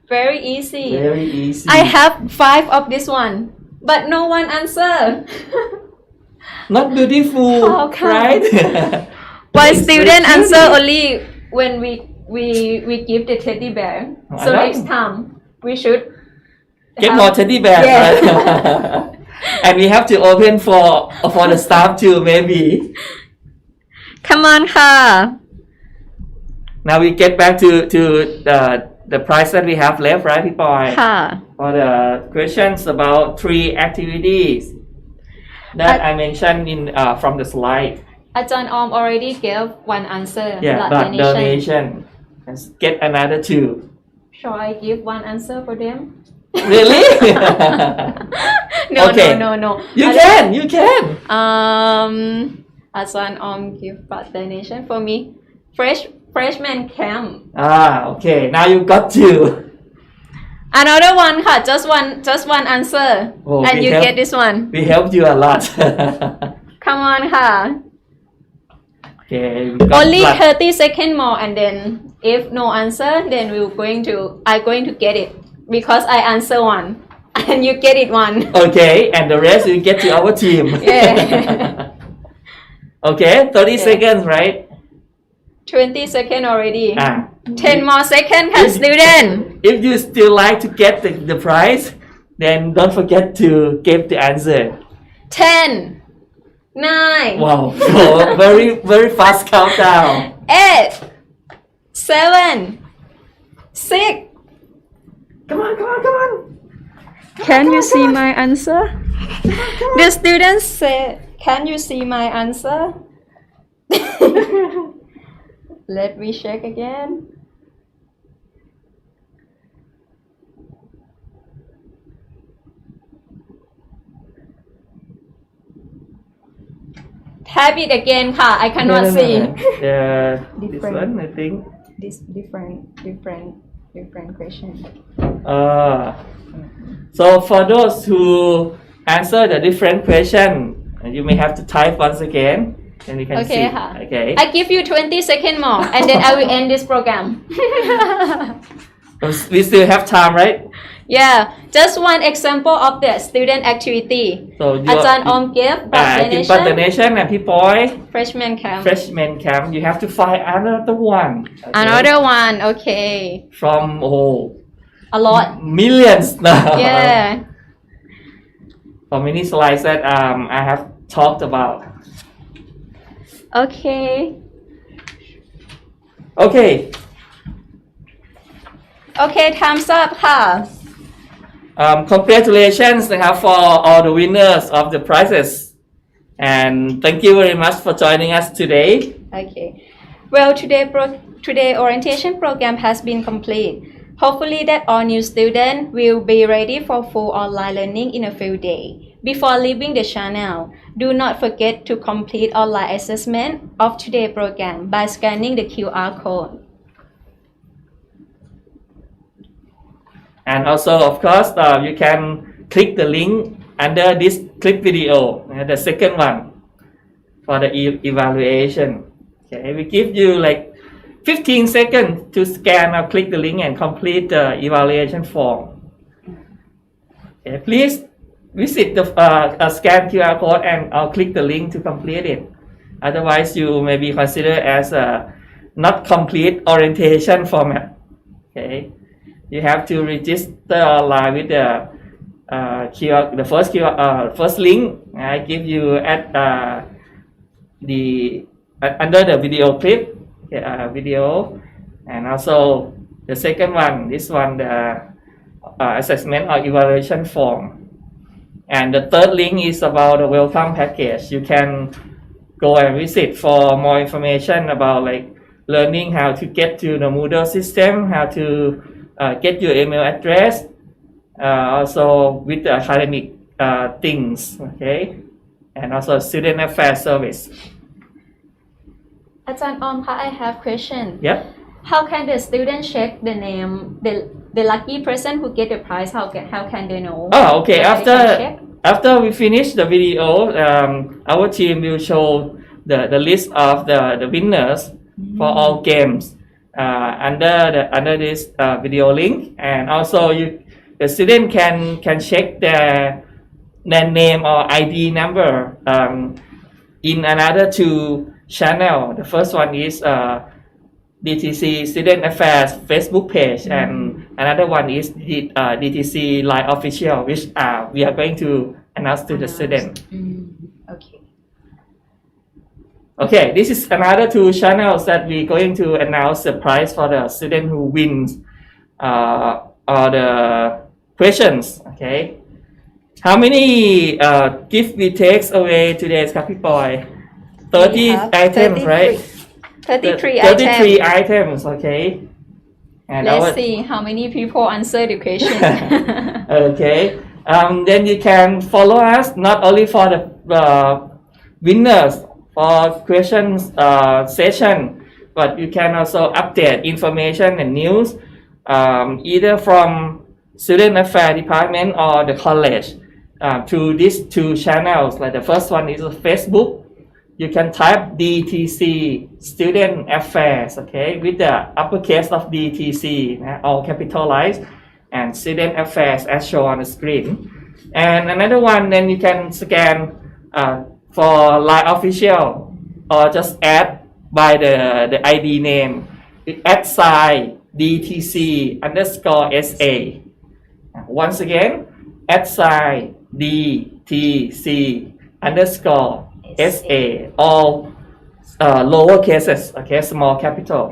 Very easy. Very easy. I have 5 of this one, but no one answer. Not beautiful, right? One student answer only when we give the teddy bear. So next time we should get more teddy bears, right? And we have to open for the staff too, maybe. Come on,ค่ะ. Now we get back to the prize that we have left, right, Pip-Boy? For the questions about 3 activities that I mentioned in from the slide. Ajahn Om already gave one answer. Yeah, blood donation. Let's get another 2. Shall I give one answer for them? Really? No, Okay. no. You can. Asan give part donation for me. Freshman camp. Okay. Now you got to. Another one,ค่ะ. Just one answer, Oh, and we you help- get this one. We helped you a lot. Come on,ค่ะ. Okay. We got Only luck. 30 seconds more, and then if no answer, then I'm going to get it because I answer one, and you get it one. Okay, and the rest you get to our team. Yeah. Okay, 30 seconds, right? 20 seconds already. 10 If- more seconds,ค่ะ, if- student. If you still like to get the prize, then don't forget to give the answer. 10, 9, Wow, so very fast countdown. 8, 7, 6. Come on. Can you see my answer? The students say, can you see my answer? Let me check again. Type it again,ค่ะ. I cannot see. This Different. one, I think. This different question. So for those who answer the different question, you may have to type once again, and we can see. Okay,ค่ะ. Okay. I give you 20 seconds more, and then I will end this program. We still have time, right? Yeah, just one example of the student activity. So you อาจารย์ออม give give part donation and พี่ปอย freshman camp. freshman camp. You have to find another one. okay? Another one, okay. From A lot. millions now. Yeah. For many slides that I have talked about. Okay. Okay. Okay, time's up ค่ะ Congratulations นะครับ for all the winners of the prizes, and thank you very much for joining us today. Okay. Well, today orientation program has been complete. Hopefully that all new students will be ready for full online learning in a few days. Before leaving the channel, do not forget to complete online assessment of today's program by scanning the QR code. And also, of course, you can click the link under this clip video, the second one, for the evaluation. Okay, we give you like 15 seconds to scan or click the link and complete the evaluation form. Okay, please visit the scan QR code and click the link to complete it. Otherwise, you may be considered as a not complete orientation format. Okay. You have to register online with the first link I give you at under the video clip, video, and also the second one, this one, the assessment or evaluation form, and the third link is about the welcome package. You can go and visit for more information about like learning how to get to the Moodle system, how to get your email address, also with the academic things, okay, and also student affairs service. อาจารย์ออมคะ I have question. Yep. How can the student check the name, the lucky person who get the prize? How can they know? Okay. Whether they can check? After we finish the video, our team will show the list of the winners for all games under this video link, and also the student can check their name or ID number in another two channel. The first one is DTC Student Affairs Facebook page, and another one is DTC Line Official, which we are going to announce to the student. Okay. Okay, this is another two channels that we're going to announce the prize for the student who wins all the questions. Okay, how many gift we take away today, ครับพี่ปอย 30 items, right? 33 items, okay. And Let's see how many people answer the question. Okay, Then you can follow us not only for the winners for questions session, but you can also update information and news either from Student Affairs Department or the college through these two channels. Like the first one is Facebook. You can type DTC Student Affairs, okay, with the uppercase of DTC, all capitalized, and Student Affairs as shown on the screen. And another one, then you can scan for Line Official, or just add by the ID name, @ DTC _SA. Once again, @ DTC _SA, all lower cases, okay, small capital.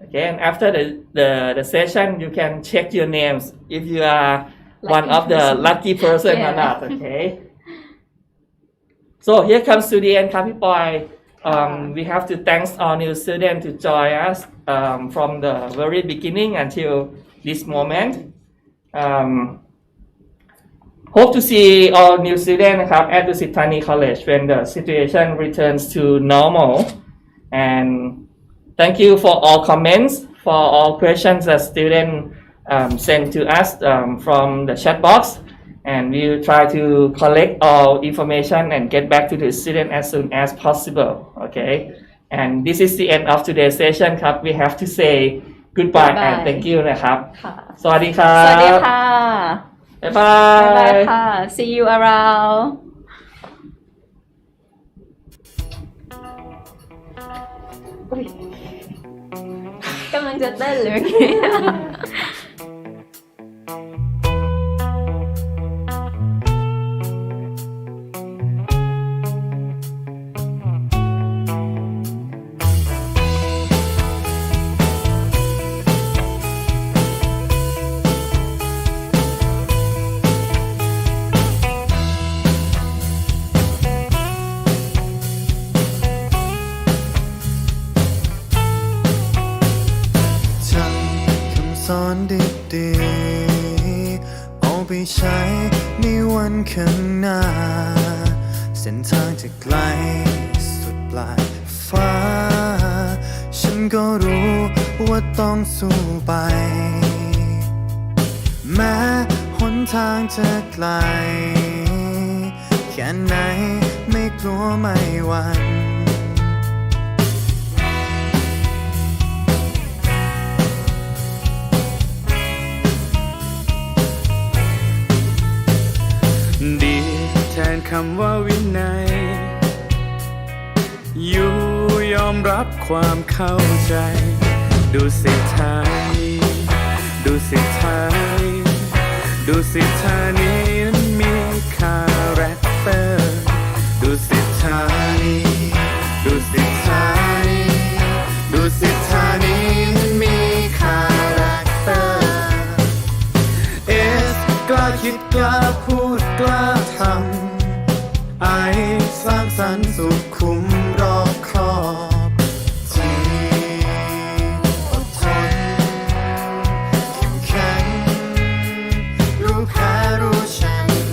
Okay, and after the session, you can check your names if you are one of the lucky person or not, okay? So here comes to the end, Kapi Poi. We have to thank all new students to join us from the very beginning until this moment. Hope to see all new students at Dusit Thani College when the situation returns to normal. And thank you for all comments, for all questions that students sent to us from the chat box. And we will try to collect all information and get back to the student as soon as possible. Okay. And this is the end of today's session. We have to say goodbye and thank you นะครับ สวัสดีครับ สวัสดีค่ะ บ๊ายบาย บ๊ายบายค่ะ see you around กำลังจะเต้นเลย สอนดีๆเอาไปใช้ในวันข้างหน้าเส้นทางจะไกลสุดปลายฟ้าฉันก็รู้ว่าต้องสู้ไปแม้หนทางจะไกลแค่ไหนไม่กลัวไม่หวั่นดีแทนคำว่าวินัยอยู่ยอมรับความเข้าใจดูสิทานีดูสิทานีดูสิทานีนั้นมีคาแรคเตอร์ดูสิทานีดูสิทานีดูสิทานีนั้นมีคาแรคเตอร์กล้าคิดกล้าพูดกล้าทำไอสร้างสรรค์สุขุมรอบคอบที่อดทนเข้มแข็งรู้แพ้รู้ช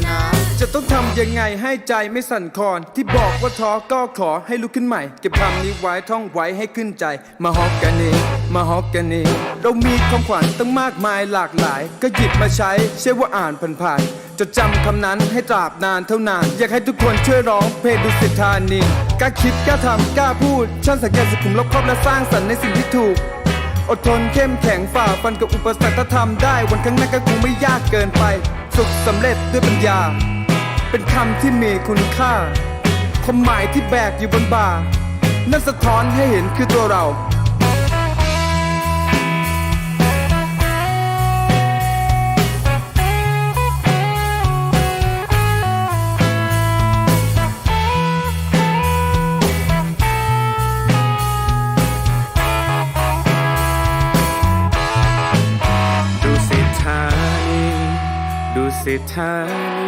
นะจะต้องทำยังไงให้ใจไม่สั่นคลอนที่บอกว่าท้อก็ขอให้ลุกขึ้นใหม่เก็บคำนี้ไว้ท่องไว้ให้ขึ้นใจมาฮอกกันเองมาฮอกกันเองเรามีความขวัญตั้งมากมายหลากหลายก็หยิบมาใช้ใช่ว่าอ่านผ่านๆจดจำคำนั้นให้ตราบนานเท่านานอยากให้ทุกคนช่วยร้องเพลงดุสิตธานีกล้าคิดกล้าทำกล้าพูดช่างสังเกตสุขุมรอบคอบและสร้างสรรค์ในสิ่งที่ถูกอดทนเข้มแข็งฝ่าฟันกับอุปสรรคถ้าทำได้วันข้างหน้าก็คงไม่ยากเกินไปสุขสำเร็จด้วยปัญญาเป็นคำที่มีคุณค่าความหมายที่แบกอยู่บนบ่านั่นสะท้อนให้เห็นคือตัวเราดูสิธานีดูสิธานี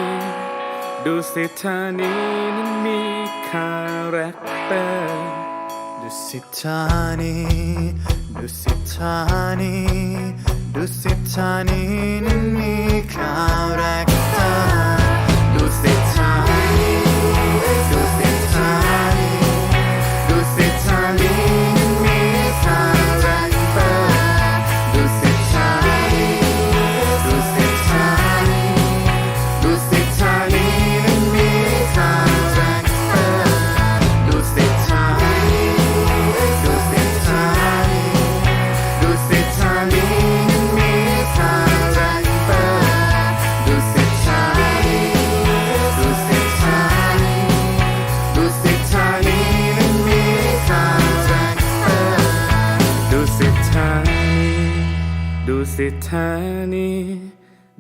ดูสิธานีนั้นมีคาแรคเตอร์ดู ดุสิตธานีดุสิตธานีดุสิตธานีนั้นมีคาแรคเตอร์ดุสิตธานีดุสิตธานีดุสิตธานีนั้นมีคาแรคเตอร์ดุสิตธานีดุสิตธานีดุสิตธานีนั้นมีคาแรคเตอร์ดุสิตธานีดุสิตธานีดุสิตธานีนั้นมีคาแรคเตอร์ดุสิตธานีดุสิตธานีดุสิตธานีนั้นมีคาแรคเตอร์ดุสิตธานีดุสิตธานี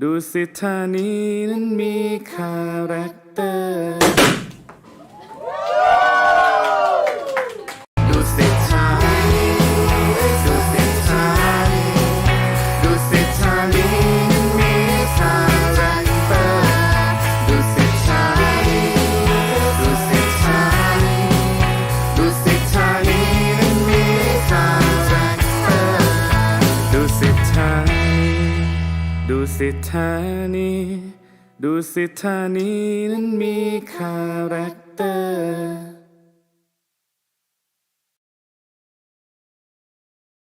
ดุสิตธานีนั้นมีคาแรคเตอร์ดุสิตธานีดุสิตธานีดุสิตธานีนั้นมีคาแรคเตอร์ดุสิตธานีดุสิตธานีดุสิตธานีนั้นมีคาแรคเตอร์ดุสิตธานีดุสิตธานีดุสิตธานีนั้นมีคาแรค